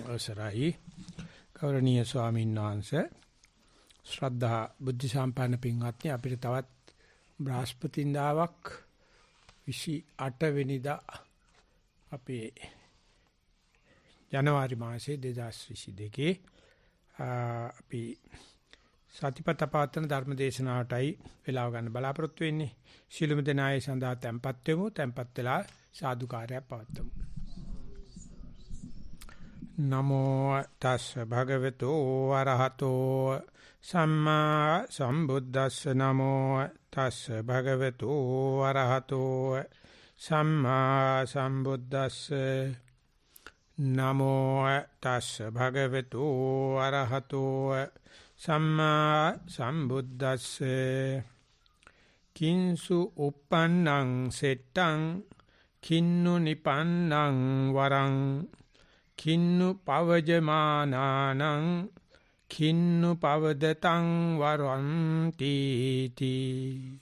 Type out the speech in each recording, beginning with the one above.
අවසරයි ගෞරවනීය ස්වාමීන් වහන්සේ ශ්‍රද්ධා බුද්ධ සම්පන්න පින්වත්නි අපිට තවත් බ්‍රහස්පතින්දාවක් 28 වෙනිදා අපේ ජනවාරි මාසයේ 2022 අපි සතිපත පවත්වන ධර්ම දේශනාවටයි වේලාව ගන්න බලාපොරොත්තු වෙන්නේ. ශිළුම දෙනායේ සඳහා tempත් වෙමු. tempත් වෙලා සාදුකාරයක් පවත්වමු. නමෝ තස් භගවතු වරහතෝ සම්මා සම්බුද්දස්ස නමෝ තස් භගවතු වරහතෝ සම්මා සම්බුද්දස්ස නමෝ තස් භගවතු වරහතෝ සම්මා සම්බුද්දස්ස කිංසු uppannං සෙට්ටං කින්නු නිපන්නං වරං කින්නු පවජමානානං කින්නු පවදතං වරන්ති තී.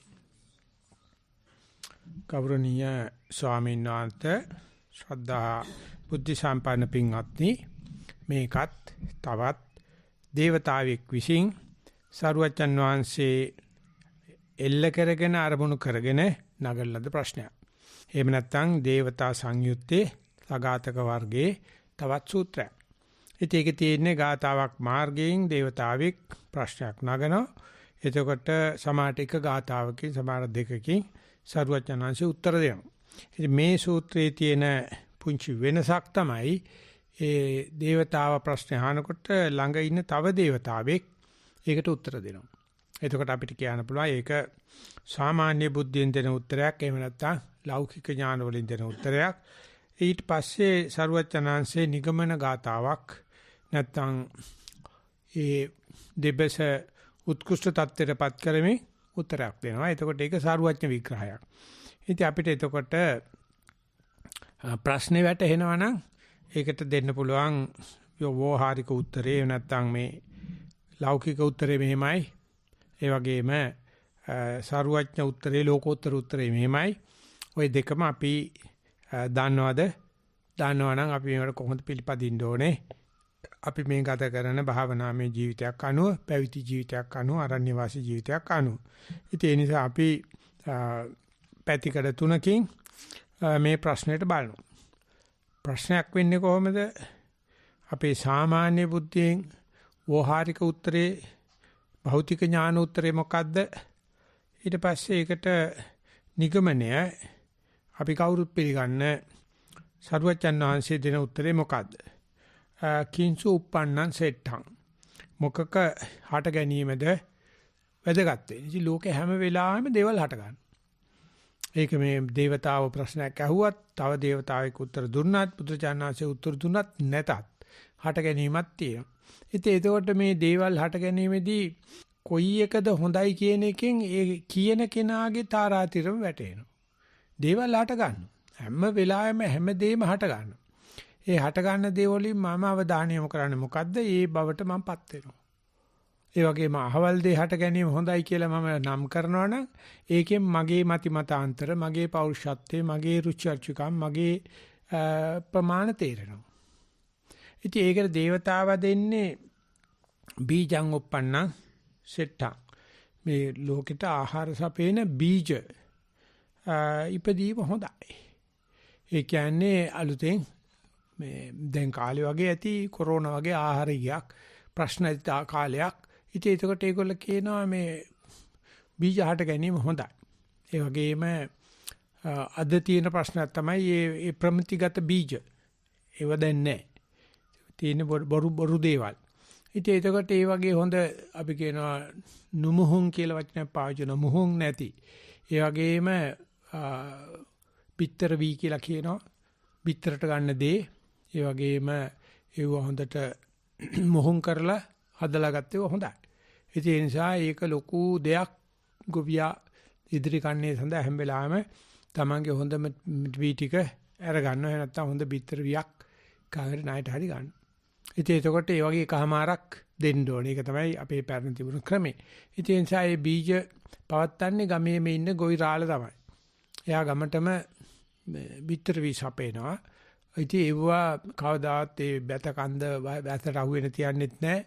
ගෞරවනීය ස්වාමීන් වහන්සේ ශ්‍රද්ධා බුද්ධ සම්පන්න පින්වත්නි, මේකත් තවත් දේවතාවෙක් විසින් සරුවච්චන් වහන්සේ එල්ල කරගෙන අරමුණු කරගෙන නගන ලද ප්‍රශ්නයක්. එහෙම නැත්නම් දේවතා සංයුත්තේ සගතක වර්ගයේ තවත් සූත්‍රයක්. ඉතින් ඒකේ තියෙන්නේ ගාතාවක් මාර්ගයෙන් දේවතාවෙක් ප්‍රශ්නයක් නගනවා. එතකොට සමාට එක ගාතාවකින් සමාන දෙකකින් සරුවචනංශය උත්තර දෙනවා. ඉතින් මේ සූත්‍රයේ තියෙන පුංචි වෙනසක් තමයි ඒ දේවතාව ප්‍රශ්න අහනකොට ළඟ ඉන්න තව දේවතාවෙක් ඒකට උත්තර දෙනවා. එතකොට අපිට කියන්න පුළුවන් ඒක සාමාන්‍ය බුද්ධියෙන් දෙන උත්තරයක්, එහෙම නැත්නම් ලෞකික ඥාන වලින් දෙන උත්තරයක්. ඊට පස්සේ සරුවචනාංශේ නිගමන ගාතාවක් නැත්නම් ඒ දෙබස උත්කෘෂ්ඨ තත්ත්වයටපත් කරමින් උත්තරයක් දෙනවා. එතකොට ඒක සරුවචන විග්‍රහයක්. ඉතින් අපිට එතකොට ප්‍රශ්නේ වැටෙනවා නම් ඒකට දෙන්න පුළුවන් ව්‍යවහාරික උත්තරේ, නැත්නම් මේ ලෞකික උත්තරේ මෙහෙමයි. ඒ වගේම සරුවචන උත්තරේ, ලෝකෝත්තර උත්තරේ මෙහෙමයි. ওই දෙකම අපි දන්නවනම් අපි මේවට කොහොමද පිළිපදින්න ඕනේ? අපි මේ ගත කරන භාවනාමය ජීවිතයක් අනුව, පැවිදි ජීවිතයක් අනුව, අරණ්‍ය වාසී ජීවිතයක් අනුව. ඉතින් ඒ නිසා අපි පැතිකඩ තුනකින් මේ ප්‍රශ්නෙට බලනවා. ප්‍රශ්නයක් වෙන්නේ කොහොමද? අපේ සාමාන්‍ය බුද්ධියෙන් වෝහාරික උත්තරේ, භෞතික ඥාන උත්තරේ මොකද්ද? ඊට පස්සේ ඒකට නිගමනය අපි කවුරුත් පිළිගන්න සරුවචන් වහන්සේ දෙන උත්තරේ මොකද්ද? කිංසු uppannං සෙට්ටං. මොකක හට ගැනීමද වැදගත් වෙන්නේ. ඉතින් ලෝකේ හැම වෙලාවෙම දේවල් හට ගන්න. ඒක මේ දේවතාව ප්‍රශ්නයක් අහුවත්, තව දේවතාවෙක් උත්තර දුන්නත්, බුදුචානන්සේ උත්තර දුන්නත් නැතත් හට ගැනීමක් තියෙනවා. ඉතින් එතකොට මේ දේවල් හට ගැනීමේදී කොයි එකද හොඳයි කියන එකෙන් ඒ කියන කෙනාගේ තාරාතිරම වැටෙනවා. දේවල් හට ගන්න. හැම වෙලාවෙම හැමදේම හට ගන්න. ඒ හට ගන්න දේ වලින් මම අවධානය යොමු කරන්නේ මොකද්ද? ඒ බවට මමපත් වෙනවා. ඒ වගේම අහවල් දේ හට ගැනීම හොඳයි කියලා මම නම් කරනවා නම් ඒකෙන් මගේ මතිමතාන්තර, මගේ පෞරුෂත්වය, මගේ රුචි අරුචිකම්, මගේ ප්‍රමාණ තේරෙනවා. ඉතින් ඒකට දේවතාව දෙන්නේ බීජං uppannං සෙට්ටං. මේ ලෝකෙට ආහාර සපේන බීජ ඉපදීම හොඳයි. ඒ කියන්නේ අලුතෙන් මේ දැන් කාලේ වගේ ඇති කොරෝනා වගේ ආහාරයක් ප්‍රශ්න කාලයක්. ඉතින් ඒකට ඒගොල්ලෝ කියනවා මේ බීජ හට ගැනීම හොඳයි. ඒ වගේම අද තියෙන ප්‍රශ්නයක් තමයි මේ ප්‍රමිතිගත බීජ. ඒව දැන් නැහැ. තියෙන බොරු දේවල්. ඉතින් ඒකට ඒ වගේ හොඳ අපි කියනවා නුමුහුන් කියලා වචනයක් පාවිච්චි කරන මුහුන් නැති. ඒ වගේම පිටර වී කියලා කියනවා. පිටරට ගන්න දේ. ඒ වගේම ඒව හොඳට මොහොන් කරලා හදලා ගත්තේ හොඳයි. ඒ නිසා ඒක ලොකු දෙයක්. ගොවියා ඉදිරි කන්නේ සඳහා හැම වෙලාවෙම තමන්ගේ හොඳම වී ටික අර ගන්නවා. නැත්නම් හොඳ පිටර වියක් කාගෙට ණයට හරි ගන්න. ඉතින් එතකොට ඒ වගේ එකමාරක් දෙන්න ඕනේ. ඒක තමයි අපේ පැරණි තිබුණු ක්‍රමේ. ඉතින් ඒ නිසා මේ බීජ පවත්තන්නේ ගමේම ඉන්න ගොවි රාළ තමයි. එයා ගමටම බිත්තර වී සපේනවා. ඉතින් ඒවා කවදාත් ඒ බැත කන්ද බැතට අහුවෙන තියන්නෙත් නැහැ.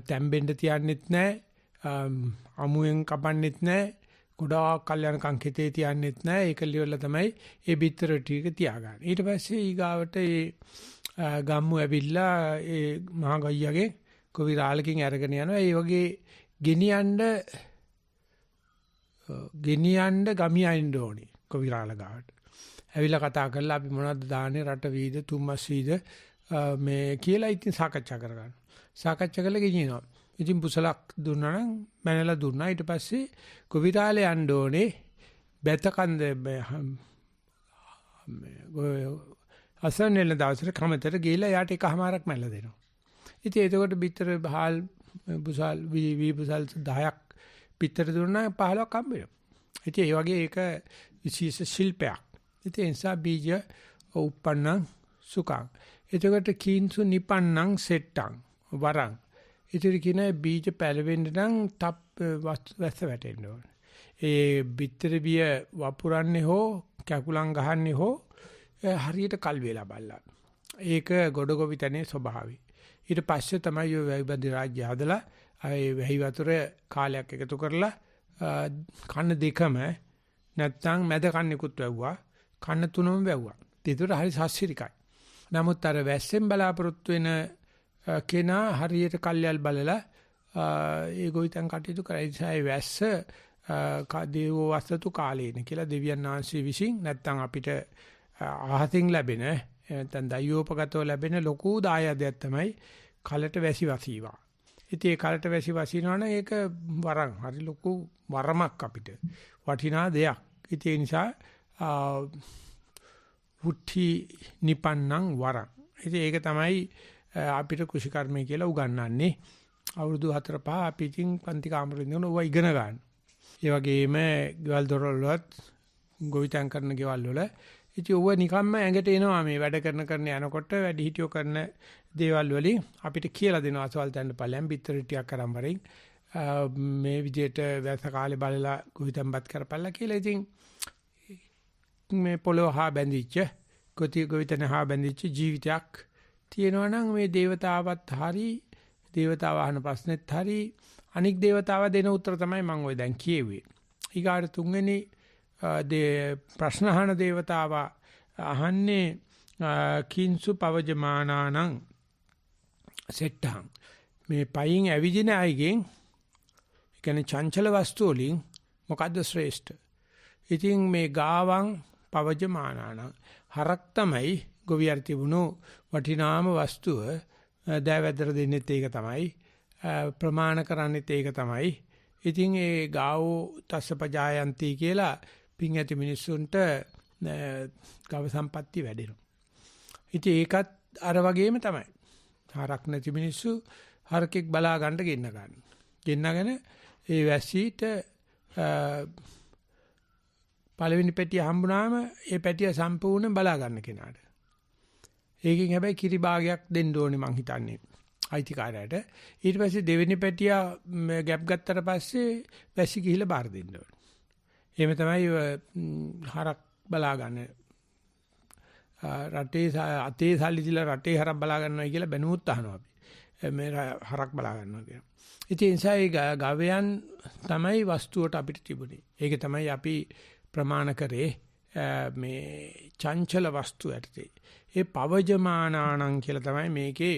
තැම්බෙන්න තියන්නෙත් නැහැ. අමුයෙන් කපන්නෙත් නැහැ. ගොඩාක් කල්යනකම් හිතේ තියන්නෙත් නැහැ. ඒක liverලා තමයි ඒ බිත්තර ටික තියාගන්න. ඊට පස්සේ ඊගාවට ඒ ගම්මු ඇවිල්ලා ඒ මහා ගයියාගේ කොවිරාලකින් අරගෙන යනවා. ඒ වගේ ගෙනියන්න ගමියයින්න ඕනේ කොවිරාල ගාවට. ඇවිල්ලා කතා කරලා අපි මොනවද දාන්නේ රට වීද තුම්මස් වීද මේ කියලා ඉතින් සාකච්ඡා කරගන්න. සාකච්ඡා කරලා ගෙනියනවා. ඉතින් පුසලක් දුන්නා නම් මැනලා දුන්නා. ඊට පස්සේ කොවිරාලේ යන්න ඕනේ බැතකන්ද අසන්නල දවසට කමතර ගිහිල්ලා යාට එකමාරක් මැනලා දෙනවා. ඉතින් එතකොට බිත්තර බහල් පුසල් වී පුසල් 10ක් බිත්තර දුන්නා 15ක් හම්බ වෙනවා. ඉතින් ඒ වගේ ඒක විශේෂ ශිල්පයක්. ඉතින් ඒ නිසා බීජ උප්පන්නං සුඛං. එතකොට කීන්සු නිපන්නං සෙට්ටං වරං. ඉතින් කියන බීජ පැලවෙන්න නම් වැස්ස වැටෙන්න ඕනේ. ඒ බිත්තර බිය වපුරන්නේ හෝ කැකුලන් ගහන්නේ හෝ හරියට කල් වේලා බලලා. ඒක ගොඩගොවිතනේ ස්වභාවය. ඊට පස්සේ තමයි ඔය වැයිබදි රාජ්‍ය හදලා ඒ වැහි වතුර කාලයක් එකතු කරලා කන්න දෙකම නැත්තම් මැද කන්නේකුත් වැව්වා. කන්න තුනම වැව්වා. ඒතර හරි සස්සිරිකයි. නමුත් අර වැස්සෙන් බලාපොරොත්තු වෙන කෙනා හරියට කල්යල් බලලා ඒ ගොවිතැන් කටයුතු කරයි. ඒ වැස්ස දේවෝ වස්තු කාලේන කියලා දෙවියන් වහන්සේ විසින් නැත්තම් අපිට ආහතින් ලැබෙන නැත්තම් දයෝපගතව ලැබෙන ලොකු දායාදයක් තමයි කලට වැසි වසීවා. ඉතින් ඒ කලට වැසි වසිනවා නම් ඒක වරන් හරි ලොකු වරමක් අපිට වටිනා දෙයක්. ඉතින් ඒ නිසා උට්ටි නිපන්නං වරං. ඉතින් ඒක තමයි අපිට කුෂිකර්මය කියලා උගන්වන්නේ. අවුරුදු 4-5 අපි ඉතින් පන්ති කාමරේ ඉඳන් ඔවා ඉගෙන ගන්න. ඒ වගේම ගෙවල් දොරවල් වලත් ගොවිතැන් කරන ගෙවල් වල ඉතින් ඔව නිකම්ම ඇඟට එනවා මේ වැඩ කරන යනකොට වැඩි හිටියෝ කරන දේවල් වලින් අපිට කියලා දෙනවා අසවල් තැන්න ඵලයන් බිත්තර ටිකක් අරන් වරින් මේ විදිහට වැස කාලේ බලලා ගොවිතැන්පත් කරපල්ලා කියලා. ඉතින් මේ පොළොව හා බැඳිච්ච ගොවිතැන හා බැඳිච්ච ජීවිතයක් තියෙනවා නම් මේ දේවතාවත් හරි දේවතාව අහන ප්‍රශ්නෙත් හරි අනික් දේවතාව දෙන උත්තර තමයි මම ඔය දැන් කියෙව්වේ. ඊගාට තුන්වෙනි ප්‍රශ්න අහන දේවතාව අහන්නේ කිංසු පවජමානානං සෙට්ටං මේ පයින් ඇවිදින අයගෙන් ඒ කියන්නේ චංචල වස්තු වලින් මොකද්ද ශ්‍රේෂ්ඨ? ඉතින් මේ ගාවං පවජමානානං හරක් තමයි ගොවියන් තිබුණු වටිනාම වස්තුව දෑවැද්දට දෙන්නෙත් ඒක තමයි ප්‍රමාණ කරන්නෙත් ඒක තමයි. ඉතින් ඒ ගාවෝ තස්සපජායන්ති කියලා පින් ඇති මිනිස්සුන්ට ගව සම්පatti වැඩෙනවා. ඉතින් ඒකත් අර වගේම තමයි. හරක් නැති මිනිස්සු හරකෙක් බලා ගන්න ගෙන්නගෙන ඒ වැස්සීට පළවෙනි පෙට්ටිය හම්බුනාම ඒ පෙට්ටිය සම්පූර්ණයෙන් බලා ගන්න කෙනාට. ඒකෙන් හැබැයි කිරි භාගයක් දෙන්න ඕනේ මං හිතන්නේ අයිතිකාරයට. ඊට පස්සේ දෙවෙනි පෙට්ටිය ගැප් ගත්තට පස්සේ වැසි ගිහිල්ලා බාර දෙන්න ඕනේ. එහෙම තමයි හරක් බලා ගන්න. රටේ අතේ සල්ලි දීලා රටේ හරක් බලා ගන්නවා කියලා බැනුමුත් අහනවා අපි. මේ හරක් බලා ගන්නවා කියලා. ඉතින් ඒ ගවයන් තමයි වස්තුවට අපිට තිබුණේ. ඒක තමයි අපි ප්‍රමාණ කරේ මේ චංචල වස්තු ඇත්තේ. ඒ පවජමානාණං කියලා තමයි මේකේ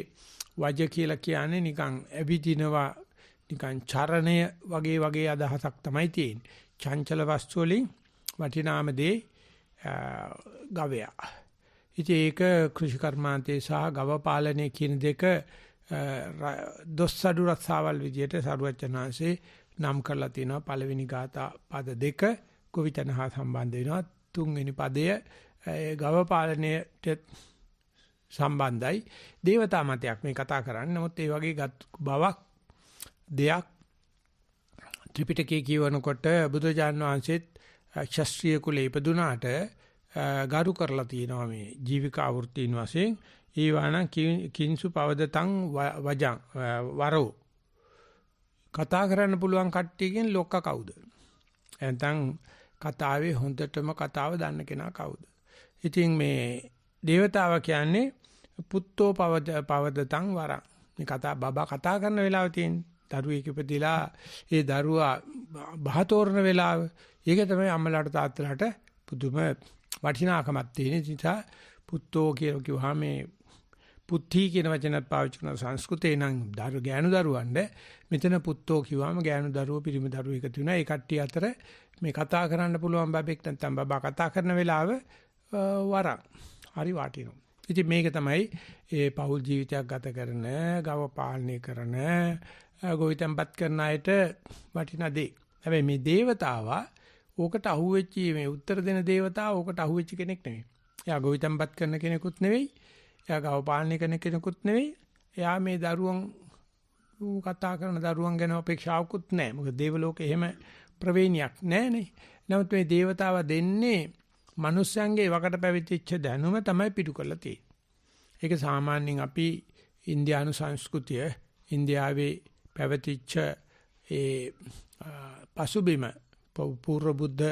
වජ කියලා කියන්නේ නිකන් ඇවිදිනවා නිකන් චරණය වගේ අදහසක් තමයි තියෙන්නේ. චංචල වස්තු වලින් වටිනාම දේ ගවයා. ඉතින් ඒක කෘෂි කර්මාන්තයේ සහ ගව පාලනයේ කියන දෙක දොස්සඩු රස්සාවල් විදියට සරුවචනාංශේ නම් කරලා තිනවා. පළවෙනි ගාථා පද දෙක ගොවිතැන හා සම්බන්ධ වෙනවා. තුන්වෙනි පදය ගව පාලනයට සම්බන්ධයි. දේවතා මතයක් මේ කතා කරන්නේ. නමුත් ඒ වගේ බවක් දෙයක් ත්‍රිපිටකයේ කියවනකොට බුදුජාණන් වහන්සේත් ශාස්ත්‍රීය කුලේ ඉපදුනාට ගරු කරලා තියෙනවා මේ ජීවිකා වෘත්තීන් වශයෙන්. ඊවානම් කිංසු පවදතං වජං වරෝ කතා කරන්න පුළුවන් කට්ටියකින් ලොක්ක කවුද? නැත්නම් කතාවේ හොඳටම කතාව දන්න කෙනා කවුද? ඉතින් මේ දේවතාවා කියන්නේ පුත්තෝ පවදතං වරං. මේ බබා කතා කරන වෙලාව තියෙන්නේ. දරුවෙක් ඉපදිලා ඒ දරුවා බහතෝරන වෙලාව. ඒක තමයි අම්මලාට තාත්තලාට පුදුම වටිනාකමක් තියෙන නිසා පුත්තෝ කියලා කිව්වහම මේ පුත්ති කියන වචනත් පාවිච්චි කරන සංස්කෘතේ නම් ගෑනු දරුවන්ට මෙතන පුත්තෝ කිව්වම ගෑනු දරුවෝ පිරිමි දරුවෝ එකතු වෙනවා. ඒ කට්ටිය අතර මේ කතා කරන්න පුළුවන් බබෙක් නැත්නම් බබා කතා කරන වෙලාව වරක් හරි වටිනවා. ඉතින් මේක තමයි ඒ පෞල් ජීවිතයක් ගත කරන, ගව පාලනය කරන, ගොවිතැන්පත් කරන අයට වටිනා දේ. හැබැයි මේ దేవතාවා ඕකට අහුවෙච්ච මේ උත්තර දෙන దేవතාවා ඕකට අහුවෙච්ච කෙනෙක් නෙවෙයි. එයා ගොවිතැන්පත් කරන කෙනෙකුත් නෙවෙයි. එයා ගව පාලනය කරන කෙනෙකුත් නෙවෙයි. එයා මේ දරුවන් කතා කරන දරුවන් ගැන අපේක්ෂාවකුත් නැහැ. මොකද දේව ලෝකේ එහෙම ප්‍රවේණියක් නැහැනේ. නමුත් මේ దేవතාවා දෙන්නේ මිනිස්යන්ගේ වකට පැවිදිච්ච දැනුම තමයි පිටු කරලා තියෙන්නේ. ඒක සාමාන්‍යයෙන් අපි ඉන්දියානු සංස්කෘතිය ඉන්දියාවේ පැවතිච්ච ඒ පසුබිම පූර්ව බුද්ධ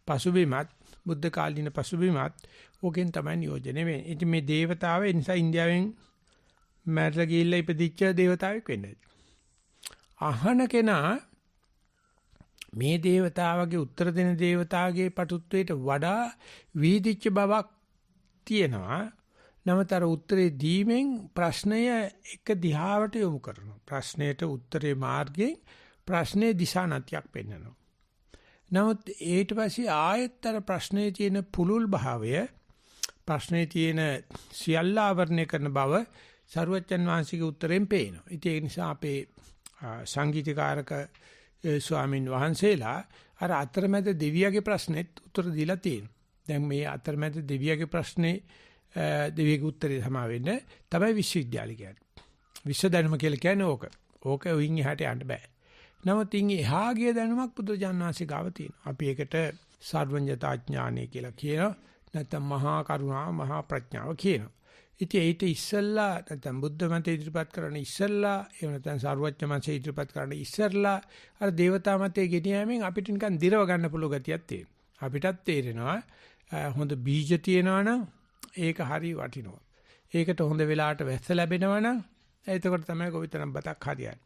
පසුබිමත් බුද්ධ කාලීන පසුබිමත් ඕකෙන් තමයි නියෝජනය වෙන්නේ. ඉතින් මේ దేవතාව ඒ නිසා ඉන්දියාවෙන් මැරලා ගිහිල්ලා ඉපදිච්ච దేవතාවෙක් වෙන්නේ. අහන කෙනා මේ దేవතාවගේ උත්තර දෙන దేవතාවගේ පටුත්වයට වඩා වීදිච්ච බවක් තියෙනවා. නමතර උත්තරේ දීමෙන් ප්‍රශ්නය එක දිහාවට යොමු කරනවා. ප්‍රශ්නයට උත්තරේ මාර්ගයෙන් ප්‍රශ්නේ දිශානතියක් පෙන්වනවා. නමුත් ඊට පස්සේ ආයතර ප්‍රශ්නේ තියෙන පුලුල් භාවය ප්‍රශ්නේ තියෙන සියල්ල ආවරණය කරන බව සරුවච්චන් වහන්සේගේ උත්තරෙන් පේනවා. ඉතින් ඒ නිසා අපේ සංගීතකාරක ස්වාමින් වහන්සේලා අර අතරමැද දෙවියගේ ප්‍රශ්නෙත් උත්තර දීලා තියෙනවා. දැන් මේ අතරමැද දෙවියගේ ප්‍රශ්නේ දෙවියගේ උත්තරේ සමා වෙන්න තමයි විශ්වවිද්‍යාලය කියන්නේ. විශ්ව දැනුම කියලා කියන්නේ ඕක. ඕක උයින් එහාට යන්න බෑ. නමුත් ඉන් එහා ගිය දැනුමක් බුදුරජාණන් වහන්සේ ගාව තියෙනවා. අපි ඒකට සර්වඥතා ඥානය කියලා කියනවා. නැත්නම් මහා කරුණා මහා ප්‍රඥාව කියනවා. ඉතින් ඒිට ඉස්සල්ලා නැත්නම් බුද්ධ මතය ඉදිරිපත් කරන්න ඉස්සල්ලා එහෙම නැත්නම් සර්වඥ මතය ඉදිරිපත් කරන්න ඉස්සල්ලා අර දේවතා මතය ගෙනියෑමෙන් අපිට නිකන් දිරව ගන්න පුළුවන් ගතියක් තියෙනවා. අපිටත් තේරෙනවා හොඳ බීජ තියෙනවා නම් ඒක හරි වටිනවා. ඒකට හොඳ වෙලාවට වැස්ස ලැබෙනවා නම් එතකොට තමයි ගොවිතැන බතක් හරියන්නේ.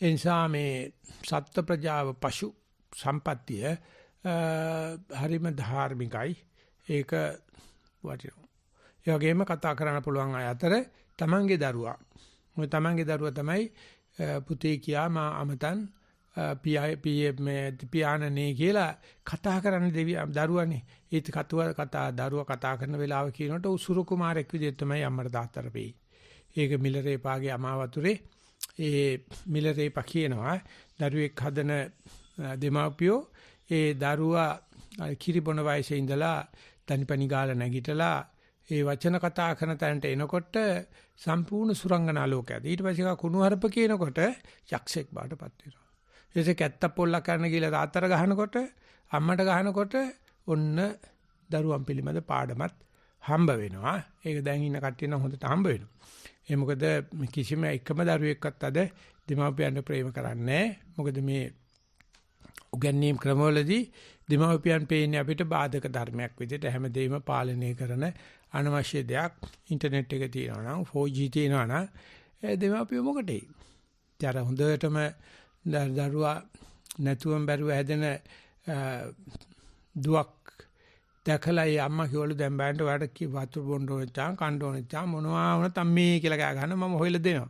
ඒ නිසා මේ සත්ත්ව ප්‍රජාව පශු සම්පත්තිය හරිම ධාර්මිකයි. ඒක වටිනවා. ඒ වගේම කතා කරන්න පුළුවන් අය අතර තමන්ගේ දරුවා. මොකද තමන්ගේ දරුවා තමයි පුතේ කියා මා අමතන් පියාණනේ කියලා කතා කරන දරුවානේ. ඒත් දරුවා කතා කරන වෙලාව කියනකොට උසුරු කුමාරෙක් විදිහට තමයි අම්මට තාත්තට වෙයි. ඒක මිලරේපාගේ අමාවතුරේ ඒ මිලරේපා කියනවා දරුවෙක් හදන දෙමාපියෝ ඒ දරුවා කිරිබොන වයසේ ඉඳලා තනිපනි ගාලා නැගිටලා ඒ වචන කතා කරන තැනට එනකොට සම්පූර්ණ සුරංගනා ලෝකයක්. ඊට පස්සේ කුණුහරුප කියනකොට යක්ෂයෙක් බාටපත් වෙනවා. ඊටසේ කැත්ත පොල්ලක් කරන්න කියලා තාත්තට ගහනකොට අම්මට ගහනකොට ඔන්න දරුවන් පිළිබඳ පාඩමක් හම්බ වෙනවා. ඒක දැන් ඉන්න කට්ටිය නම් හොඳට හම්බ වෙනවා. ඒ මොකද කිසිම එකම දරුවෙක්වත් අද දෙමාපියන්ට ප්‍රේම කරන්නේ නැහැ. මොකද මේ උගන්වීම් ක්‍රමවලදී දෙමාපියන් පේන්නේ අපිට බාධක ධර්මයක් විදිහට හැමදේම පාලනය කරන අනවශ්‍ය දෙයක්. ඉන්ටර්නෙට් එක තියෙනවා නම් 4G තියෙනවා නම් දෙමාපියෝ මොකටේ? ඊට හොඳටම දරුවා නැතුවම බැරුව හැදෙන දුවක් දැකලා ඒ අම්මා කිව්වලු දැන් බෑන්ට ඔයාලට වතුර බොන්න ඕනචා කන්න ඕනචා මොනවා වුණත් අම්මේ කියලා කෑ ගහන මම හොයලා දෙනවා.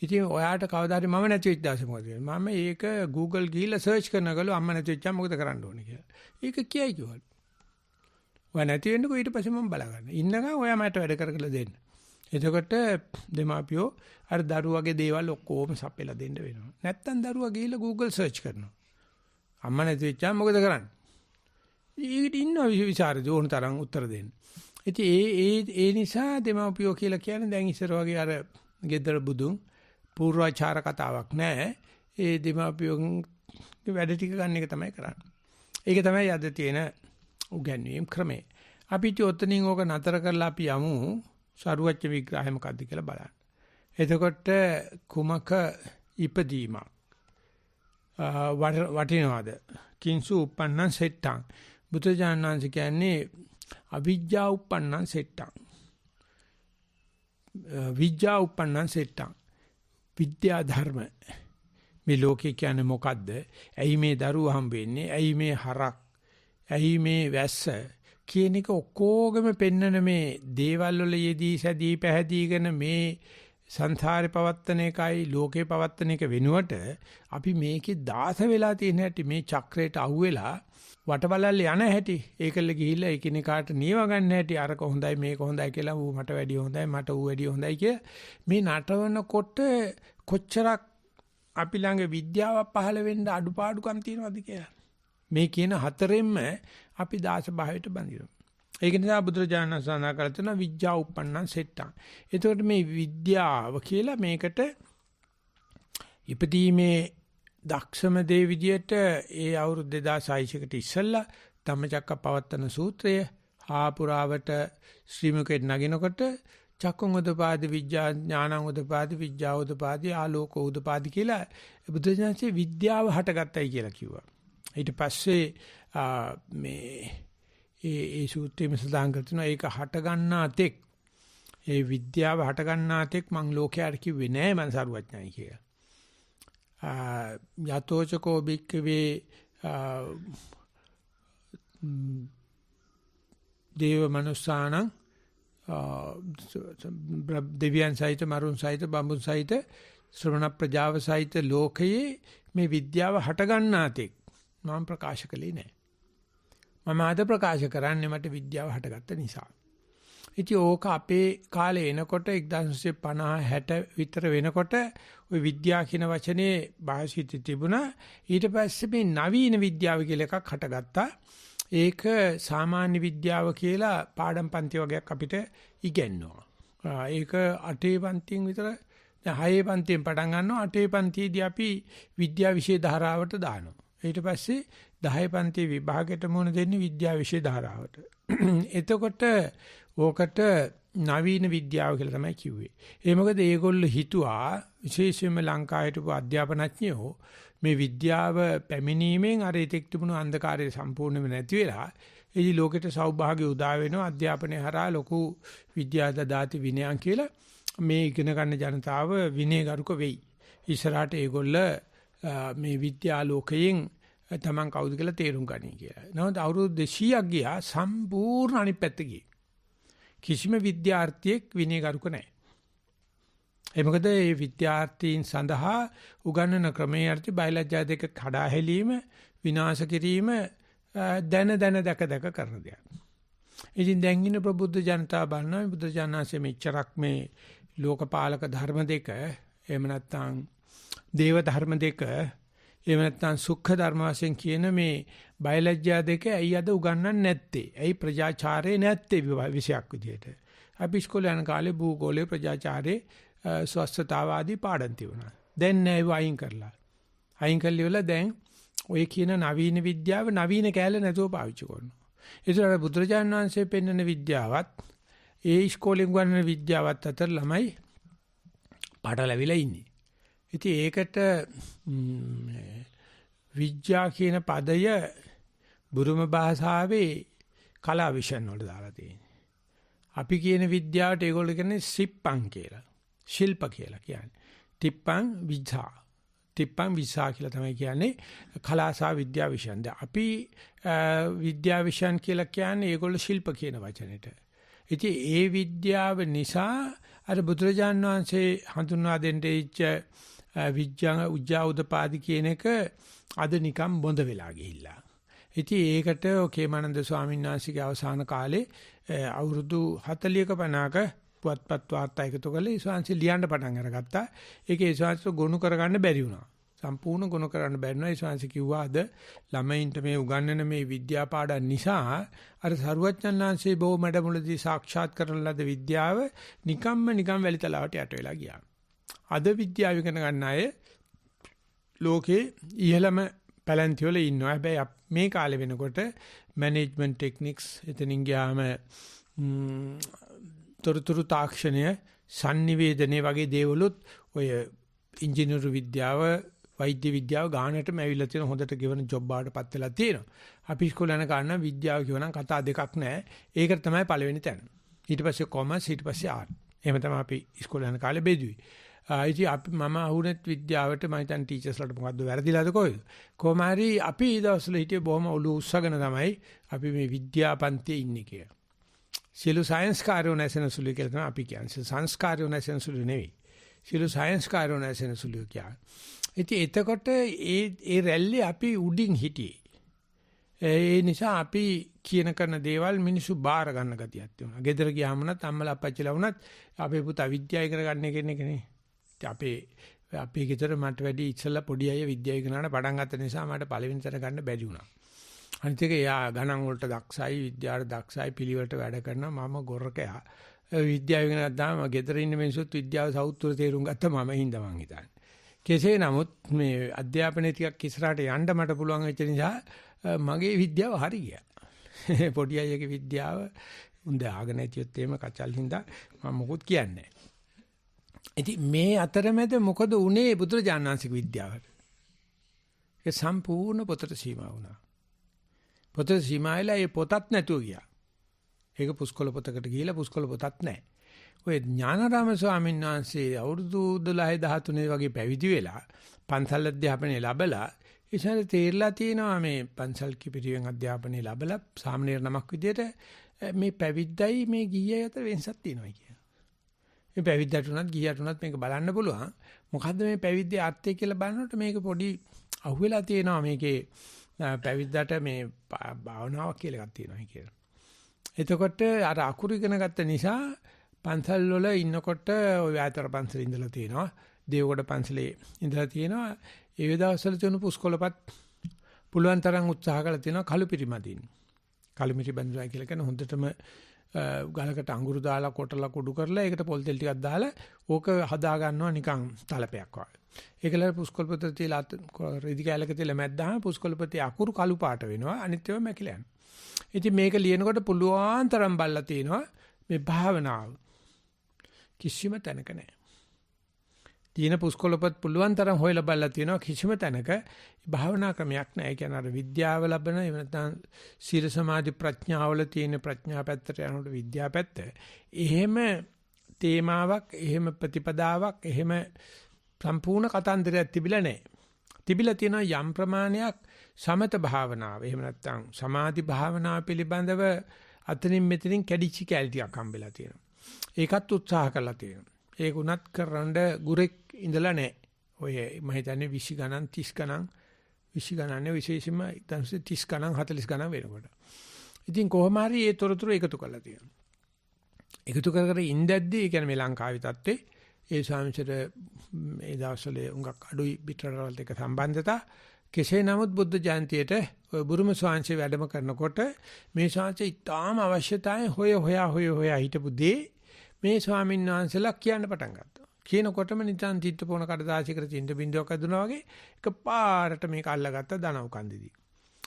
ඉතින් ඔයාට කවදා හරි මම නැති වෙච්ච දවසේ මොකද වෙන්නේ? මම ඒක Google ගිහිල්ලා සර්ච් කරනකලු අම්මා නැති වෙච්චා මොකද කරන්න ඕනේ කියලා. ඒක කියයි කිව්වලු. ඔයා නැති වෙන්නකෝ ඊට පස්සේ මම බලාගන්න. ඉන්නකම් ඔයා මට වැඩ කරලා දෙන්න. එතකොට දෙමාපියෝ අර දරුවගේ දේවල් ඔක්කොම සපෙලා දෙන්න වෙනවා. නැත්තම් දරුවා ගිහිල්ලා Google සර්ච් කරනවා. අම්මා නැති වෙච්චා මොකද කරන්නේ? ඊට ඉන්න විචාරද ඕන තරම් උත්තර දෙන්න. ඉතින් ඒ නිසා දෙමාපියෝ කියලා කියන්නේ දැන් ඉස්සර වගේ අර ගෙදර බුදුන් පූර්වාචාර කතාවක් නැහැ. ඒ දෙමාපියෝගේ වැඩ ටික ගන්න එක තමයි කරන්නේ. ඒක තමයි අද තියෙන උගන්වීම් ක්‍රමය. අපි චෝතනින් ඕක නතර කරලා අපි යමු සරුවච්ච විග්‍රහය මොකද්ද කියලා බලන්න. එතකොට කුමක ඉපදීමක් වටිනවද? කිංසු උප්පන්නං සෙට්ටං. බුදුජානනාංශ කියන්නේ අවිජ්ජා උප්පන්නං සෙට්ටං. විද්‍යා උප්පන්නං සෙට්ටං. විද්‍යා ධර්ම. මේ ලෝකේ කියන්නේ මොකද්ද? ඇයි මේ දරුවෝ හම්බ වෙන්නේ? ඇයි මේ හරක්? ඇයි මේ වැස්ස? කියන එක ඔක්කොගම පෙන්නන මේ දේවල් වල යෙදී සැදී පැහැදීගෙන මේ සංසාරේ පවත්තන එකයි ලෝකේ පවත්තන එක වෙනුවට අපි මේකේ දාස වෙලා තියෙන හැටි මේ චක්‍රයට අහුවෙලා වටබලල් යන හැටි ඒකල්ල ගිහිල්ලා එකිනෙකාට නියව ගන්න හැටි අරක හොඳයි මේක හොඳයි කියලා ඌ මට වැඩිය හොඳයි මට ඌ වැඩිය හොඳයි කිය මේ නටවනකොට කොච්චරක් අපි ළඟ විද්‍යාවක් පහළ වෙන්න අඩුපාඩුකම් තියෙනවද කියලා මේ කියන හතරෙන්ම අපි දාස භාවයට බඳිනවා. ඒක නිසා බුදුරජාණන් වහන්සේ සඳහන් කරලා තියෙනවා විද්‍යා උප්පන්නං සෙට්ටං. එතකොට මේ විද්‍යාව කියලා මේකට ඉපදීමේ දක්ෂම දේ විදියට ඒ අවුරුදු 2600කට ඉස්සෙල්ලා ධම්මචක්කප්පවත්තන සූත්‍රය ආපුරාවට ශ්‍රීමුකෙත් නගිනකොට චක්කුං උදපාදි විද්‍යා ඥානං උදපාදි විද්‍යාව උදපාදි ආලෝක උදපාදි කියලා බුදුරජාණන්සේ විද්‍යාව හටගත්තයි කියලා කිව්වා. ඊට පස්සේ මේ ඒ සූත්‍රයේ සඳහන් කරනවා ඒක හට ගන්නා තෙක් ඒ විද්‍යාව හට ගන්නා තෙක් මං ලෝකයට කිව්වේ නෑ මං සරුවඥයි කියලා. යතෝචකෝ බික්කවේ දේව මනුස්සානං දෙවියන් සහිත මරුන් සහිත බඹුන් සහිත ශ්‍රමණ ප්‍රජාව සහිත ලෝකයේ මේ විද්‍යාව හට ගන්නා තෙක් මම ප්‍රකාශ කළේ නෑ. මම අද ප්‍රකාශ කරන්නේ මට විද්‍යාව හටගත්ත නිසා. ඉතින් ඕක අපේ කාලේ එනකොට 1950 60 විතර වෙනකොට ওই විද්‍යාව කියන වචනේ භාෂිතේ තිබුණා. ඊට පස්සේ මේ නවීන විද්‍යාව කියලා එකක් හටගත්තා. ඒක සාමාන්‍ය විද්‍යාව කියලා පාඩම් පන්ති වගේක් අපිට ඉගෙනනවා. ඒක 8 පන්තියෙන් විතර දැන් 6 පන්තියෙන් පටන් ගන්නවා 8 පන්තියේදී අපි විද්‍යා විෂය ධාරාවට දානවා. ඊට පස්සේ 10 පන්තියේ විභාගයට මුහුණ දෙන්නේ විද්‍යා විෂය ධාරාවට. එතකොට ඕකට නවීන විද්‍යාව කියලා තමයි කිව්වේ. ඒ මොකද ඒගොල්ලෝ හිතුවා විශේෂයෙන්ම ලංකාවේ හිටපු අධ්‍යාපනඥයෝ මේ විද්‍යාව පැමිණීමෙන් අර ඉතික් තිබුණු අන්ධකාරය සම්පූර්ණයෙන්ම නැති වෙලා ඒ ලෝකෙට සෞභාග්‍ය උදා වෙනවා අධ්‍යාපනයේ හරහා ලොකු විද්‍යාද දාති විනයන් කියලා මේ ඉගෙන ගන්න ජනතාව විනයගරුක වෙයි. ඉස්සරහට ඒගොල්ල මේ විද්‍යා ලෝකයෙන් තමන් කවුද කියලා තේරුම් ගනී කියලා. නමුත් අවුරුදු 200ක් ගියා සම්පූර්ණ අනිත් පැත්ත ගියේ. කිසිම විද්‍යාර්ථියෙක් විනයගරුක නැහැ. ඒ මොකද මේ විද්‍යාර්ථීන් සඳහා උගන්වන ක්‍රමයේ අර්ථي බයලජ්ජා දෙක කඩා හැලීම විනාශ කිරීම දැන දැක කරන දෙයක්. ඉතින් දැන් ඉන්න ප්‍රබුද්ධ ජනතාව බලනවා බුද්ධ ජානනාසේ මෙච්චරක් මේ ලෝකපාලක ධර්ම දෙක එහෙම නැත්නම් දේව ධර්ම දෙක එහෙම නැත්නම් සුඛ ධර්ම වශයෙන් කියන මේ බයලජ්ජා දෙක ඇයි අද උගන්වන්නේ නැත්තේ? ඇයි ප්‍රජාචාරේ නැත්තේ විෂයක් විදියට? අපි ඉස්කෝලේ යන කාලේ භූගෝලයේ ප්‍රජාචාරේ ස්වස්ථතාවාදී පාඩම් තිබුණා. දැන් නෑ ඒව අයින් කරලා. අයින් කළේවල දැන් ඔය කියන නවීන විද්‍යාව නවීන කැලේ නැතුව පාවිච්චි කරනවා. ඒතර බුදුරජාණන් වහන්සේ පෙන්වන විද්‍යාවත් ඒ ඉස්කෝලෙන් ගන්න විද්‍යාවත් අතර ළමයි පාඩලවිලා ඉන්නේ. ඉතින් ඒකට විද්‍යා කියන පදය බුරුම භාෂාවේ කලා විෂයන් වලට දාලා තියෙනවා. අපි කියන විද්‍යාවට ඒගොල්ලෝ කියන්නේ සිප්පං කියලා. ශිල්ප කියලා කියන්නේ. තිප්පං විද්‍යා. තිප්පං විසා කියලා තමයි කියන්නේ කලා සහ විද්‍යා විෂයන්. අපි විද්‍යා විෂයන් කියලා කියන්නේ ඒගොල්ලෝ ශිල්ප කියන වචනෙට. ඉතින් ඒ විද්‍යාව නිසා අර බුදුරජාන් වහන්සේ හඳුන්වා දෙන්න ඉච්ච විද්‍යා උජ්ජා උදපාදි කියන එක අද නිකන් බොඳ වෙලා ගිහිල්ලා. ඉතින් ඒකට කේමානන්ද ස්වාමීන් වහන්සේගේ අවසාන කාලේ අවුරුදු 40ක 50ක පුවත්පත් වාර්තා එකතු කරලා ඒ ස්වාමීන් ලියන්න පටන් අරගත්තා. ඒකේ ස්වාමීන් ගොනු කරගන්න බැරි වුණා. සම්පූර්ණ ගොනු කරන්න බැරි වුණා. ඒ ස්වාමීන් කිව්වා අද ළමයින්ට මේ උගන්වන මේ විද්‍යා පාඩම් නිසා අර සරුවච්චන් වහන්සේ බොහෝ මඩමුලදී සාක්ෂාත් කරන ලද විද්‍යාව නිකන් වැලිතලාවට යට වෙලා ගියා. අද විද්‍යාව ඉගෙන ගන්න අය ලෝකේ ඉහළම පැලැන්ති වල ඉන්නවා. හැබැයි මේ කාලේ වෙනකොට මැනේජ්මන්ට් ටෙක්නික්ස් එතනින් ගියාම තොරතුරු තාක්ෂණය sannivedanaye වගේ දේවලුත් ඔය ඉංජිනේරු විද්‍යාව වෛද්‍ය විද්‍යාව ගානටම ඇවිල්ලා තියෙන හොඳට ගෙවන ජොබ් බාටපත් වෙලා තියෙනවා. අපි ඉස්කෝලේ යන කාරණා විද්‍යාව කියවනම් කතා දෙකක් නැහැ. ඒකට තමයි පළවෙනි තැන. ඊට පස්සේ කොමර්ස් ඊට පස්සේ ආර්ට්. එහෙම තමයි අපි ඉස්කෝලේ යන කාලේ බෙදුවේ. ඉතින් අපි මම අහුනෙත් විද්‍යාවට මම හිතන්නේ ටීචර්ස්ලාට මොකද්ද වැරදිලාද කොහෙද? කොහොම හරි අපි ඒ දවස්වල හිටියේ බොහොම ඔලුව උස්සගෙන තමයි අපි මේ විද්‍යාපන්තියේ ඉන්නේ කියලා. සියලු සයන්ස් කාර්යෝ නැසෙන සුළු කියලා තමයි අපි කියන්නේ. සංස්කාරයෝ නැසෙන සුළු නෙවෙයි. සියලු සයන්ස් කාර්යෝ නැසෙන සුළු කියන්නේ. ඉතින් එතකොට ඒ රැල්ලේ අපි උඩින් හිටියේ. ඒ නිසා අපි කියන කරන දේවල් මිනිස්සු බාර ගන්න ගතියක් තියෙනවා. ගෙදර ගියාම නම් අම්මලා අප්පච්චිලා වුණත් අපේ පුතා විද්‍යාව ඉගෙන ගන්න කෙනෙක් නේ. අපේ ගෙදර මට වැඩි ඉස්සෙල්ලා පොඩි අය විද්‍යාව ඉගෙන ගන්න පටන් ගත්ත නිසා මට පළවෙනි තැන ගන්න බැරි වුණා. අනිත් එක එයා ගණන් වලට දක්ෂයි, විද්‍යාවට දක්ෂයි, පිළිවෙලට වැඩ කරනවා. මම ගොරකයා. විද්‍යාව ඉගෙන ගත්තාම ගෙදර ඉන්න මිනිස්සුත් විද්‍යාව සෞත්තුර තේරුම් ගත්තා මම හින්දා මං හිතන්නේ. කෙසේ නමුත් මේ අධ්‍යාපනයේ ටිකක් ඉස්සරහට යන්න මට පුළුවන් වෙච්ච නිසා මගේ විද්‍යාව හරි ගියා. පොඩි අයගේ විද්‍යාව උන්ද ආගෙන ඇතියොත් එහෙම කචල් හින්දා මම මොකුත් කියන්නේ නැහැ. ඉතින් මේ අතරමැද මොකද උනේ බුදුරජාණන් වහන්සේගේ විද්‍යාවට? ඒ සම්පූර්ණ පොතට සීමා වුණා. පොතට සීමා වෙලා ඒ පොතත් නැතුව ගියා. ඒක පුස්කොළ පොතකට ගිහිලා පුස්කොළ පොතත් නැහැ. ඔය ඥානාරාම ස්වාමීන් වහන්සේ අවුරුදු 12 13 වගේ පැවිදි වෙලා පන්සල් අධ්‍යාපනය ලැබලා ඉතින් තේරලා තියෙනවා මේ පන්සල් කිපිරියෙන් අධ්‍යාපනය ලැබලා සාමණේර නමක් විදියට මේ පැවිද්දයි මේ ගිහිය අතර වෙනසක් තියෙනවා කියන. මේ පැවිද්දට උනත් ගිහියට උනත් මේක බලන්න පුළුවන්. මොකද්ද මේ පැවිද්දේ අර්ථය කියලා බලනකොට මේක පොඩි අහුවෙලා තියෙනවා මේකේ පැවිද්දට මේ භාවනාවක් කියලා එකක් තියෙනවා කියලා. එතකොට අර අකුරු ඉගෙන ගත්ත නිසා පන්සල් වල ඉන්නකොට ඔය ආතර පන්සලේ ඉඳලා තියෙනවා. දේවගොඩ පන්සලේ ඉඳලා තියෙනවා. ඒ දවස්වල තියෙන පුස්කොළපත් පුළුවන් තරම් උත්සාහ කරලා තියෙනවා කළුපිරි මදින්න. කළුමිරි බඳුනා කියලා කියන හොඳටම ගලකට අඟුරු දාලා කොටලා කුඩු කරලා ඒකට පොල් තෙල් ටිකක් දාලා ඕක හදා ගන්නවා නිකන් තලපයක් වගේ. ඒකල පුස්කොළපත තියලා රෙදි කැලක තියලා මැද්දාම පුස්කොළපතේ අකුරු කළු පාට වෙනවා. අනිත් ඒවා මැකිලා යනවා. ඉතින් මේක ලියනකොට පුළුවන් තරම් බල්ලා තියෙනවා මේ භාවනාව. කිසිම තැනක නැහැ. තියෙන පුස්කොළපත් පුළුවන් තරම් හොයලා බලලා තියෙනවා කිසිම තැනක භාවනා ක්‍රමයක් නැහැ. ඒ කියන්නේ අර විද්‍යාව ලැබෙන එහෙම නැත්නම් සීල සමාධි ප්‍රඥාවල තියෙන ප්‍රඥා පැත්තට යනකොට විද්‍යා පැත්ත. එහෙම තේමාවක්, එහෙම ප්‍රතිපදාවක්, එහෙම සම්පූර්ණ කතන්දරයක් තිබිලා නැහැ. තිබිලා තියෙන යම් ප්‍රමාණයක් සමත භාවනාව. එහෙම නැත්නම් සමාධි භාවනාව පිළිබඳව අතනින් මෙතනින් කැඩිච්ච කැලටියක් හම්බෙලා තියෙනවා. ඒකත් උත්සාහ කරලා තියෙනවා. ඒක උනත් කරන්න ගුරෙක් ඉඳලා නැහැ. ඔය මම හිතන්නේ 20 ගණන් 30 ගණන් 20 ගණන් විශේෂයෙන්ම 30 ගණන් 40 ගණන් වෙනකොට. ඉතින් කොහොම හරි ඒ තොරතුරු එකතු කරලා තියෙනවා. එකතු කර කර ඉඳද්දී ඒ කියන්නේ මේ ලංකාවේ තත්ත්වේ ඒ ස්වාමීන්චර ඒ දවස්වල උඟක් අඩුයි පිටරවලට එක සම්බන්ධතා කෙසේ නමුත් බුද්ධ ජයන්තියට ඔය බුරුම ස්වාමීන්චේ වැඩම කරනකොට මේ ස්වාමීන්චේ ඉතාම අවශ්‍යතාවය හොයා හිටපු දේ මේ ස්වාමීන් වහන්සේලා කියන්න පටන් ගත්තා. කියනකොටම නිතන් තිත්ත පොණ කඩදාසියකට තින්ද බින්දුවක් අදුනා වගේ එකපාරට මේක අල්ලගත්ත දනව් කන්දේදී.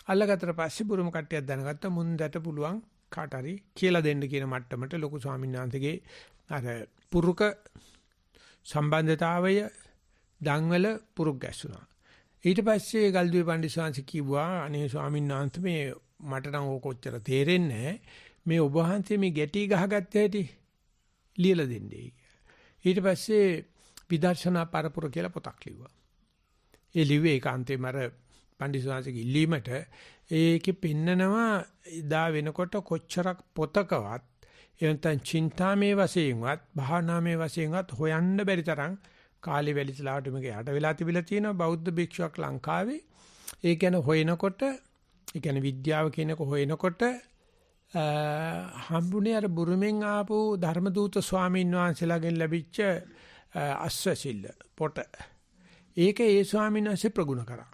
අල්ලගත්තට පස්සේ බුරුම කට්ටියක් දැනගත්ත මුන්දට පුළුවන් කාට හරි කියලා දෙන්න කියන මට්ටමට ලොකු ස්වාමීන් වහන්සේගේ අර පුරුක සම්බන්ධතාවය දන්වල පුරුක් ගැස්සුණා. ඊට පස්සේ ගල්දුවේ පණ්ඩිත ස්වාමීන් කිව්වා අනේ ස්වාමීන් වහන්සේ මේ මට නම් ඕක කොච්චර තේරෙන්නේ මේ ඔබ වහන්සේ මේ ගැටි ගහගත්ත හැටි ලියලා දෙන්නේ. ඊට පස්සේ විදර්ශනා පරපුර කියලා පොතක් ලිව්වා. ඒ ලිව්වේ ඒකාන්තයෙන්ම අර පණ්ඩිත ස්වාමීන්ගේ ඉල්ලීමට ඒකෙ පෙන්නනවා ඉදා වෙනකොට කොච්චරක් පොතකවත් එවන්තන් චින්තාමේ වශයෙන්වත් භාවනාමේ වශයෙන්වත් හොයන්න බැරි තරම් කාලේ වැලිතලාවට මේක යට වෙලා තිබිලා තියෙනවා බෞද්ධ භික්ෂුවක් ලංකාවේ. ඒ කියන්නේ හොයනකොට ඒ කියන්නේ විද්‍යාව කියනක හොයනකොට හම්බුනේ අර බුරුමෙන් ආපු ධර්මදූත ස්වාමීන් වහන්සේලාගෙන් ලැබිච්ච අස්වැසිල්ල පොට. ඒක ඒ ස්වාමීන් වහන්සේ ප්‍රගුණ කරා.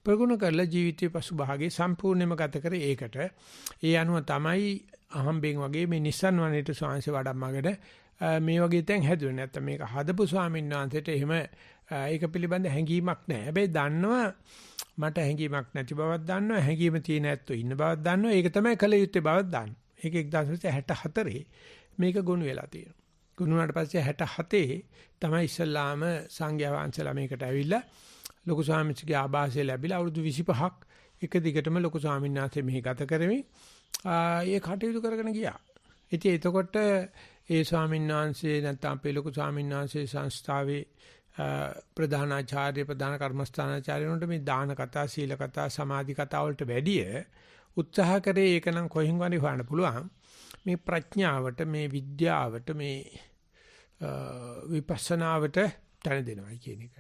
ප්‍රගුණ කරලා ජීවිතයේ පසුභාගයේ සම්පූර්ණයෙන්ම ගත කරේ ඒකට. ඒ අනුව තමයි අහම්බෙන් වගේ මේ නිස්සන් වනයේට ස්වාමීන් වඩම්මකට මේ වගේ තැන් හැදුවේ. නැත්තම් මේක හදපු ස්වාමීන් වහන්සේට එහෙම ඒක පිළිබඳ හැඟීමක් නැහැ. හැබැයි දන්නවා මට හැඟීමක් නැති බවක් දන්නවා. හැඟීම තියෙන ඇත්තෝ ඉන්න බවක් දන්නවා. ඒක තමයි කල යුත්තේ බවක් දන්නවා. ඒක 1964 මේක ගොනු වෙලා තියෙනවා. ගොනු වුණාට පස්සේ 67 තමයි ඉස්ලාම සංඝයා වහන්සේලා මේකට ඇවිල්ලා ලොකු ස්වාමීන්ගේ ආభాසය ලැබිලා අවුරුදු 25ක් එක දිගටම ලොකු ස්වාමීන් වහන්සේ මෙහි ගත කරමින් ඒ කටයුතු කරගෙන ගියා. ඉතින් එතකොට ඒ ස්වාමීන් වහන්සේ නැත්නම් අපේ ලොකු ස්වාමීන් වහන්සේ සංස්ථාවේ ප්‍රධානාචාර්ය ප්‍රධාන කර්මස්ථානාචාර්යවරුන්ට මේ දාන කතා, සීල කතා, සමාධි කතා වලට වැඩිය උත්සාහ කරේ ඒක නම් කොහෙන් වරි හොයන්න පුළුවන්. මේ ප්‍රඥාවට, මේ විද්‍යාවට, මේ විපස්සනාවට තැන දෙනවා කියන එක.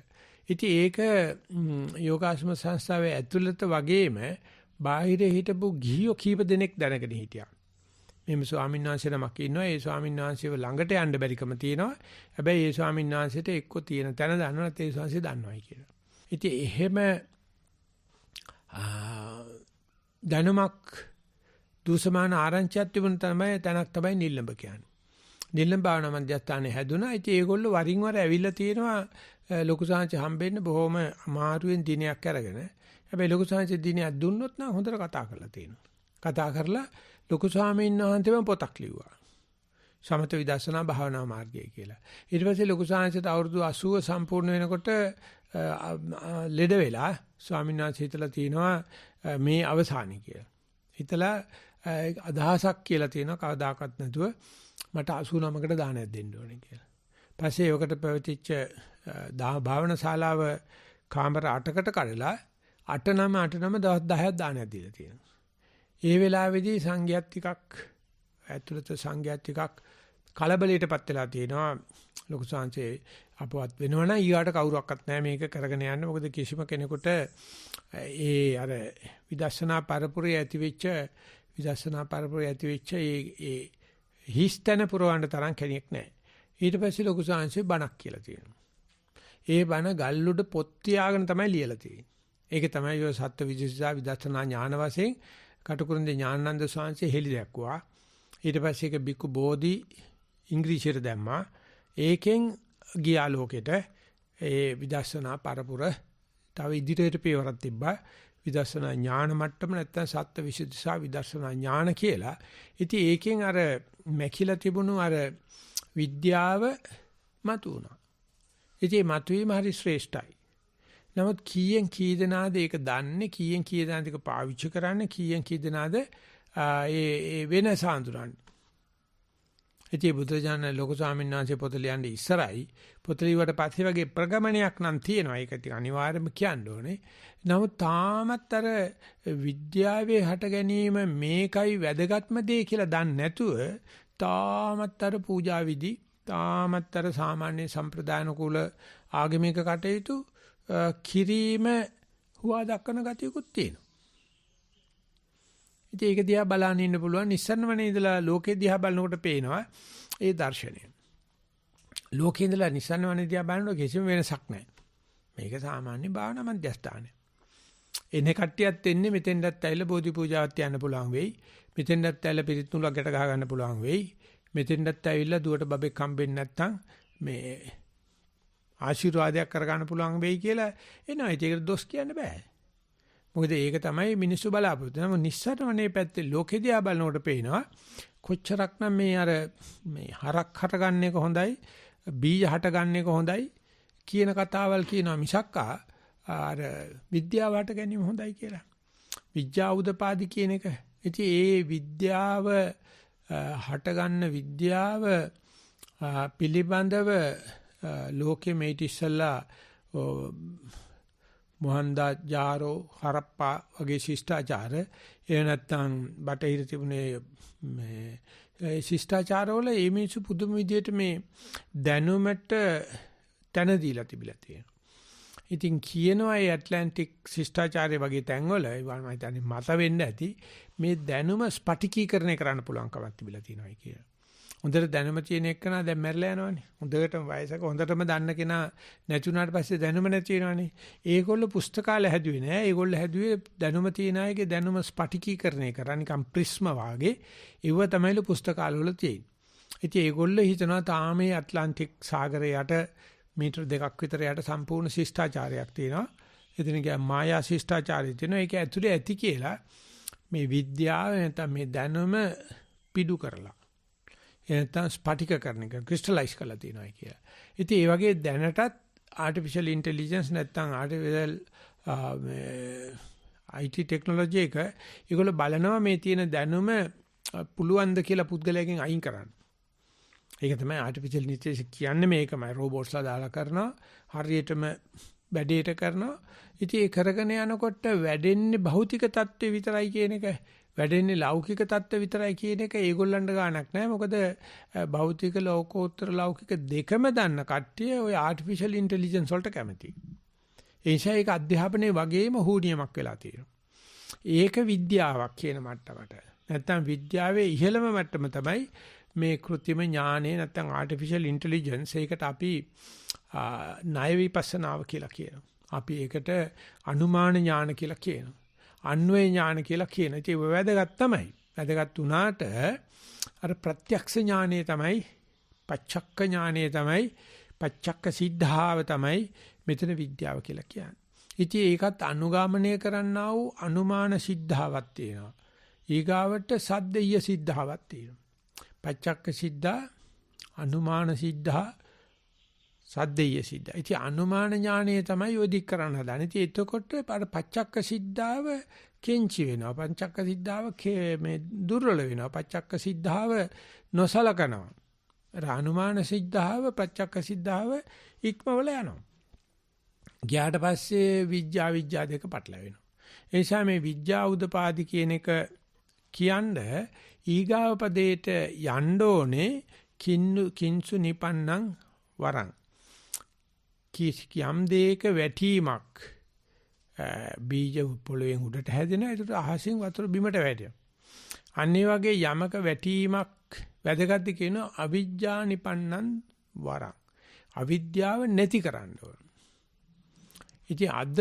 ඉතින් ඒක යෝගාශ්‍රම සංස්ථාවේ ඇතුළත වගේම බාහිර හිටපු ගිහියෝ කීප දෙනෙක් දැනගෙන හිටියා. මේ ස්වාමීන් වහන්සේ නමක් ඉන්නවා. ඒ ස්වාමීන් වහන්සේව ළඟට යන්න බැරිකම තියෙනවා. හැබැයි ඒ ස්වාමීන් වහන්සේට එක්ක තියෙන තැන දන්නව නැත්නම් ඒ ස්වාමීන් දන්නවයි කියලා. ඉතින් එහෙම දැනුමක් දුසමාන ආරංචියක් තිබුණ තැනක් තමයි නිල්ලඹ කියන්නේ. නිල්ලඹ භාවනා මධ්‍යස්ථානයේ හැදුනා. ඉතින් ඒගොල්ලෝ වරින් වර ඇවිල්ලා තියෙනවා ලොකු සාංශ හම්බෙන්න බොහොම අමාරුවෙන් දිනයක් අරගෙන. හැබැයි ලොකු සාංශ දිනයක් දුන්නොත් නම් හොඳට කතා කරලා තියෙනවා. කතා කරලා ලොකු ස්වාමීන් වහන්සේම පොතක් ලිව්වා. සමත විදර්ශනා භාවනා මාර්ගය කියලා. ඊට පස්සේ ලොකු සාංශයට අවුරුදු 80 සම්පූර්ණ වෙනකොට ලෙඩ වෙලා ස්වාමීන් වහන්සේ හිතලා තිනවා මේ අවසානයි කියලා. හිතලා අදහසක් කියලා තියෙනවා කවදාකවත් නැතුව මට 89කට දානයක් දෙන්න ඕනේ කියලා. පස්සේ ඒකට පැවතිච්ච භාවනා ශාලාව කාමර 8කට කඩලා 8 දවස් 10ක් දානයක් දීලා තියෙනවා. ඒ වෙලාවේදී සංඝයාත් ටිකක් ඇතුළත සංඝයාත් ටිකක් කලබලයටපත් වෙලා තියෙනවා. ලොකු සංසේ අපවත් වෙනවනම් ඊගාට කවුරක්වත් නැහැ මේක කරගෙන යන්න. මොකද කිසිම කෙනෙකුට ඒ අර විදර්ශනා පරපුරේ ඇතිවෙච්ච ඒ හිස්තන පුරවන්න තරම් කෙනෙක් නැහැ. ඊට පස්සේ ලොකු සංසේ බණක් කියලා තියෙනවා. ඒ බණ ගල්ලුඩ පොත් තියාගෙන තමයි ලියලා තියෙන්නේ. ඒක තමයි ඔය සත්ත්ව විදර්ශනා විදර්ශනා ඥාන වශයෙන් කටුකුරුන්දේ ඥානানন্দ ස්වාමීන් හෙළි දැක්වුවා. ඊට පස්සේ ඒක බිකු බෝධි ඉංග්‍රීසියට දැම්මා. ඒකෙන් ගියා ලෝකෙට ඒ විදර්ශනා පරපුර තව ඉදිරියට පියවරක් තිබ්බා. විදර්ශනා ඥාන මට්ටම නැත්තම් සත්ත්ව විසුද්ධිසා විදර්ශනා ඥාන කියලා. ඉතින් ඒකෙන් අර මැකිලා තිබුණු අර විද්‍යාව මතුණා. ඉතින් මතුවීම හරි ශ්‍රේෂ්ඨයි. නමුත් කීයෙන් කී දෙනාද ඒක දන්නේ, කීයෙන් කී දෙනාද ඒක පාවිච්චි කරන්නේ, කීයෙන් කී දෙනාද ඒ වෙනස හඳුනන්නේ. ඉතින් බුදුරජාණන් ලොකු ස්වාමීන් වහන්සේ පොත ලියන්නේ ඉස්සරයි. පොත ලියුවට පස්සේ වගේ ප්‍රගමනයක් නම් තියෙනවා. ඒක ඉතින් අනිවාර්යයෙන්ම කියන්න ඕනේ. නමුත් තාමත් අර විද්‍යාවේ හට ගැනීම මේකයි වැදගත්ම දේ කියලා දන්නේ නැතුව තාමත් අර පූජා විදි, තාමත් අර සාමාන්‍ය සම්ප්‍රදාන කුල ආගමික කටයුතු කිරීම හුවා දක්වන ගතියකුත් තියෙනවා. ඉතින් ඒක දිහා බලන්න ඉන්න පුළුවන්. නිස්සරණවනේ ඉඳලා ලෝකේ දිහා බලනකොට පේනවා ඒ දර්ශනය. ලෝකේ ඉඳලා නිස්සරණවනේ දිහා බලනකොට කිසිම වෙනසක් නැහැ. මේක සාමාන්‍ය භාවනා මධ්‍යස්ථානය. එන්නේ කට්ටියත් එන්නේ මෙතෙන්ටත් ඇවිල්ලා බෝධි පූජාවක් තියන්න පුළුවන් වෙයි. මෙතෙන්ටත් ඇවිල්ලා පිරිත් නූලක් ගැට ගහ ගන්න පුළුවන් වෙයි. මෙතෙන්ටත් ඇවිල්ලා දුවට බබෙක් හම්බෙන්නේ නැත්නම් මේ ආශිර්වාදයක් කරගන්න පුළුවන් වෙයි කියලා එනවා. ඒකට දොස් කියන්න බෑ. මොකද ඒක තමයි මිනිස්සු බලාපොරොත්තු වෙන. නමුත් නිස්සාරණේ පැත්තේ ලෝකෙදියා බලනකොට පේනවා කොච්චරක්නම් මේ අර මේ හරක් හට ගන්න එක හොඳයි, බීජ හට ගන්න එක හොඳයි කියන කතාවල් කියනවා මිසක් අර විද්‍යාව හට ගැනීම හොඳයි කියලා. විද්‍යා උදපාදි කියන එක. ඉතින් ඒ විද්‍යාව හට ගන්න විද්‍යාව පිළිබඳව ලෝකෙ මේටි ඉස්සලා මොහන්දාජාරෝ හරප්පා වගේ ශිෂ්ටාචාර එහෙ නැත්නම් බටහිර තිබුණේ මේ ශිෂ්ටාචාරවල මේ මිනිස්සු පුදුම විදියට මේ දැනුමට තැන දීලා තිබිලා තියෙනවා. ඉතින් කියනවා මේ ඇට්ලැන්ටික් ශිෂ්ටාචාරය වගේ තැන්වල මම හිතන්නේ මත වෙන්න ඇති මේ දැනුම ස්පටිකීකරණය කරන්න පුළුවන් කමක් තිබිලා තියෙනවා කියලා. හොඳට දැනුම තියෙන එක්කනා දැන් මැරලා යනවනේ. හොඳටම වයසක හොඳටම දන්න කෙනා නැතුණාට පස්සේ දැනුම නැති වෙනවනේ. ඒගොල්ලෝ පුස්තකාල හැදුවේ නෑ. ඒගොල්ලෝ හැදුවේ දැනුම තියන අයගේ දැනුම ස්පටිකීකරණය කරා නිකන් ප්‍රිස්ම වාගේ. ඒව තමයිලු පුස්තකාල වල තියෙන්නේ. ඉතින් ඒගොල්ලෝ හිතනවා තාමේ ඇට්ලැන්ටික් සාගරය යට මීටර 2ක් විතර යට සම්පූර්ණ ශිෂ්ටාචාරයක් තියෙනවා. එතන කියන්නේ මායා ශිෂ්ටාචාරය තියෙනවා. ඒක ඇතුලේ ඇති කියලා මේ විද්‍යාව නැත්නම් මේ දැනුම පිටු කරලා එතන ස්පටිකකරණ එක ක්‍රිස්ටලයිස් කරලා තියෙනවා කියලා. ඉතින් ඒ වගේ දැනටත් ආටිෆිෂල් ඉන්ටෙලිජන්ස් නැත්නම් ආටිෆිෂල් IT ටෙක්නොලොජි එක ඒගොල්ලෝ බලනවා මේ තියෙන දැනුම පුළුවන් ද කියලා පුද්ගලයාගෙන් අයින් කරන්න. ඒක තමයි ආටිෆිෂල් ඉන්ටෙලිජන්ස් කියන්නේ මේකමයි. රෝබෝට්ස්ලා දාලා කරනවා. හරියටම වැඩේට කරනවා. ඉතින් ඒ කරගෙන යනකොට වැඩෙන්නේ භෞතික தත්ත්වය විතරයි කියන එක. වැඩෙන්නේ ලෞකික தත්ත්වය විතරයි කියන එක ඒගොල්ලන්ට ගාණක් නැහැ. මොකද භෞතික ලෝකෝත්තර ලෞකික දෙකම දන්න කට්ටිය ওই ආටිෆිෂල් ඉන්ටෙලිජන්ස් වලට කැමතියි. ඒ නිසා ඒක අධ්‍යාපනයේ වගේම හුනියමක් වෙලා තියෙනවා. ඒක විද්‍යාවක් කියන මට්ටමට. නැත්තම් විද්‍යාවේ ඉහළම මට්ටම තමයි මේ කෘත්‍රිම ඥානය නැත්තම් ආටිෆිෂල් ඉන්ටෙලිජන්ස්. ඒකට අපි ණය විපස්සනාව කියලා කියනවා. අපි ඒකට අනුමාන ඥාන කියලා කියනවා. අන්වය ඥාන කියලා කියනවා. ඒක වැදගත් තමයි. වැදගත් උනාට අර ප්‍රත්‍යක්ෂ ඥානය තමයි, පච්චක්ක ඥානය තමයි, පච්චක්ක සිද්ධාව තමයි මෙතන විද්‍යාව කියලා කියන්නේ. ඉතින් ඒකත් අනුගාමනය කරන්නා වූ අනුමාන සිද්ධාවක් තියෙනවා. ඊගාවට සද්දෙය සිද්ධාවක් තියෙනවා. පච්චක්ක සිද්ධා, අනුමාන සිද්ධා, සද්දෙය සිද්ධා. ඉතින් අනුමාන ඥානය තමයි ඔය දික් කරන්න හදන්නේ. ඉතින් එතකොට අර පච්චක්ක සිද්ධාව කෙන්චි වෙනවා. පච්චක්ක සිද්ධාව මේ දුර්වල වෙනවා. පච්චක්ක සිද්ධාව නොසලකනවා. අර අනුමාන සිද්ධාව, පච්චක්ක සිද්ධාව ඉක්මවල යනවා. ගියාට පස්සේ විද්‍යා දෙක පටලවෙනවා. ඒ නිසා මේ විද්‍යා උදපාදි කියන එක කියන්නේ ඊගාව පදේට යන්න ඕනේ කිංසු නිපන්නං වරං. යම් දෙයක වැටීමක් බීජ පොළවෙන් උඩට හැදෙනවා. ඒකට අහසින් වතුර බිමට වැටෙනවා. අන්න ඒ වගේ යමක වැටීමක් වැදගත් කියනවා අවිජ්ජා නිපන්නං වරං. අවිද්‍යාව නැති කරන්න ඕන. ඉතින් අද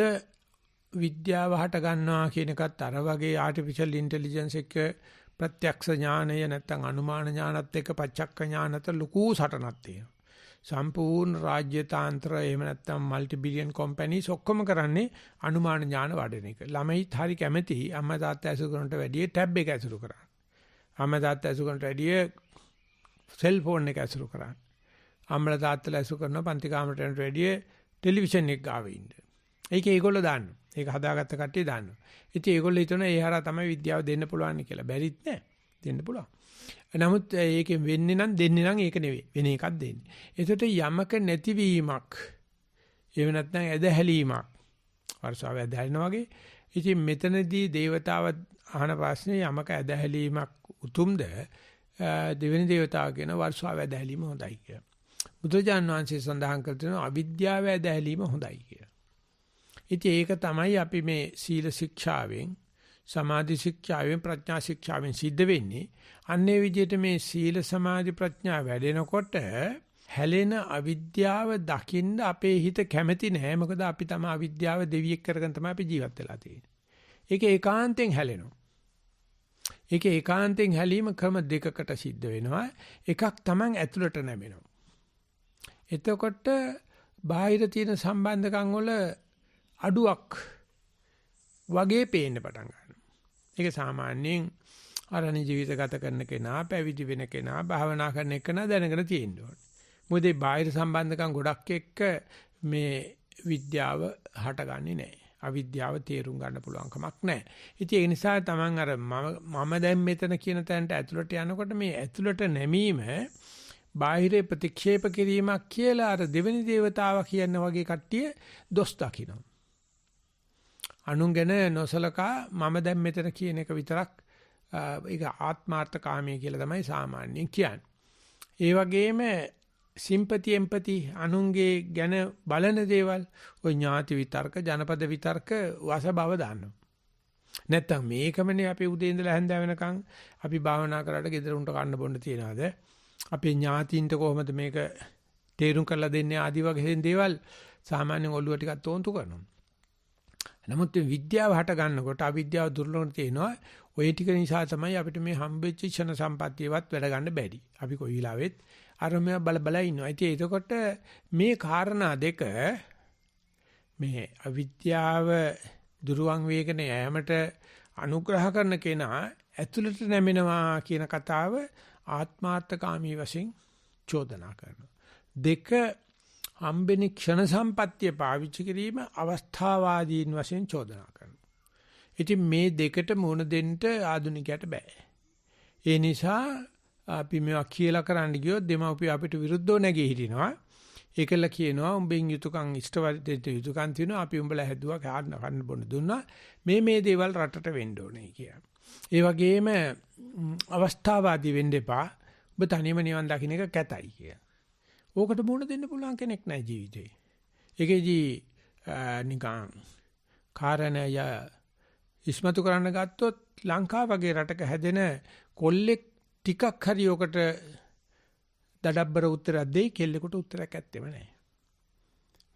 විද්‍යාව හට ගන්නවා කියන එකත් අර වගේ ආටිෆිෂල් ඉන්ටෙලිජන්ස් එක ප්‍රත්‍යක්ෂ ඥානය නැත්නම් අනුමාන ඥානත් එක්ක පච්චක්ක ඥානත් ලොකු සටනක් තියෙනවා. සම්පූර්ණ රාජ්‍ය තාන්ත්‍ර එහෙම නැත්නම් মালටි බිලියන් කම්පැනිස් ඔක්කොම කරන්නේ අනුමාන ඥාන වඩන එක. ළමයිත් හරි කැමති අම්මා තාත්තා ඇසුරු කරනට වැඩිය ටැබ් එක ඇසුරු කරන්න. අම්මා තාත්තා ඇසුරු කරනට වැඩිය සෙල්ෆෝන් එක ඇසුරු කරන්න. අම්මලා තාත්තලා ඇසුරු කරන පන්ති කාමරයට යනට වැඩිය ටෙලිවිෂන් එක ගාවේ ඉන්න. ඒකේ ඒගොල්ලෝ දාන්න. ඒක හදාගත්ත කට්ටිය දාන්න. ඉතින් ඒගොල්ලෝ හිතන ඒ හරහා තමයි විද්‍යාව දෙන්න පුළුවන් කියලා. බැරිත් නෑ. දෙන්න පුළුවන්. නමුත් ඒකෙන් වෙන්නේ නම් දෙන්නේ නම් ඒක නෙවෙයි. වෙන එකක් දෙන්නේ. ඒකට යමක නැතිවීමක් එහෙම නැත්නම් ඇදහැලීමක් වර්ෂාව ඇදහැලෙනා වගේ. ඉතින් මෙතනදී දේවතාව අහන ප්‍රශ්නේ යමක ඇදහැලීමක් උතුම්ද දෙවෙනි දේවතාව කියන වර්ෂාව ඇදහැලීම හොඳයි කියලා. බුදුජාණන් වහන්සේ සඳහන් කළ තියෙනවා අවිද්‍යාව ඇදහැලීම හොඳයි කියලා. ඉතින් ඒක තමයි අපි මේ සීල ශික්ෂාවෙන් සමාධි ශික්ෂාවෙන් ප්‍රඥා ශික්ෂාවෙන් සිද්ධ වෙන්නේ. අන්නේ විදිහට මේ සීල සමාධි ප්‍රඥා වැඩෙනකොට හැලෙන අවිද්‍යාව දකින්න අපේ හිත කැමති නැහැ. මොකද අපි තමයි අවිද්‍යාව දෙවියෙක් කරගෙන තමයි අපි ජීවත් වෙලා තියෙන්නේ. ඒක ඒකාන්තයෙන් හැලෙනවා. ඒක ඒකාන්තයෙන් හැලීම ක්‍රම දෙකකට සිද්ධ වෙනවා. එකක් Taman ඇතුළට නැමෙනවා. එතකොට බාහිර තියෙන සම්බන්ධකම් වල අඩුවක් වගේ පේන්න පටන් ගන්නවා. ඒක සාමාන්‍යයෙන් අරණි ජීවිත ගත කරන කෙනා, පැවිදි වෙන කෙනා, භාවනා කරන කෙනා දැනගෙන තියෙන්න ඕනේ. මොකද මේ බාහිර සම්බන්ධකම් ගොඩක් එක්ක මේ විද්‍යාව හටගන්නේ නැහැ. අවිද්‍යාව තේරුම් ගන්න පුළුවන් කමක් නැහැ. ඉතින් ඒ නිසා තමන් අර මම දැන් මෙතන කියන තැනට ඇතුළට යනකොට මේ ඇතුළට නැමීම බාහිර ප්‍රතික්ෂේප කිරීමක් කියලා අර දෙවෙනි දේවතාවා කියන වගේ කට්ටිය දොස් දකිනවා. අනුන් ගැන නොසලකා මම දැන් මෙතන කියන එක විතරක් ඒක ආත්මාර්ථකාමී කියලා තමයි සාමාන්‍යයෙන් කියන්නේ. ඒ වගේම සිම්පති එම්පති අනුන්ගේ ගැන බලන දේවල් ඔය ඥාති විතර්ක ජනපද විතර්ක වාස බව දාන්නවා. නැත්තම් මේකමනේ අපි උදේ ඉඳලා හැන්ද වෙනකන් අපි භාවනා කරලා ගෙදර උන්ට කන්න බොන්න තියනවාද? අපේ ඥාතින්ට කොහොමද මේක තේරුම් කරලා දෙන්නේ ආදි වගේ දේවල් සාමාන්‍යයෙන් ඔළුව ටිකක් තෝන්තු කරනවා. නමුත් විද්‍යාව හට ගන්නකොට අවිද්‍යාව දුර්ලභව තියෙනවා. ඔය ටික නිසා තමයි අපිට මේ හම්බෙච්ච ක්ෂණ සම්පත්තියවත් වැඩ ගන්න බැරි. අපි කොයි වෙලාවෙත් අරමය බල ඉන්නවා. ඉතින් එතකොට මේ කාරණා දෙක මේ අවිද්‍යාව දුරුවන් වේගන යෑමට අනුග්‍රහ කරන කෙනා ඇතුළට නැමෙනවා කියන කතාව ආත්මාර්ථකාමී වශයෙන් චෝදනා කරනවා. දෙක හම්බෙන ක්ෂණ සම්පත්තිය පාවිච්චි කිරීම අවස්ථාවාදීන් වශයෙන් චෝදනා කරනවා. ඉතින් මේ දෙකට මුහුණ දෙන්න ආධුනිකයට බෑ. ඒ නිසා අපි මේවා කියලා කරන්න ගියොත් දෙමව්පියෝ අපිට විරුද්ධව නැගී හිටිනවා. ඒකල කියනවා උඹෙන් යුතුයකම් ඉෂ්ටවදිත යුතුයකම් තියෙනවා අපි උඹලා හැදුවා කන්න බොන්න දුන්නා මේ දේවල් රටට වෙන්න ඕනේ කියලා. ඒ වගේම අවස්ථාවාදී වෙන්න එපා. ඔබ තනියම නිවන් දකින්න එක කැතයි කියලා. ඕකට මුණ දෙන්න පුළුවන් කෙනෙක් නැහැ ජීවිතේ. ඒකේදී නිකන් කාරණය ඉස්මතු කරන්න ගත්තොත් ලංකාව වගේ රටක හැදෙන කොල්ලෙක් ටිකක් හරි ඔකට දඩබ්බර උත්තරයක් දෙයි කෙල්ලෙකුට උත්තරයක් ඇත්තෙම නැහැ.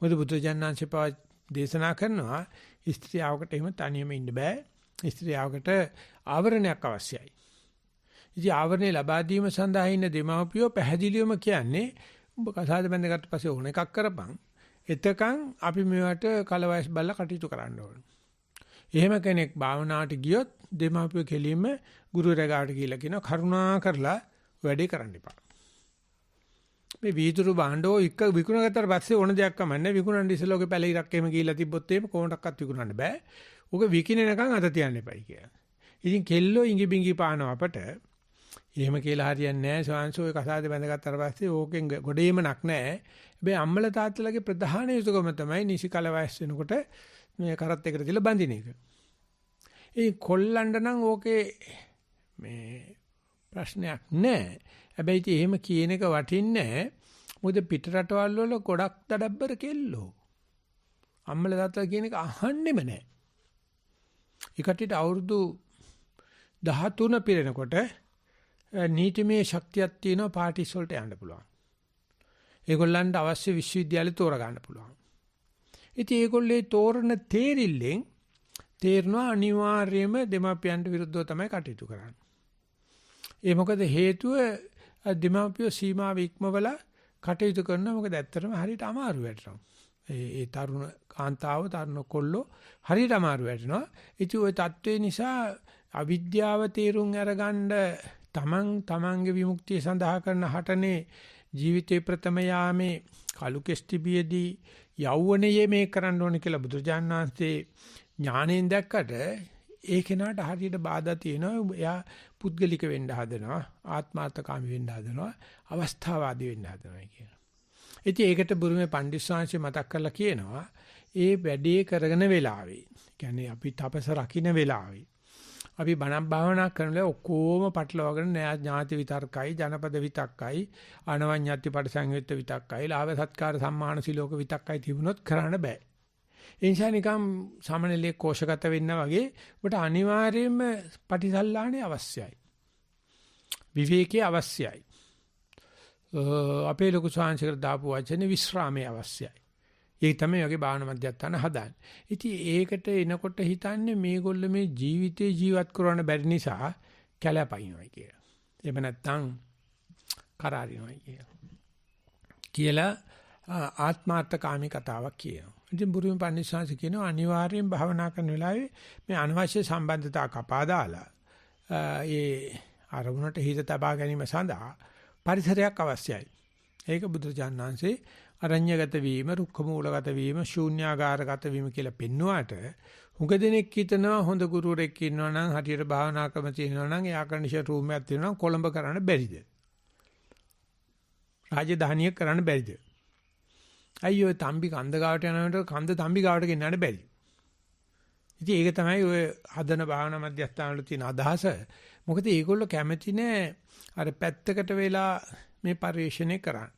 මොකද බුදුජානනාංශය පවා දේශනා කරනවා ස්ත්‍රියවකට එහෙම තනියම ඉන්න බෑ. ස්ත්‍රියවකට ආවරණයක් අවශ්‍යයි. ඉතින් ආවරණය ලබා දීම සඳහා ඉන්න දෙමව්පියෝ පැහැදිලිවම කියන්නේ උඹ කසාද බැඳගත්ත පස්සේ ඕන එකක් කරපන්. එතකන් අපි මේවට කලවයස් බල්ලා කටයුතු කරන්න ඕන. එහෙම කෙනෙක් භාවනාවට ගියොත් දෙමව්පියෝ කෙලින්ම ගුරුවරයා ගාවට ගිහිල්ලා කියනවා කරුණා කරලා වැඩේ කරන්න එපා. මේ වීදුරු භාණ්ඩෝ එක විකුණගත්තට පස්සේ ඕන දෙයක් කමන්නේ විකුණන්න ඉස්සෙල්ලා ඔගේ පැලිරක් එහෙම ගිහිල්ලා තිබ්බොත් එහෙම කොහොමඩක්වත් විකුණන්න බෑ. ඔක විකිනෙනකන් අත තියන්න එපයි කියලා. ඉතින් කෙල්ලෝ ඉඟි බිඟි පානවා අපට. එහෙම කියලා හරියන්නේ නැහැ. සෝංශෝ ඔය කසාද බැඳගත්තට පස්සේ ඕකෙන් ගොඩේමනක් නැහැ. හැබැයි අම්මලා තාත්තලාගේ ප්‍රධාන යුතුයකම තමයි නිසි කල වයස් වෙනකොට මේ කරත් එකට දාලා බඳින එක. ඒ කොල්ලන්ට නම් ඕකේ මේ ප්‍රශ්නයක් නැහැ. හැබැයි ඉතින් එහෙම කියන එක වටින්නේ නැහැ. මොකද පිට රටවල් වල ගොඩක් දඩබ්බර කෙල්ලෝ. අම්මලා තාත්තලා කියන එක අහන්නෙම නැහැ. ඒකට අවුරුදු 13 පිරෙනකොට නීතිමය ශක්තියක් තියෙනවා පාටිස් වලට යන්න පුළුවන්. ඒගොල්ලන්ට අවශ්‍ය විශ්වවිද්‍යාලය තෝරගන්න පුළුවන්. ඉතින් ඒගොල්ලේ තෝරන තේරිල්ලෙන් තේරෙනවා අනිවාර්යයෙන්ම දෙමාපියන්ට විරුද්ධව තමයි කටයුතු කරන්නේ. ඒ මොකද හේතුව දෙමාපියෝ සීමාව ඉක්මවලා කටයුතු කරනවා. මොකද ඇත්තටම හරියට අමාරු වැටෙනවා. ඒ තරුණ කාන්තාව තරුණ කොල්ලෝ හරියට අමාරු වැටෙනවා. ඉතින් ওই தત્ත්වේ නිසා අවිද්‍යාව තේරුම් අරගන්න තමන්ගේ විමුක්තිය සඳහා කරන හටනේ ජීවිතේ ප්‍රථම යාමේ කලු කෙස්ටිබියේදී යෞවනයේ මේ කරන්න ඕනේ කියලා බුදුරජාණන් වහන්සේ ඥාණයෙන් දැක්කට ඒ කෙනාට හරියට බාධා තියෙනවා. එයා පුද්ගලික වෙන්න හදනවා, ආත්මාර්ථකාමී වෙන්න හදනවා, අවස්ථාවාදී වෙන්න හදනවා කියලා. ඉතින් ඒකට බුරුමේ පණ්ඩිස්වාංශය මතක් කරලා කියනවා ඒ වැඩේ කරගෙන වෙලාවේ, කියන්නේ අපි තපස රකින්න වෙලාවේ අපි බණක් භාවනා කරනකොට ඔක්කොම පටලවාගෙන ඥාති විතර්කයි, ජනපද විතක්කයි, අනවඤ්ඤත්ති පරිසංයුක්ත විතක්කයි, ලාභ සත්කාර සම්මාන සිලෝක විතක්කයි තිබුණොත් කරන්න බෑ. ඒ නිසා නිකම් සමනලයේ කෝෂගත වෙන්න වගේ ඔබට අනිවාර්යයෙන්ම පටිසල්ලාණේ අවශ්‍යයි. විවේකයේ අවශ්‍යයි. අපේ ලොකු ශාංශකර දාපු වචනේ විශ්‍රාමයේ අවශ්‍යයි. ඒක තමයි යගේ භාවනා මධ්‍යස්ථාන හදාන්නේ. ඉතින් ඒකට එනකොට හිතන්නේ මේගොල්ලෝ මේ ජීවිතේ ජීවත් කරවන්න බැරි නිසා කැලපයින්වයි කියලා. එහෙම නැත්නම් කරාරිනවයි කියලා ආත්මාර්ථකාමී කතාවක් කියනවා. ඉතින් බුරුම පන්සිංශ කියනවා අනිවාර්යෙන් භාවනා කරන වෙලාවේ මේ අනවශ්‍ය සම්බන්ධතා කපා දාලා ඒ අරමුණට හිත තබා ගැනීම සඳහා පරිසරයක් අවශ්‍යයි. ඒක බුදුරජාණන් වහන්සේ අරඤ්‍යගත වීම, රුක්ඛ මූලගත වීම, ශූන්‍යාකාරගත වීම කියලා පෙන්වුවාට හුඟ දෙනෙක් හිතනවා හොඳ ගුරුවරෙක් ඉන්නවා නම් හරියට භාවනා ක්‍රම තියෙනවා නම් එයා කන්ඩිෂන් රූම් එකක් තියෙනවා නම් කොළඹ කරන්න බැරිද? රාජධානිය කරන්න බැරිද? අයියෝ තම්බි කන්ද ගාවට යනකොට කන්ද තම්බි ගාවට ගෙන්නන්න බැරි. ඉතින් ඒක තමයි ඔය හදන භාවනා මධ්‍යස්ථාන වල තියෙන අදහස. මොකද ඒගොල්ලෝ කැමති නෑ අර පැත්තකට වෙලා මේ පරිශ්‍රණය කරන්න.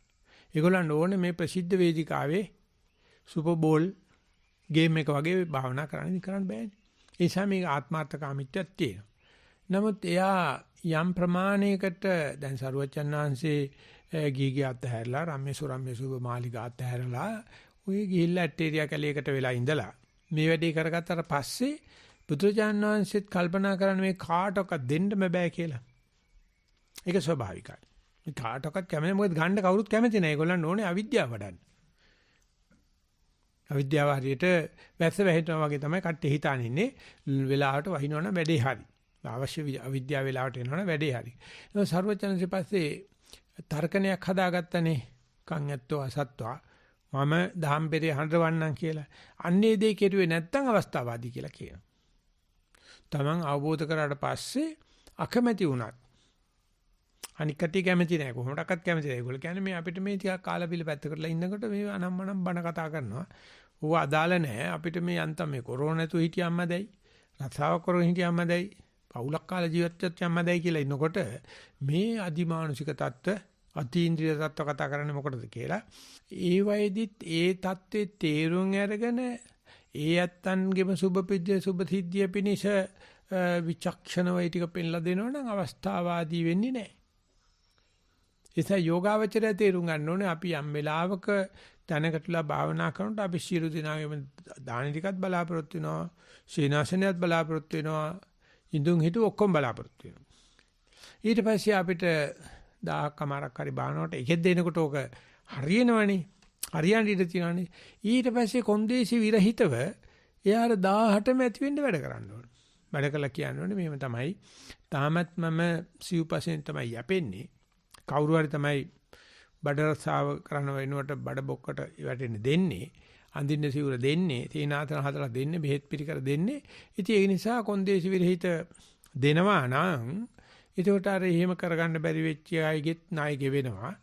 ඒගොල්ලන් ඕනේ මේ ප්‍රසිද්ධ වේදිකාවේ සුපර් බෝල් ගේම් එක වගේ භාවනා කරන්න බෑනේ. ඒ නිසා මේක ආත්මාර්ථකාමීත්වයක් තියෙනවා. නමුත් එයා යම් ප්‍රමාණයකට දැන් සරුවචන් වහන්සේ ගීගී අත්හැරලා රම්මේසු මාලිගා අත්හැරලා ඔය ගිහිල්ලා ඇටේරියා කැලේකට වෙලා ඉඳලා මේ වැඩේ කරගත්තට පස්සේ බුදුරජාණන් වහන්සේත් කල්පනා කරන මේ කාටවත් දෙන්නම බෑ කියලා. ඒක ස්වභාවිකයි. මේ කාටවත් කැමති මොකද ගන්න කවුරුත් කැමති නැහැ. ඒගොල්ලන් ඕනේ අවිද්‍යාව වඩන්න. අවිද්‍යාව හරියට වැස්ස වැහෙනවා වගේ තමයි කට්ටිය හිතාන ඉන්නේ. වෙලාවට වහිනවනම් වැඩේ හරි. අවශ්‍ය අවිද්‍යාව වෙලාවට එනවනම් වැඩේ හරි. ඒක සර්වචනන්සේ පස්සේ තර්කණයක් හදාගත්තනේ. කන් ඇත්තෝ අසත්වා මම දහම්පෙරේ හඬවන්නම් කියලා. අන්නේ දේ කෙරුවේ නැත්තම් අවස්ථාවාදී කියලා කියනවා. Taman අවබෝධ කරාට පස්සේ අකමැති වුණත් අනික් කට්ටිය කැමති නැහැ. කොහොමඩක්වත් කැමති නැහැ. ඒගොල්ලෝ කියන්නේ මේ අපිට මේ ටිකක් කාලා පිළ පැත්ත කරලා ඉන්නකොට මේ අනම්මනම් බන කතා කරනවා. ඌව අදාළ නැහැ. අපිට මේ යන්තම් මේ කොරෝනා නැතුව හිටියම්ම දැයි. රස්සාවක් කරගෙන හිටියම්ම දැයි. පවුලක් කාලා ජීවත් වෙච්ච යම්ම දැයි කියලා ඉන්නකොට මේ අදිමානුෂික தত্ত্ব අතීන්ද්‍රිය தত্ত্ব කතා කරන්නේ මොකටද කියලා. ඒ වයේදීත් ඒ தત્ත්වයේ තේරුම් අරගෙන ඒ ඇත්තන්ගෙම සුභ සිද්ධිය පිණිස විචක්ෂණව ඒ ටික පෙන්ලා දෙනවනම් අවස්ථාවාදී වෙන්නේ නැහැ. ඒසයි යෝගාවචරය තේරුම් ගන්න ඕනේ අපි යම් වෙලාවක දැනකටලා භාවනා කරනකොට අපි සියලු දිනාගෙම දාන ටිකත් බලාපොරොත්තු වෙනවා, සීනාසනයත් බලාපොරොත්තු වෙනවා, ඉඳුන් හිටු ඔක්කොම බලාපොරොත්තු වෙනවා. ඊට පස්සේ අපිට 1000කමාරක් හරි බානවට එකෙක් දෙනකොට ඕක හරියනවනේ. හරියන්න ඉඩ තියෙනවනේ. ඊට පස්සේ කොන්දේසි විරහිතව එයාට 18ම ඇති වෙන්න වැඩ කරන්න ඕනේ. වැඩ කළා කියන්නේ මෙහෙම තමයි. තාමත් මම සිව්පසෙන් තමයි යැපෙන්නේ. කවුරු හරි තමයි බඩ රසාව කරන වෙනුවට බඩ බොක්කට වැටෙන්න දෙන්නේ. අඳින්න සිවුර දෙන්නේ. තීනාතන හදලා දෙන්නේ. බෙහෙත් පිළිකර දෙන්නේ. ඉතින් ඒ නිසා කොන්දේසි විරහිත දෙනවා නම් ඒකට අර එහෙම කරගන්න බැරි වෙච්ච අයගෙත් නායක වෙනවා.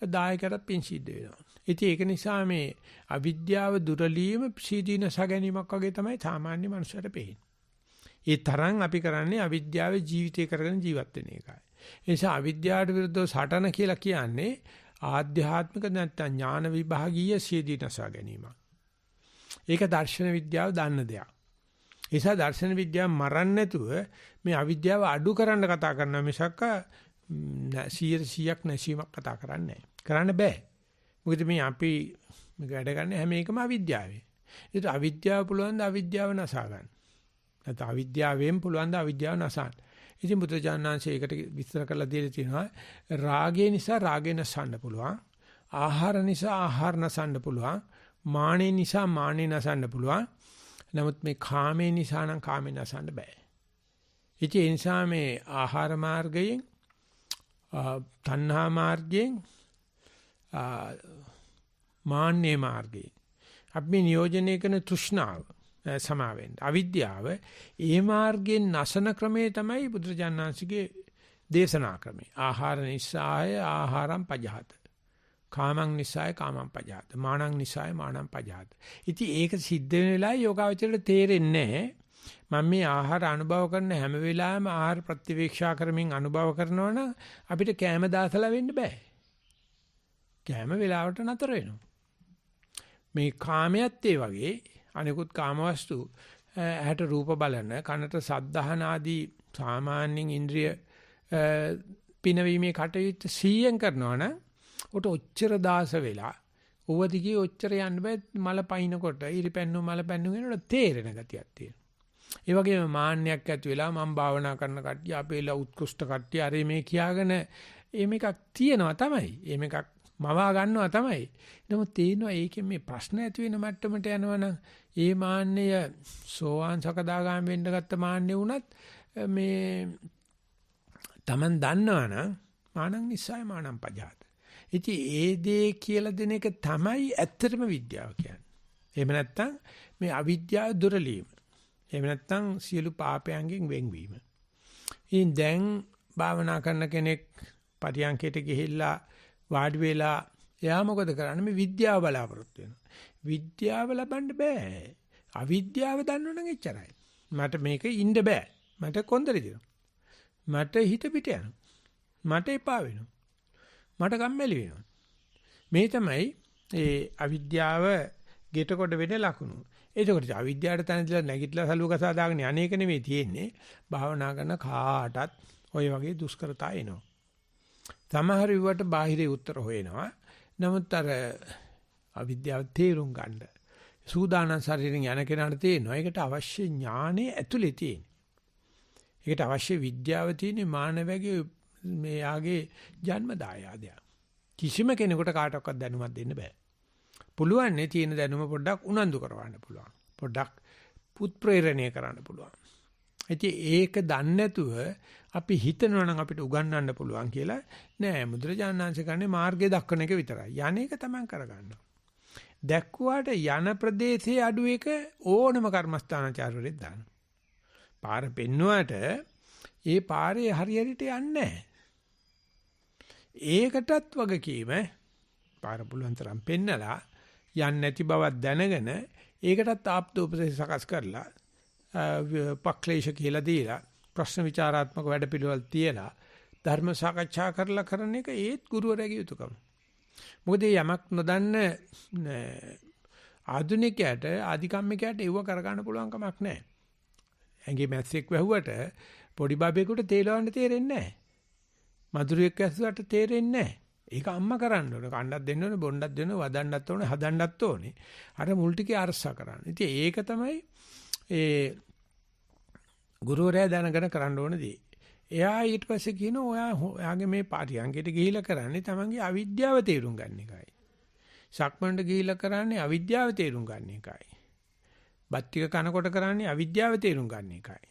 දායකයටත් පින් සිද්ධ වෙනවා. ඉතින් ඒක නිසා මේ අවිද්‍යාව දුරලීම සීදීනස ගැනීමක් වගේ තමයි සාමාන්‍ය මනුස්සයට පේන්නේ. ඒ තරම් අපි කරන්නේ අවිද්‍යාවේ ජීවිතය කරගෙන ජීවත් වෙන එකයි. ඒ නිසා අවිද්‍යාවට විරුද්ධව සටන කියලා කියන්නේ ආධ්‍යාත්මික නැත්නම් ඥාන විභාගීය සීදීනස ගැනීමක්. ඒක දර්ශන විද්‍යාව දන්න දෙයක්. ඒ නිසා දර්ශන විද්‍යාව මරන්න නැතුව මේ අවිද්‍යාව අඩු කරන්න කතා කරනවා මිසක් 100%ක් නැසීමක් කතා කරන්නේ නැහැ. කරන්න බෑ. මොකද මේ අපි මේක වැඩ ගන්න හැම එකම අවිද්‍යාවේ. ඒක අවිද්‍යාව පුළුවන් ද අවිද්‍යාව නසා ගන්න. නැත්නම් අවිද්‍යාවෙන් පුළුවන් ද අවිද්‍යාව නසන්න. ඉතින් බුදුජානනාංශය ඒකට විස්තර කරලා දීලා තියෙනවා රාගය නිසා රාගය නසන්න පුළුවන්. ආහාර නිසා ආහාර නසන්න පුළුවන්. මානෙ නිසා මානෙ නසන්න පුළුවන්. නමුත් මේ කාමේ නිසා නම් කාමේ නසන්න බෑ. ඉතින් ඒ නිසා මේ ආහාර මාර්ගයෙන් තණ්හා මාර්ගයෙන් මාන්නේ මාර්ගයෙන් අපි නියෝජනය කරන තෘෂ්ණාව සමාවෙන්න අවිද්‍යාව ඒ මාර්ගයෙන් නැසන ක්‍රමේ තමයි බුදුරජාණන්සේගේ දේශනා ක්‍රමය. ආහාර නිසාය ආහාරම් පජහත. කාමං නිසාය කාමං පජහත. මානං නිසාය මානං පජහත. ඉතින් ඒක සිද්ධ වෙන වෙලාවේ යෝගාවචරයට තේරෙන්නේ මම මේ ආහාර අනුභව කරන හැම වෙලාවෙම ආහාර ප්‍රතිවීක්ෂා කරමින් අනුභව කරනවා නම් අපිට කැම දාසලා වෙන්න බෑ. කැම වෙලාවට නතර වෙනවා. මේ කාමයට ඒ වගේ අනිකුත් කාමවස්තු ඇහැට රූප බලන කනට සද්ධාහන ආදී සාමාන්‍යයෙන් ඉන්ද්‍රිය පිනවීමේ කටයුත්ත 100න් කරනවා නම් උට ඔච්චර දාස වෙලා ඌව දිගේ ඔච්චර යන්න බෑ මල පයින්නකොට ඉරිපැන්නු මල පැන්නු වෙනකොට තේරෙන ගතියක් තියෙනවා. ඒ වගේම මාන්නයක් ඇති වෙලා මම භාවනා කරන කට්ටිය අපේලා උත්කෘෂ්ඨ කට්ටිය අර මේ කියාගෙන මේකක් තියෙනවා තමයි. මේකක් මවා ගන්නවා තමයි. නමුත් තේිනවා ඒකෙන් මේ ප්‍රශ්න ඇති වෙන මට්ටමට යනවනම් ඒ මාන්නය සෝවාන් සකදාගාම වෙන්න ගත්ත මාන්නය වුණත් මේ Taman දන්නවනම් මානං නිසයි මානං පජාත. ඉතින් ඒ දේ කියලා දෙන එක තමයි ඇත්තටම විද්‍යාව කියන්නේ. එහෙම නැත්නම් මේ අවිද්‍යාව දුරලීම. එහෙම නැත්නම් සියලු පාපයන්ගෙන් වෙන්වීම. ඉතින් දැන් භාවනා කරන කෙනෙක් පරියන්කයට ගිහිල්ලා වාඩි වෙලා එයා මොකද කරන්නේ මේ විද්‍යාව බලාපොරොත්තු වෙනවා. විද්‍යාව ලබන්න බෑ. අවිද්‍යාව දන්නවනම් එච්චරයි. මට මේක ඉන්න බෑ. මට කොන්දරි දෙනවා. මට හිත පිට යනවා. මට එපා වෙනවා. මට කම්මැලි වෙනවා. මේ තමයි ඒ අවිද්‍යාව ගෙට කොට වෙන ලකුණු. ඒකට අවිද්‍යාවට තනදලා නැගිටලා සලුවක සාදාගෙන අනේක නෙමෙයි තියෙන්නේ. භාවනා කරන කාටත් ওই වගේ දුෂ්කරතා එනවා. සමහර විවට බාහිරේ උත්තර හොයනවා. නමුත් අර අවිද්‍යාව තේරුම් ගන්න සූදානම් ශරීරයෙන් යන කෙනාට තේරෙනවා. ඒකට අවශ්‍ය ඥානෙ ඇතුලේ තියෙන. ඒකට අවශ්‍ය විද්‍යාව තියෙන මානවයාගේ මේ ආගේ ජන්ම දායාදය. කිසිම කෙනෙකුට කාටවත් දැනුමක් දෙන්න බෑ. පුළුවන් නේ තියෙන දැනුම පොඩ්ඩක් උනන්දු කරවන්න පුළුවන්. පොඩ්ඩක් පුත් ප්‍රේරණය කරන්න පුළුවන්. ඉතින් ඒක දන්නේ නැතුව අපි හිතනවා නම් අපිට උගන්වන්න පුළුවන් කියලා නෑ. බුදුරජාණන් වහන්සේ කියන්නේ මාර්ගය දක්වන එක විතරයි. යන්නේක තමයි කරගන්නවා. දැක්කුවාට යන ප්‍රදේශයේ අඩු එක ඕනම කර්මස්ථානාචාර්යවරයෙක් දානවා. පාර පෙන්නුවාට ඒ පාරේ හරියට යන්නේ නැහැ. ඒකටත් වගකීම පාර පුළුවන් තරම් පෙන්නලා යන්නේ නැති බවක් දැනගෙන ඒකටත් ආප්තෝපදේශ සකස් කරලා පක්ලේශ කියලා දීලා ප්‍රශ්න විචාරාත්මක වැඩපිළිවෙල තියලා ධර්ම සාකච්ඡා කරලා කරන එක ඒත් ගුරුවරයාගේ යුතුයකම. මොකද යමක් නොදන්න ආධුනිකයට ආධිකම්මිකයට ඒව කරගන්න පුළුවන් කමක් නැහැ. ඇඟේ මැස්සෙක් වැහුවට පොඩි බබෙකුට තේලවන්න තේරෙන්නේ නැහැ. මధుරයක් ඇස්සුවට තේරෙන්නේ නැහැ. ඒක අම්මා කරන්න ඕනේ. කණ්ඩක් දෙන්න ඕනේ, බොණ්ඩක් දෙන්න ඕනේ, වදන්නත් ඕනේ, හදන්නත් ඕනේ. අර මුල් ටිකේ අරසා කරන්න. ඉතින් ඒක තමයි ඒ ගුරුවරයා දැනගෙන කරන්න ඕන දේ. එයා ඊට පස්සේ කියනවා ඔයාගේ මේ පාරියංගයට ගිහිලා කරන්නේ තමන්ගේ අවිද්‍යාව තේරුම් ගන්න එකයි. සක්මණට ගිහිලා කරන්නේ අවිද්‍යාව තේරුම් ගන්න එකයි. බත්තික කනකොට කරන්නේ අවිද්‍යාව තේරුම් ගන්න එකයි.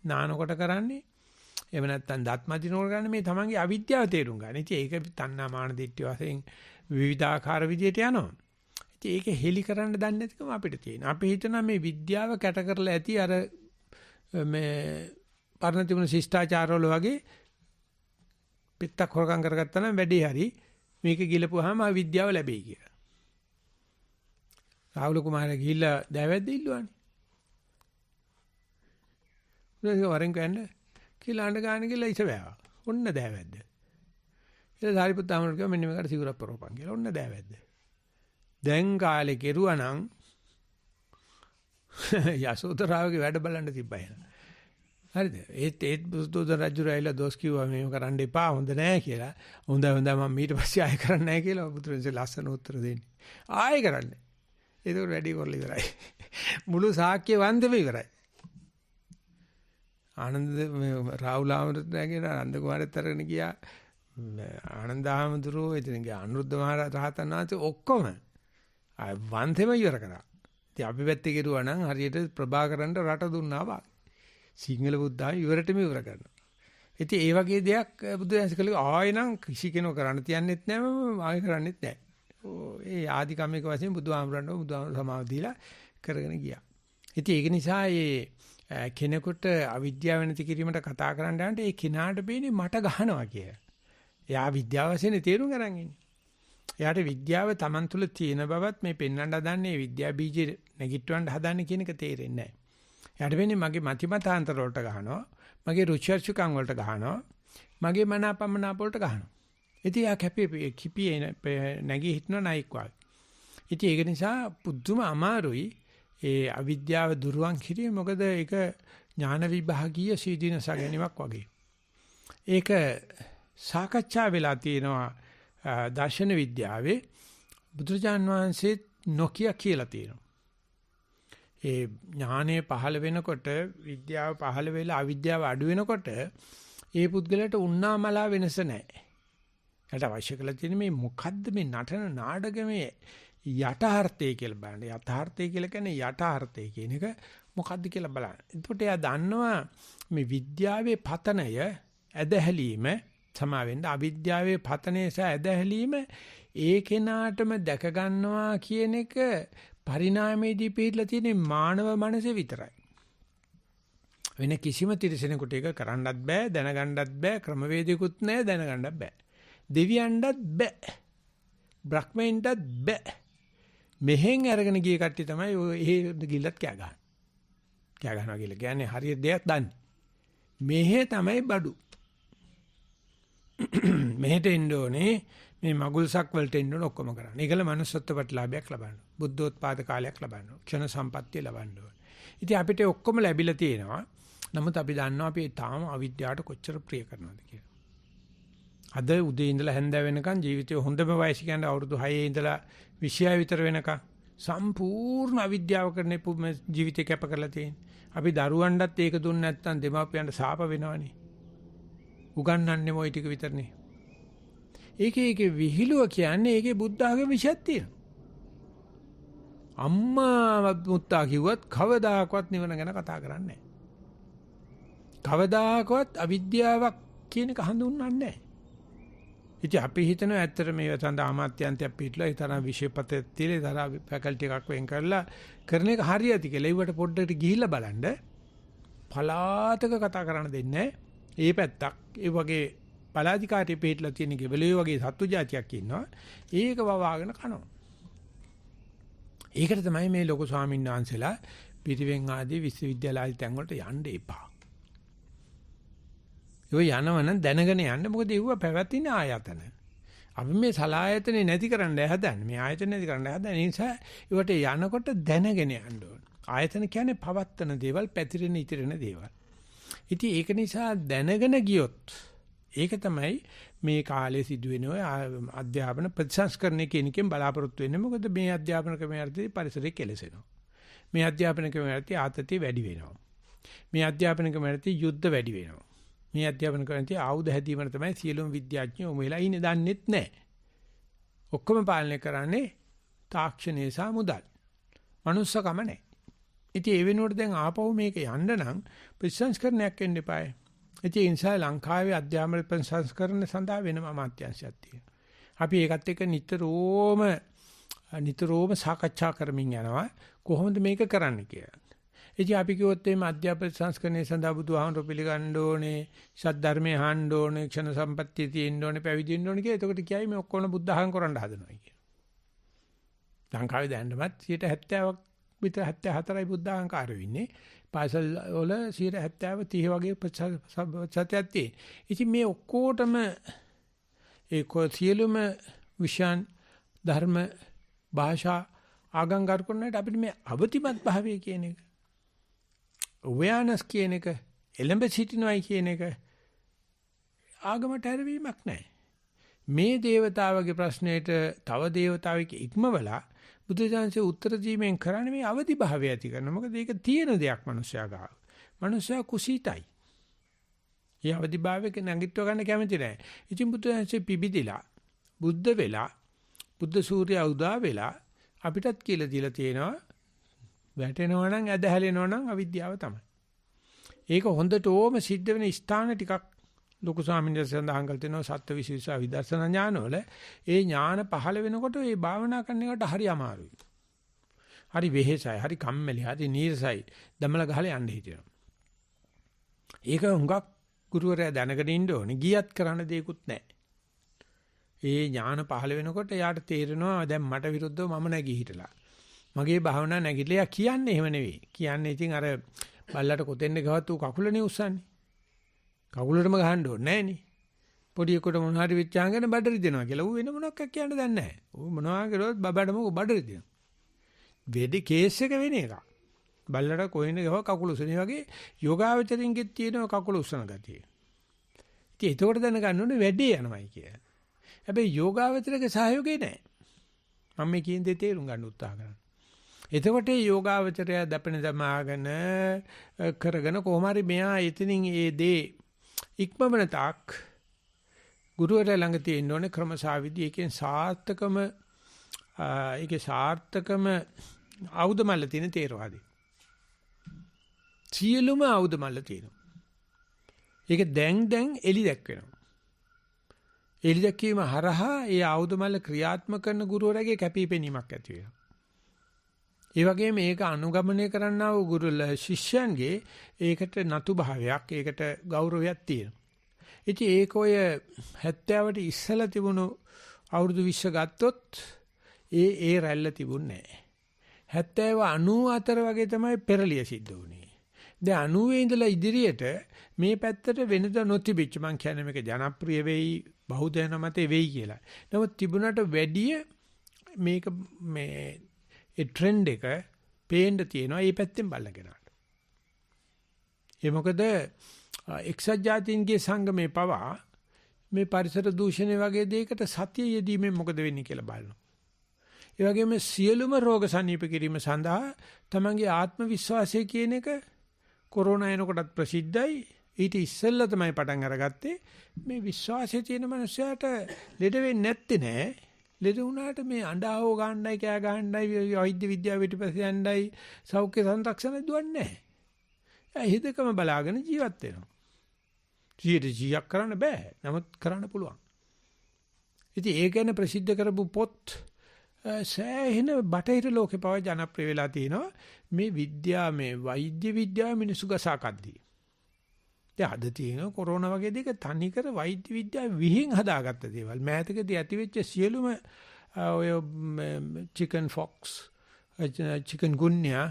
නානකොට කරන්නේ එහෙම නැත්නම් දත් මදිනකොට කරන්නේ මේ තමන්ගේ අවිද්‍යාව තේරුම් ගන්න. ඉතින් ඒක තණ්හා මාන දිට්ඨි වශයෙන් විවිධාකාර විදියට යනවා. ඉතින් ඒක හෙලි කරන්න දන්නේ නැතිකම අපිට තියෙනවා. අපි හිතනවා මේ විද්‍යාව කැට කරලා ඇති අර මේ පරණ තිබුණු ශිෂ්ටාචාරවල වගේ පිටක් හොරකම් කරගත්තා නම් වැඩේ හරි මේක ගිලපුවාම විද්‍යාව ලැබෙයි කියලා. රාහුල කුමාරයා ගිහිල්ලා දෑවැද්ද ඉල්ලුවානේ. උදේ වරෙන් කියන්නේ කියලා අඬ ගන්න කියලා ඉස බෑවා. ඔන්න දෑවැද්ද. ඊට සාරිපුත් ආමර කිව්වා මෙන්න මේකට සිවුරක් පරවපන් කියලා. ඔන්න දෑවැද්ද. දැන් කාලේ කෙරුවා නම් යසෝදරාවගේ වැඩ බලන්න තිබ්බා එහෙනම්. හරිද? ඒත් බුදුදහම රජුර ඇවිල්ලා දොස් කිව්වා මේව කරන්න එපා හොඳ නෑ කියලා. හොඳයි මම ඊට පස්සේ ආයෙ කරන්නේ නෑ කියලා බුදුරජාණන්සේ ලස්සන උත්තර දෙන්නේ. ආයෙ කරන්නේ. ඒක වැඩි කරලා ඉවරයි. මුළු ශාක්‍ය වන්දෙම ඉවරයි. ආනන්ද රාහුල ආමරත්නගේ ආනන්ද කුමාරයත් අරගෙන ගියා. ආනන්ද ආමඳුරෝ එතන ගියා අනුරුද්ධ මහ රහතන් වහන්සේ ඔක්කොම වන්දෙම ඉවර කරා. ඉතින් අපි පැත්තේ කෙරුවා නම් හරියට ප්‍රභාකරන්ට රට දුන්නා වගේ. සිංහල බුද්ධාම ඉවරටම ඉවර කරනවා. ඉතින් ඒ වගේ දෙයක් බුදුදහම කළේ ආයෙ නම් කිසි කෙනෙක් කරන්න තියන්නෙත් නැහැ මම ආයෙ කරන්නෙත් නැහැ. ඒ ආධිකම්මික වශයෙන් බුදුහාමුදුරන්ව සමාව දීලා කරගෙන ගියා. ඉතින් ඒක නිසා මේ කෙනෙකුට අවිද්‍යාව නැති කිරීමට කතා කරන්න යනකොට ඒ කිනාට බේනේ මට ගහනවා කිය. එයා විද්‍යාව වශයෙන් තේරුම් ගන්න ඉන්නේ. එයාට විද්‍යාව Taman තුල තියෙන බවත් මේ පෙන්වන්න හදන්නේ විද්‍යා බීජේ නැගිටවන්න හදන්නේ කියන එක තේරෙන්නේ නැහැ. එයාට වෙන්නේ මගේ මතිමතාන්තර වලට ගහනවා, මගේ රුචර්චුකම් වලට ගහනවා, මගේ මනාපමනාප වලට ගහනවා. ඉතින් යා කිපියේ නැගී හිටන නයික් වගේ. ඉතින් ඒක නිසා පුදුම අමාරුයි ඒ අවිද්‍යාව දුරුවන් කිරීම. මොකද ඒක ඥාන විභාගීය සීදීනස ගැනීමක් වගේ. ඒක සාකච්ඡා වෙලා තියෙනවා දර්ශන විද්‍යාවේ බුදුරජාන් වහන්සේ නොකිය කියලා තියෙනවා. ඒ ඥානය පහළ වෙනකොට විද්‍යාව පහළ වෙලා අවිද්‍යාව අඩු වෙනකොට ඒ පුද්ගලයාට උන්නාමලා වෙනස නැහැ. ඒකට අවශ්‍ය කරලා තියෙන්නේ මේ මොකද්ද මේ නටන නාටකමේ යථාර්ථය කියලා බලන්න. යථාර්ථය කියලා කියන්නේ යථාර්ථය කියන එක මොකද්ද කියලා බලන්න. එතකොට එයා දන්නවා මේ විද්‍යාවේ පතනය ඇදහැලීම සමාවෙන්න අවිද්‍යාවේ පතනය සහ ඇදහැලීම ඒ කෙනාටම දැක ගන්නවා කියන එක පරිණාමයේදී පිළිලා තියෙන මානව මනසේ විතරයි. වෙන කිසිම තිරසනෙකුට ඒක කරන්නත් බෑ, දැනගන්නත් බෑ, ක්‍රමවේදිකුත් නැහැ, දැනගන්නත් බෑ. දෙවියන්ටත් බෑ. බ්‍රහ්මයන්ටත් බෑ. මෙහෙන් අරගෙන ගිය කට්ටිය තමයි ඔය ගිල්ලත් කෑ ගන්න. කෑ ගන්නවා කියලා කියන්නේ හරියට දෙයක් දන්නේ. මෙහෙ තමයි බඩු. මෙහෙට එන්න ඕනේ මේ මගුල්සක් වලට එන්න ඕන ඔක්කොම කරන්න. ඒකල manussත්ව ප්‍රතිලාභයක් ලබන්න. බුද්ධෝත්පාද කාලයක් ලබන්න. ක්ෂණ සම්පත්තිය ලබන්න ඕන. ඉතින් අපිට ඔක්කොම ලැබිලා තියෙනවා. නමුත් අපි දන්නවා අපි තාම අවිද්‍යාවට කොච්චර ප්‍රිය කරනවද කියලා. අද උදේ ඉඳලා හැන්ද වෙනකන් ජීවිතේ හොඳම වයස කියන්නේ අවුරුදු 6 ඉඳලා 20 විතර වෙනකන් සම්පූර්ණ අවිද්‍යාව කරන්නේ ජීවිතේ කැප කරලා තියෙන්නේ. අපි දරුවන්ටත් ඒක දුන්නේ නැත්නම් දෙමාපියන්ට සාප වෙනවනේ. උගන්වන්නේ මොයි ටික විතරනේ. ඒකේ විහිළුව කියන්නේ ඒකේ බුද්ධ ආගම විශයක් තියෙනවා. අම්මා මුත්තා කිව්වත් කවදාකවත් නිවන ගැන කතා කරන්නේ නැහැ. කවදාකවත් අවිද්‍යාවක් කියන එක හඳුන්වන්නේ නැහැ. ඉතින් අපි හිතනවා ඇත්තට මේ සඳහා අමාත්‍යන්තයක් පිටලා ඒ තරම් විෂයපතේ තියලා ඒ තරම් ෆැකල්ටි එකක් වෙන් කරලා කරන එක හරියටි කියලා. ඒවට පොඩ්ඩකට ගිහිල්ලා බලන්න. පලාතක කතා කරන්න දෙන්නේ නැහැ. ඒ පැත්තක් ඒ වගේ බලාධිකාරිය පිටලා තියෙන කෙබලියෝ වගේ සත්තු జాතියක් ඉන්නවා. ඒක වවාගෙන කනවා. ඒකට තමයි මේ ලොකු ස්වාමීන් වහන්සේලා පිරිවෙන් ආදී විශ්වවිද්‍යාල තැන් වලට යන්න එපා. ඒ යනවනම් දැනගෙන යන්න. මොකද ඒව පැවැතින ආයතන. අපි මේ සලායතනේ නැති කරන්න හදන්නේ. මේ ආයතන නැති කරන්න හදන්නේ. ඒ නිසා ඒවට යනකොට දැනගෙන යන්න ඕන. ආයතන කියන්නේ පවත්තන දේවල්, පැතිරෙන ඉතිරෙන දේවල්. ඉතින් ඒක නිසා දැනගෙන ගියොත් ඒක තමයි මේ කාලේ සිදුවෙන ඔය අධ්‍යාපන ප්‍රතිසංස්කරණය කියන එකෙන් බලාපොරොත්තු වෙන්නේ. මොකද මේ අධ්‍යාපන ක්‍රමයේදී පරිසරය කෙලසෙනවා. මේ අධ්‍යාපන ක්‍රමයේදී ආතතිය වැඩි වෙනවා. මේ අධ්‍යාපන ක්‍රමයේදී යුද්ධ වැඩි වෙනවා. මේ අධ්‍යාපන ක්‍රමයේදී ආයුධ හැදීමන තමයි සියලුම විද්‍යාඥයෝ මෙලා ඉන්නේ දන්නෙත් නැහැ. ඔක්කොම පාලනය කරන්නේ තාක්ෂණය සහ මුදල්. මනුස්සකම නැහැ. ඉතින් ඒ වෙනුවට දැන් ආපහු මේක යන්න නම් ප්‍රතිසංස්කරණයක් වෙන්න එපායි. ඒ නිසා ලංකාවේ අධ්‍යාපන ප්‍රතිසංස්කරණ සඳහා වෙනම අමාත්‍යාංශයක් තියෙනවා. අපි ඒකත් එක්ක නිතරම සාකච්ඡා කරමින් යනවා කොහොමද මේක කරන්න කියලා. ඉතින් අපි කිව්වොත් එimhe අධ්‍යාපන සංස්කරණය සඳහා බුදුහාමුදුරුවෝ පිළිගන්න ඕනේ, සද්ධර්මයේ අහන්න ඕනේ, ක්ෂණ සම්පත්තිය තියෙන්න ඕනේ, පැවිදි වෙන්න ඕනේ කියලා. එතකොට කියයි මේ ඔක්කොම බුද්ධහන් කරන්න හදනවා කියලා. ලංකාවේ දැන්නමත් 70ක් විතර 74යි බුද්ධාංකාරයෝ ඉන්නේ. පාසල් වල 70 30 වගේ ප්‍රතිශතයක් තියෙන. ඉතින් මේ ඔක්කොටම ඒ සියලුම විෂයන් ධර්ම භාෂා ආගම් කරකවන්නට අපිට මේ අවතිමත් භාවය කියන එක awareness කියන එක එළඹ සිටිනවයි කියන එක ආගමට හැරවීමක් නැහැ. මේ දේවතාවගේ ප්‍රශ්නෙට තව දේවතාවෙක ඉක්මවලා බුදුසසුනේ උත්තර දීමෙන් කරන්නේ මේ අවදි භාවය ඇති කරන. මොකද ඒක තියෙන දෙයක් මිනිස්සයා ගාව. මිනිස්සයා කුසීතයි. ඒ අවදි භාවයක නැගිටව ගන්න කැමති නැහැ. ඉතින් බුදුසසුනේ පිබිදිලා බුද්ධ වෙලා බුද්ධ සූර්යයා උදා වෙලා අපිටත් කියලා දීලා තියෙනවා වැටෙනවා නම් ඇද හැලෙනවා නම් අවිද්‍යාව තමයි. ඒක හොඳට ඕම සිද්ධ වෙන ස්ථාන ටිකක් ලොකු ස්වාමීන් වහන්සේ සඳහන් කළ තියෙනවා සත්ත්ව විශේෂ විදර්ශනා ඥානවල ඒ ඥාන පහළ වෙනකොට ඒ භාවනා කරන එකට හරි අමාරුයි. හරි වෙහෙසයි, හරි කම්මැලි, හරි නීරසයි. දමල ගහලා යන්න හිතෙනවා. ඒක හුඟක් ගුරුවරයා දැනගෙන ඉන්න ඕනේ. ගියත් කරන්න දෙයක්වත් නැහැ. ඒ ඥාන පහළ වෙනකොට එයාට තේරෙනවා දැන් මට විරුද්ධව මම නැගී හිටලා. මගේ භාවනා නැගිටලා කියන්නේ එහෙම නෙවෙයි. කියන්නේ ඉතින් අර බල්ලට කොතෙන්ද ගහවත් ඌ කකුලනේ උස්සන්නේ. කකුලටම ගහන්න ඕනේ නෑනේ. පොඩි එකට මොන හරි වෙච්චාගෙන බඩරි දෙනවා කියලා. ඌ වෙන මොනවක් කියන්න දන්නේ නැහැ. ඌ මොනවා කළොත් බබඩම බඩරි දෙනවා. වෙඩි කේස් එක වෙන එක. බල්ලට කොහෙන්ද ගහව කකුල උස්සන්නේ වගේ යෝගාවචරින්ගෙත් තියෙන කකුල උස්සන ගතිය. ඉතින් ඒකට දැනගන්න ඕනේ වැඩේ යනවායි කියලා. හැබැයි යෝගාවචරයේ සහයෝගය නැහැ. මම මේ කියන දේ තේරුම් ගන්න උත්සාහ කරනවා. එතකොට මේ යෝගාවචරය දපණ දමාගෙන කරගෙන කොහොම හරි මෙයා එතනින් ඒ දේ ඉක්මවන තාක් ගුරුවරයා ළඟ තියෙන්න ඕනේ ක්‍රමසාවිදි. ඒකෙන් සාර්ථකම ආයුධ මල්ල තියෙන තේරවාදී. සියලුම ආයුධ මල්ල තියෙනවා. ඒක දැන් එලි දැක්වෙනවා. එලි දැක්වීම හරහා ඒ ආයුධ මල්ල ක්‍රියාත්මක කරන ගුරුවරයාගේ කැපිපෙනීමක් ඇති වෙනවා. ඒ වගේම මේක අනුගමනය කරන්නා වූ ගුරු ශිෂ්‍යයන්ගේ ඒකට නතු භාවයක්, ඒකට ගෞරවයක් තියෙනවා. ඉතින් ඒක ඔය 70ට ඉස්සලා තිබුණු අවුරුදු 20 ගත්තොත් ඒ රැල්ල තිබුණේ නැහැ. 70 94 වගේ තමයි පෙරලිය සිද්ධ වුණේ. දැන් 90 ඉඳලා ඉදිරියට මේ පැත්තට වෙනද නොතිබිච්ච මං කියන්නේ මේක ජනප්‍රිය වෙයි, බහුජන මතේ වෙයි කියලා. නමුත් තිබුණට වැඩිය මේක මේ ඒ ට්‍රෙන්ඩ් එක පේන්න තියෙනවා මේ පැත්තෙන් බලගෙනාට. ඒ මොකද එක්සත් ජාතීන්ගේ සංගමේ පවා මේ පරිසර දූෂණය වගේ දෙයකට සතිය යෙදීමෙන් මොකද වෙන්නේ කියලා බලනවා. ඒ වගේම සියලුම රෝග සනීප කිරීම සඳහා තමන්ගේ ආත්ම විශ්වාසය කියන එක කොරෝනා එනකොටත් ප්‍රසිද්ධයි. ඊට ඉස්සෙල්ලා තමයි පටන් අරගත්තේ. මේ විශ්වාසය තියෙන මනුස්සයාට ලෙඩ වෙන්නේ නැත්තේ නෑ. ලෙඩ වුණාට මේ අඬාවෝ ගන්නයි, කෑ ගන්නයි, වෛද්‍ය විද්‍යාව පිටිපස්සේ යන්නයි, සෞඛ්‍ය සංරක්ෂණ දුවන්නේ නැහැ. හිතකම බලාගෙන ජීවත් වෙනවා. 100ක් කරන්න බෑ. නමුත් කරන්න පුළුවන්. ඉතින් ඒ ගැන ප්‍රසිද්ධ කරපු පොත් සෑහෙන බටහිර ලෝකේ පවා ජනප්‍රිය වෙලා තිනවා. මේ විද්‍යාව, මේ වෛද්‍ය විද්‍යාව මිනිසු ගසාකද්දී. දැන් අද තියෙන කොරෝනා වගේ දෙක තනිකර වෛද්‍ය විද්‍යාව විහිං හදාගත්ත දේවල්. මෑතකදී ඇතිවෙච්ච සියලුම ඔය chicken fox, chicken gunya,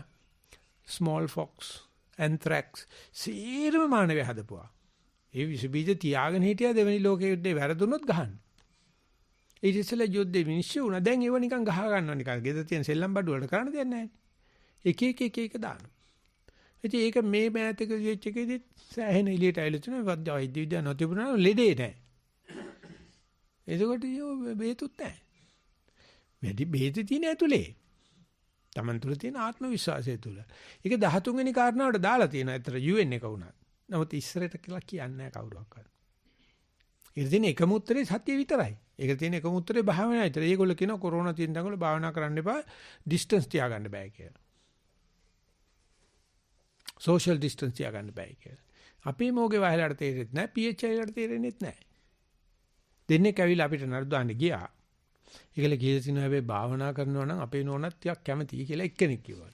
small fox, anthrax සියලුම මානවය හදපුවා. ඒ විස බීජ තියාගෙන හිටියා දෙවෙනි ලෝක යුද්ධේ වැරදුනොත් ගහන්න. ඊට ඉස්සෙල්ලා යුද්ධේ මිනිස්සු වුණා. දැන් ඒව නිකන් ගහ ගන්නවා නිකන්. ගෙදර තියෙන සෙල්ලම් බඩු වලට කරන්න දෙයක් නැහැ. එක දානවා. ඉතින් ඒක මේ මෑතක වෙච්ච එකෙදි සෑහෙන එළියට ඇවිල්ලා තුනේ වෛද්‍ය විද්‍යාව නොතිබුණා ලෙඩේ නැහැ. එතකොට බේතුත් නැහැ. වැඩි බේත තියෙන ඇතුලේ. Taman තුල තියෙන ආත්ම විශ්වාසය තුල. ඒක 13 වෙනි කාරණාවට දාලා තියෙනවා. ඇත්තට UN එක වුණා. නමුත් ඉස්සරට කියලා කියන්නේ නැහැ කවුරුවක්වත්. ඒක තියෙන එකම උත්තරේ සත්‍ය විතරයි. ඒක තියෙන එකම උත්තරේ භාවනාවයි විතරයි. ඒගොල්ලෝ කියනවා කොරෝනා තියෙන දඟල භාවනා කරන්න එපා, ඩිස්ටන්ස් තියාගන්න බෑ කියලා. සෝෂල් ඩිස්ටන්ස් තියාගන්න බෑ කියලා. අපේ මොගේ වහලට තේරෙන්නේ නැහැ, PHI වලට තේරෙන්නේ නැහැ. දෙන්නේ කැවිලා අපිට නරදාන්න ගියා. ඒකල කියලා තිනවා හැබැයි භාවනා කරනවා නම් අපේ නෝනත් ටිකක් කැමතියි කියලා එක්කෙනෙක් කිව්වා.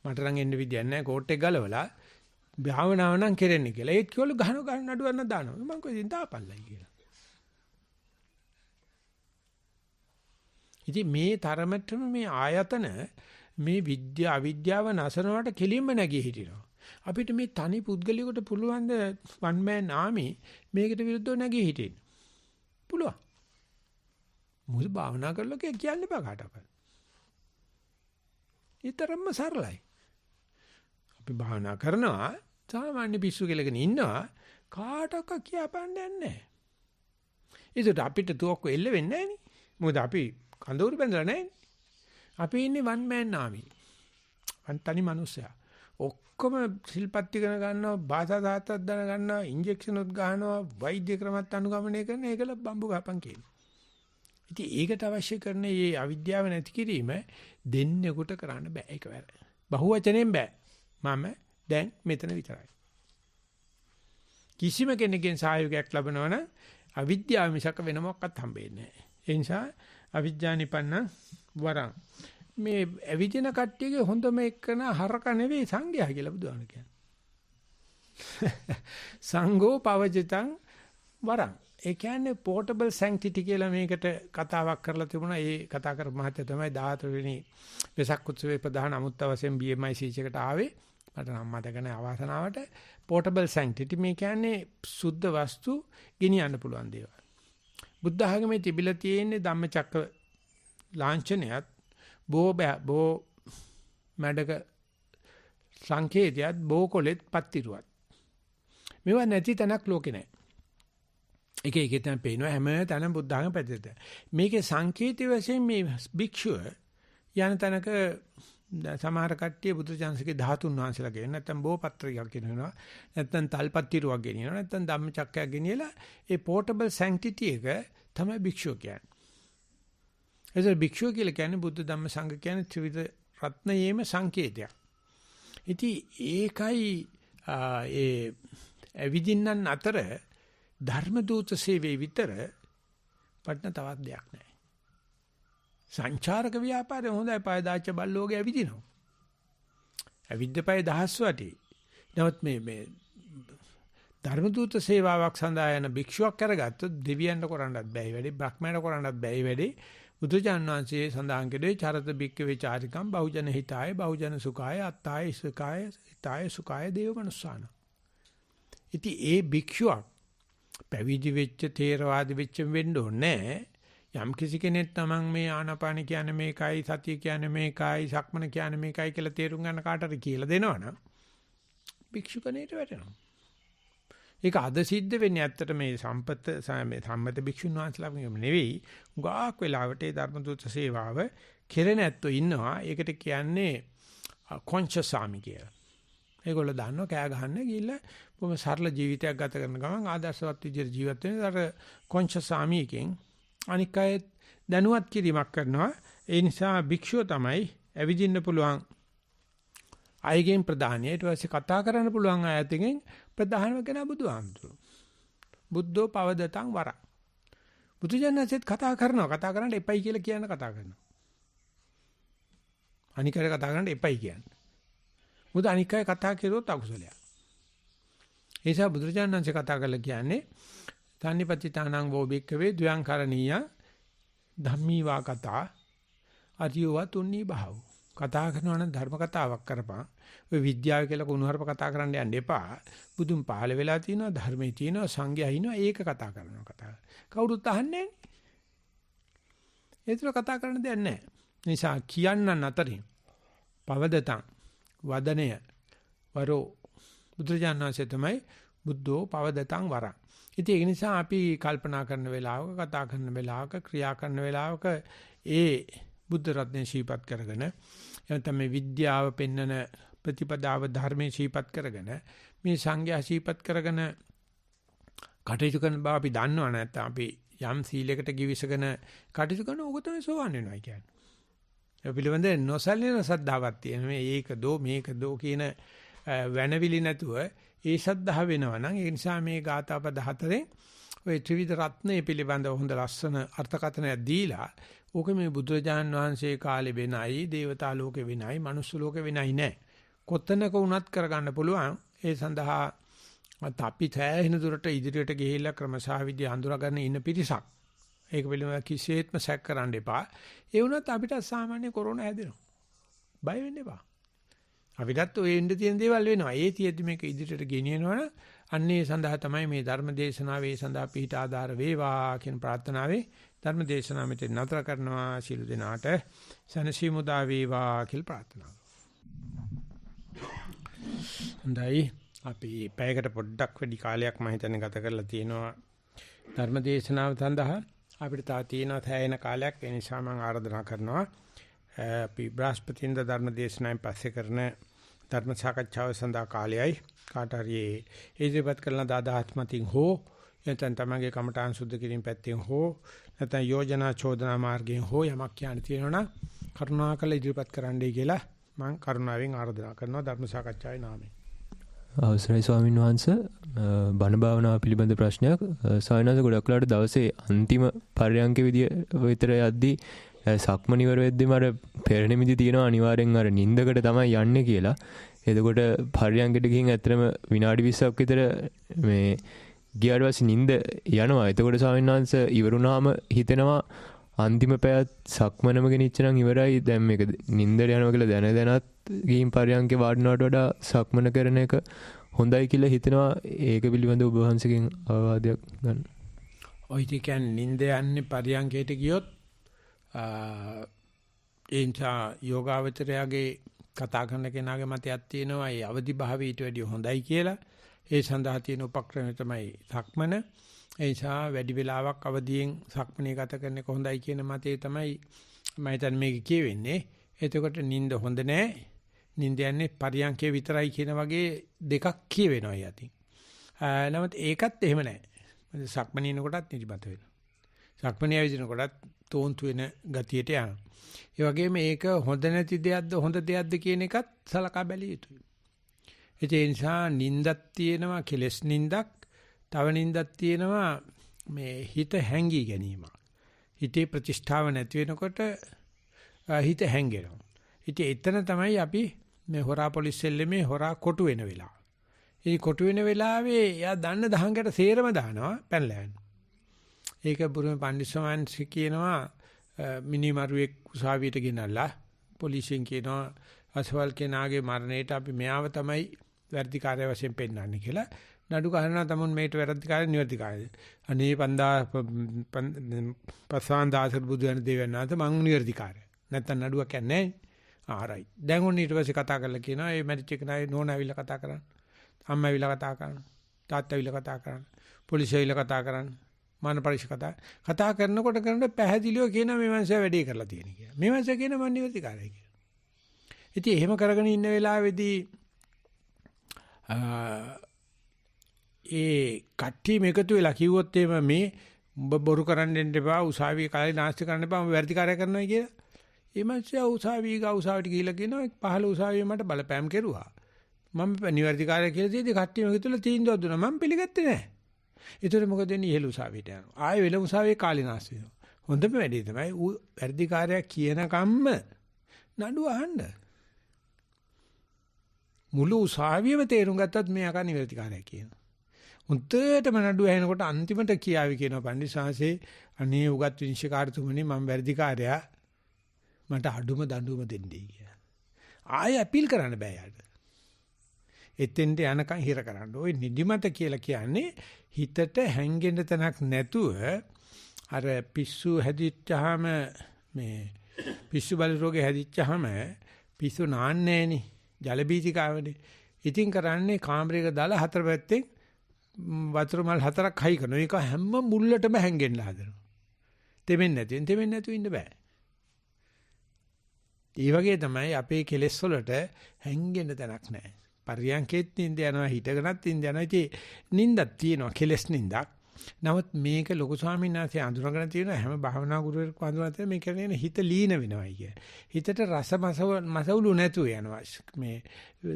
මට නම් එන්න විදියක් නැහැ කෝට් එක ගලවලා භාවනාව නම් කෙරෙන්නේ කියලා. ඒත් කිව්වලු ගහන නඩුවන්න දානවා. මම කොහෙන්ද දාපල්ලයි කියලා. ඉතින් මේ තරමටම මේ ආයතන මේ අවිද්‍යාව නැසනවට කෙලින්ම නැගී හිටිනවා. අපිට මේ තනි පුද්ගලියෙකුට පුළුවන් ද වන් මෑන් ආමි මේකට විරුද්ධව නැගී හිටින්න. පුළුවන්. මොකද භාවනා කරලා කියන්න බෑ කාටවත්. ඊතරම්ම සරලයි. අපි භාවනා කරනවා සාමාන්‍ය පිස්සු කෙලගෙන ඉන්නවා කාටවත් කියපන්නේ නැහැ. ඒකට අපිට තුවක්කු එල්ල වෙන්නේ නැහැ නේ. මොකද අපි කඳවුරු බැඳලා නැහැ. අපි ඉන්නේ වන් මෑන් ආමි. තනි මිනිස්සයා. ඔක්කොම සිල්පත් ඉගෙන ගන්නවා, භාෂා සාහිත්‍යයක් දැන ගන්නවා, ඉන්ජෙක්ෂන් උත් ගන්නවා, වෛද්‍ය ක්‍රමත් අනුගමනය කරන ඒකල බම්බු ගහපන් කියනවා. ඉතින් ඒකට අවශ්‍ය කරන මේ අවිද්‍යාව නැති කිරීම දෙන්නෙකුට කරන්න බෑ ඒකවල. බහුවචනෙන් බෑ. මම දැන් මෙතන විතරයි. කිසිම කෙනෙක්ගෙන් සහයෝගයක් ලැබනවනම් අවිද්‍යාව මිසක වෙන මොකක්වත් හම්බෙන්නේ නැහැ. ඒ නිසා අවිද්‍යා නිපන්න වරං මේ අවිජින කට්ටියගේ හොඳම එක්කන හරක නෙවෙයි සංඝයා කියලා බුදුහාම කියන්නේ. සංඝෝ පවජිතං වරං. ඒ කියන්නේ පෝටබල් සැන්ක්ටිටි කියලා මේකට කතාවක් කරලා තිබුණා. ඒ කතා කරපු මහත්තයා තමයි 14 වෙනි වෙසක් උත්සවයේ ප්‍රධාන අමුත්ත වශයෙන් BMI සීච් එකට ආවේ. මට නම් මතක නැහැ අවාසනාවට. පෝටබල් සැන්ක්ටිටි මේ කියන්නේ සුද්ධ වස්තු ගෙනියන්න පුළුවන් දේවල්. බුද්ධ ආගමේ තිබිලා තියෙන්නේ ධම්මචක්ක ලාංඡනයත් බෝ මඩක සංකේතයත් බෝකොලෙත් පත්තිරුවත්. මේවා නැති තැනක් ලෝකේ නැහැ. එක තැන පේනවා හැම තැනම බුද්ධ ආගම පැත්තට. මේකේ සංකේතය වශයෙන් මේ භික්ෂුව යන තැනක සමහර කට්ටිය බුදුචාන්සේගේ 13 වංශලා කියන නැත්නම් බෝපත්‍රිකයක් කියනවා. නැත්නම් තල්පත්තිරුවක් ගෙනියනවා. නැත්නම් ධම්මචක්කයක් ගෙනියලා ඒ පෝටබල් සැන්ක්ටිටි එක තමයි භික්ෂුව කියන්නේ. එතකොට භික්ෂුව කියලා කියන්නේ බුද්ධ ධම්ම සංඝ කියන්නේ ත්‍රිවිධ රත්නයේම සංකේතයක්. ඉතින් ඒකයි ඒ අවිදින්නන් අතර ධර්ම දූත සේවයේ විතර වටන තවත් දෙයක් නැහැ. සංචාරක ව්‍යාපාරය හොඳයි පය දාච්ච බල්ලෝගේ ඇවිදිනවා. ඇවිද්ද පය දහස් වටි. නමුත් මේ ධර්ම දූත සේවාවක් සඳහා යන භික්ෂුවක් කරගත්තොත් දෙවියන්ට කරන්නත් බැයි වැඩි, බ්‍රහ්මයන්ට කරන්නත් බැයි වැඩි. බුදුචාන් වහන්සේ සඳහන් කළේ චරත බික්කවේ චාරිකම් බහුජන හිතාය බහුජන සුඛාය අත්තාය සුඛාය හිතාය සුඛාය දේව මනුස්සාන. ඉතින් ඒ භික්ෂුවක් පැවිදි වෙච්ච තේරවාදී වෙච්ච වෙන්න ඕනේ. යම් කිසි කෙනෙක් තමන් මේ ආනාපාන කියන්නේ මේකයි, සතිය කියන්නේ මේකයි, සක්මන කියන්නේ මේකයි කියලා තේරුම් ගන්න කාටද කියලා දෙනවනම් භික්ෂුකණේට වැටෙනවා. ඒක අද සිද්ධ වෙන්නේ ඇත්තට මේ සම්මත භික්ෂුන් වහන්සේලා නෙවෙයි. උගාක් වෙලාවට ඒ ධර්ම දූත සේවාව කෙරෙන ඇත්තෝ ඉන්නවා. ඒකට කියන්නේ කොන්ෂස් සාමි කියලා. ඒගොල්ලෝ දන්නවා කෑ ගහන්න ගිහිල්ලා බොහොම සරල ජීවිතයක් ගත කරන ගමන් ආදර්ශවත් විදිහට ජීවත් වෙන අර කොන්ෂස් සාමියකින් අනික් අය දැනුවත් කිරීමක් කරනවා. ඒ නිසා භික්ෂුව තමයි ඇවිදින්න පුළුවන් අයගෙන් ප්‍රධානිය. ඊට පස්සේ කතා කරන්න පුළුවන් අයතෙන් ප්‍රධානම කෙනා බුදුහාමුදුරුවෝ. බුද්ධෝ පවදතං වරං. බුදුජානසෙත් කතා කරනවා. කතා කරන්න එපයි කියලා කියන කතා කරනවා. අනිකර කතා කරන්න එපයි කියන්නේ. මොකද අනික් අය කතා කරුවොත් අකුසලයක්. ඒ නිසා බුදුරජාණන් වහන්සේ කතා කරලා කියන්නේ තන්නිපතිතානං වෝ බික්කවේ ද්වයං කරණීය ධම්මී වා කතා අරියව තුන්නී භාව. කතා කරනවා නම් ධර්ම කතාවක් කරපන්. ඔය විද්‍යාව කියලා කුණුහරුප කතා කරන්න යන්න එපා. බුදුන් පහළ වෙලා තියෙනවා ධර්මයේ තියෙනවා සංඝයා ඉන්නවා ඒක කතා කරනවා කතා. කවුරුත් අහන්නේ නැහැ. ඒතර කතා කරන්න දෙයක් නැහැ. නිසා කියන්නන් අතරින් පවදතං වදනය වරෝ බුදුරජාණන් වහන්සේ තමයි බුද්ධෝ පවදතං වරං. ඉතින් ඒ නිසා අපි කල්පනා කරන වෙලාවක කතා කරන වෙලාවක ක්‍රියා කරන වෙලාවක ඒ බුද්ධ රත්නය ශීපත් කරගෙන එතන මේ විද්‍යාව පෙන්නන ප්‍රතිපදාව ධර්මයේ ශීපත් කරගෙන මේ සංඝයා ශීපත් කරගෙන කටයුතු කරන බව අපි දන්නව නැත්නම් අපි යම් සීලයකට givisගෙන කටයුතු කරන ඕක තමයි සෝවන් වෙනවා කියන්නේ. ඒ පිළිබඳ නොසැලෙන සද්ධාවක් තියෙන මේ ඒක දෝ මේක දෝ කියන වෙනවිලි නැතුව ඒ සද්ධා වෙනවා නම් ඒ නිසා මේ ගාථා පද හතරෙන් ඔය ත්‍රිවිධ රත්නයේ පිළිබඳව හොඳ ලස්සන අර්ථකථනයක් දීලා ඕක මේ බුදුරජාන් වහන්සේ කාලේ වෙනයි, දේවතා ලෝකේ වෙනයි, මනුස්ස ලෝකේ වෙනයි නෑ. කොතනක වුණත් කරගන්න පුළුවන්. ඒ සඳහා අපි තැහෙන දුරට ඉදිරියට ගිහිල්ලා ක්‍රමසහවිදි අඳුරගන්න ඉන්න පිරිසක්. ඒක පිළිබඳව කිසිසේත්ම සැක කරන්න එපා. ඒ වුණත් අපිට සාමාන්‍ය කොරෝනා හැදෙනවා. බය වෙන්න එපා. අපිටත් ඔය එන්න තියෙන දේවල් වෙනවා. ඒ තියෙද්දි මේක ඉදිරියට ගෙනියනවනම් අන්නේ සඳහා තමයි මේ ධර්ම දේශනාවේ සඳහා පිහිට ආධාර වේවා කියන ප්‍රාර්ථනාවේ ධර්ම දේශනාව මෙතන නතර කරනවා. සියලු දෙනාට සනසිමුදා වේවා කියලා ප්‍රාර්ථනා කරනවා. හොඳයි. අපි පැයකට පොඩ්ඩක් වැඩි කාලයක් මම හිතන්නේ ගත කරලා තියෙනවා ධර්ම දේශනාව සඳහා. අපිට තා තියෙනවා තැයෙන කාලයක්. ඒ නිසා මම ආරාධනා කරනවා අපි බ්‍රහස්පතින්ද ධර්ම දේශනාවෙන් පස්සේ කරන ධර්ම සාකච්ඡාව සඳහා කාලයයි කාට හරි ඉදිරිපත් කරන දාදාත්මතින් හෝ නැත්නම් තමගේ කමඨාන් සුද්ධ කිරීම පැත්තෙන් හෝ නැත්නම් යෝජනා චෝදනා මාර්ගයෙන් හෝ යමක් කියන්න තියෙනවා නම් කරුණාකර ඉදිරිපත් කරන්නයි කියලා මම කරුණාවෙන් ආරාධනා කරනවා ධර්ම සාකච්ඡාවේ නාමයෙන්. අවසරයි ස්වාමීන් වහන්සේ බණ භාවනාව පිළිබඳ ප්‍රශ්නයක් සායනස ගොඩක් වෙලාවට දවසේ අන්තිම පර්යංක විතර යද්දී සක්මන් ඉවර වෙද්දිම අර පෙරණිමිදි තියෙනවා අනිවාර්යෙන් අර නිින්දකට තමයි යන්නේ කියලා. එතකොට පර්යංකෙට ගිහින් ඇත්තටම විනාඩි 20ක් විතර මේ ගියාට පස්සේ නිින්ද යනවා. එතකොට ස්වාමීන් වහන්සේ ඉවරුනාම හිතෙනවා අන්තිම පැයත් සක්මනම ගෙනිච්ච නම් ඉවරයි. දැන් මේක නිින්දට යනවා කියලා දැනත් ගිහින් පර්යංකේ වාඩිනවට වඩා සක්මන කරන එක හොඳයි කියලා හිතෙනවා. ඒක පිළිබඳව ඔබ වහන්සේගෙන් අවවාදයක් ගන්න. ඔය කියන්නේ නිින්ද යන්නේ පර්යංකයට ගියොත් එන්චා යෝගාවචරයාගේ කතා කරන කෙනාගේ මතයක් තියෙනවා ඒ අවදි භාවය ඊට වැඩිය හොඳයි කියලා. ඒ සඳහා තියෙන උපක්‍රමය තමයි සක්මන. ඒ නිසා වැඩි වෙලාවක් අවදියෙන් සක්මනේ ගත කරන එක හොඳයි කියන මතය තමයි මම හිතන්නේ මේක කියවෙන්නේ. එතකොට නිින්ද හොඳ නැහැ. නිින්ද යන්නේ පරියන්කේ විතරයි කියන වගේ දෙකක් කියවෙනවා යතින්. නමුත් ඒකත් එහෙම නැහැ. සක්මනේ ඉනකොටත් නිදිමත වෙනවා. සක්මනේ ඇවිදින කොටත් තෝන්තු වෙන ගතියට යනවා. ඒ වගේම ඒක හොඳ නැති දෙයක්ද හොඳ දෙයක්ද කියන එකත් සලකා බැලිය යුතුයි. ඒ නිසා නිින්දක් තියෙනවා කෙලස් නිින්දක්, තව නිින්දක් තියෙනවා මේ හිත හැංගී ගැනීම. හිතේ ප්‍රතිෂ්ඨාව නැති වෙනකොට හිත හැංගෙනවා. ඉතින් එතන තමයි අපි මේ හොරා පොලිස් සෙල්ලමේ හොරා කොටු වෙන වෙලාව. ඉතින් කොටු වෙන වෙලාවේ එයා දන්න දහංගට සේරම දානවා පැනලා යනවා. ඒක බුරුමේ පඬිස්සමන් කියනවා මිනිමරුවෙක් උසාවියට ගෙනල්ලා පොලිසියෙන් කියනවා අසවල් කෙනාගේ මරණයට අපි මෙයාව තමයි වර්ධිකාරය වශයෙන් පෙන්වන්නේ කියලා නඩු ගහනවා. තමුන් මේට වර්ධිකාරය නිවර්ධිකාරය. අනේ 5000 බුදුන් දෙවියන්ාත මං නිවර්ධිකාරය. නැත්තම් නඩුවක් යන්නේ නැහැ. ආරයි. දැන් උන් ඊට පස්සේ කතා කරලා කියනවා මේ මැරිච් එක නයි නෝනා ඇවිල්ලා කතා කරන්න. අම්මා ඇවිල්ලා කතා කරන්න. තාත්තා ඇවිල්ලා කතා කරන්න. පොලිසිය ඇවිල්ලා කතා කරන්න. මාන පරිශ කතා කරනකොට පැහැදිලිව කියන මේ මනුස්සයා වැඩේ කරලා තියෙන කියලා. මේ මනුස්සයා කියන මන් නිවර්තිකාරයි කියලා. ඉතින් එහෙම කරගෙන ඉන්න වෙලාවේදී ඒ කට්ටිය මේකතු වෙලා කිව්වොත් එහෙම මේ උඹ බොරු කරන්න දෙන්න එපා, උසාවියේ කාලේ නාස්ති කරන්න එපා, මම වැඩිකාරය කරනවා කියලා. ඒ මනුස්සයා උසාවියට ගිහිල්ලා කියනවා 15 උසාවියේ මට බලපෑම් කෙරුවා. මම නිවර්තිකාරය කියලා තියෙදි කට්ටිය මේකතුල තීන්දුවක් දුන්නා. මම පිළිගත්තේ නැහැ. ඒතර මොකද වෙන්නේ? ඉහළ උසාවියට යනවා. ආයෙ වෙල උසාවියේ කාලිනාස් වෙනවා. හොඳම වැඩේ තමයි වැඩිකාරයා කියන කම්ම නඩුව අහන්න. මුළු උසාවියම තේරුම් ගත්තත් මේ අකා නිවැරදිකාරයා කියනවා. උන්ටටම නඩුව ඇහෙනකොට අන්තිමට කියාවි කියනවා පන්දිසාංශේ අනේ උගත් විනිශ්චයකාරතුමනි මම වැඩිකාරයා මට අඩුම දඬුවම දෙන්නයි කියලා. ආයෙ අපීල් කරන්න බෑ යාට. එතෙන්ට යනකම් හිර කරන්න. ওই නිදිමත කියලා කියන්නේ හිතට හැංගෙන්න තැනක් නැතුව අර පිස්සු හැදිච්චාම මේ පිස්සු බල රෝගේ හැදිච්චාම පිස්සු නාන්නේ නෑනේ. ජල බීතිකාවනේ. ඉතින් කරන්නේ කාමරයක දාලා හතර පැත්තෙන් වතුර මල් හතරක් හයි කරනවා. ඒක හැම මුල්ලටම හැංගෙන්න හදනවා. තෙමෙන්නේ නැතුව ඉන්න බෑ. ඒ වගේ තමයි අපේ කෙලෙස් වලට හැංගෙන්න තැනක් නැහැ. පරියන්කෙත් නින්ද යනවා, හිටගෙනත් නින්ද යනවා. ඉතින් නින්දක් තියෙනවා, කෙලෙස් නින්දක්. නමුත් මේක ලොකු ස්වාමීන් වහන්සේ අඳුරගෙන තියෙන හැම භාවනා ගුරුවරයෙක් අඳුරගෙන තියෙන මේ කියන්නේ හිත ලීන වෙනවයි කිය. හිතට රස මසවුලු නැතුව යනවා. මේ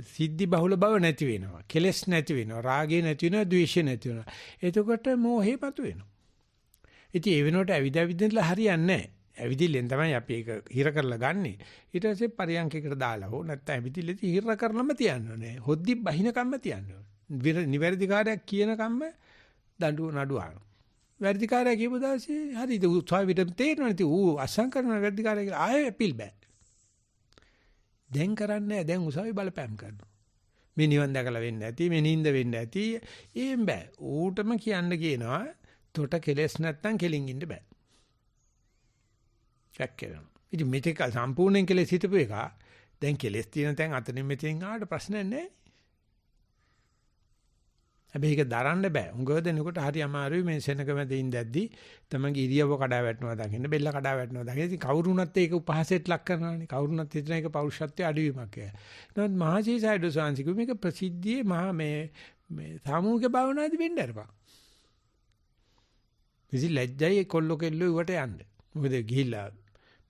සිද්ධි බහුල බව නැති වෙනවා. කෙලෙස් නැති වෙනවා. රාගය නැති වෙනවා, ද්වේෂය නැති වෙනවා. එතකොට මෝහේ පතු වෙනවා. ඉතින් ඒ වෙනකොට ඇවිදලා හරියන්නේ නැහැ. ඇවිදිල්ලෙන් තමයි අපි ඒක හිර කරලා ගන්නෙ. ඊට පස්සේ පරියන්කයකට දාලා හෝ නැත්නම් ඇවිදිල්ලේදී හිර කරලම තියන්න ඕනේ. හොද්දි බහිනකම්ම තියන්න ඕනේ. නිවැරදි කාර්යයක් කියනකම්ම නඩු ආන. වැරදි කාර්යය කියපු දාසේ හරිද උත්සාහ විතර තේරෙනවා. ඉතින් ඌ අසං කරන වැරදි කාර්යය කියලා ආයෙ අපිල් බෑ. දැන් කරන්නේ නැහැ. දැන් උසාවි බලපෑම් කරනවා. මේ නිවන් දැකලා වෙන්නේ නැති, මේ නිින්ද වෙන්නේ නැති. ඒම් බෑ. ඌටම කියන්න කියනවා. තොට කෙලස් නැත්නම් කෙලින් ඉන්න බෑ. ඇක්කේනවා. ඉතින් මෙතෙක් සම්පූර්ණයෙන් කෙලස් හිටපු එක දැන් කෙලස් තියෙන තැන් අතනින් මෙතෙන් ආවට ප්‍රශ්නයක් නැහැ. හැබැයි ඒක දරන්න බෑ. උංගව දෙනකොට හරි අමාරුයි මේ සෙනග මැද ඉඳද්දි තමන්ගේ ඉරියව්ව කඩා වැටෙනවා දකින්න, බෙල්ල කඩා වැටෙනවා දකින්න. ඉතින් කවුරුණත් ඒක උපහාසයට ලක් කරනවානේ. කවුරුණත් හිතන එක පෞරුෂත්වයේ අඩුවීමක් කියලා. නමුත් මහජී සයිඩෝ සාංශිකු මේක ප්‍රසිද්ධියේ මහා මේ සාමූහික භාවනාදී වෙන්න අරපන්. ඉතින් ලැජ්ජයි කොල්ල කෙල්ල උවට යන්න. මොකද ගිහිල්ලා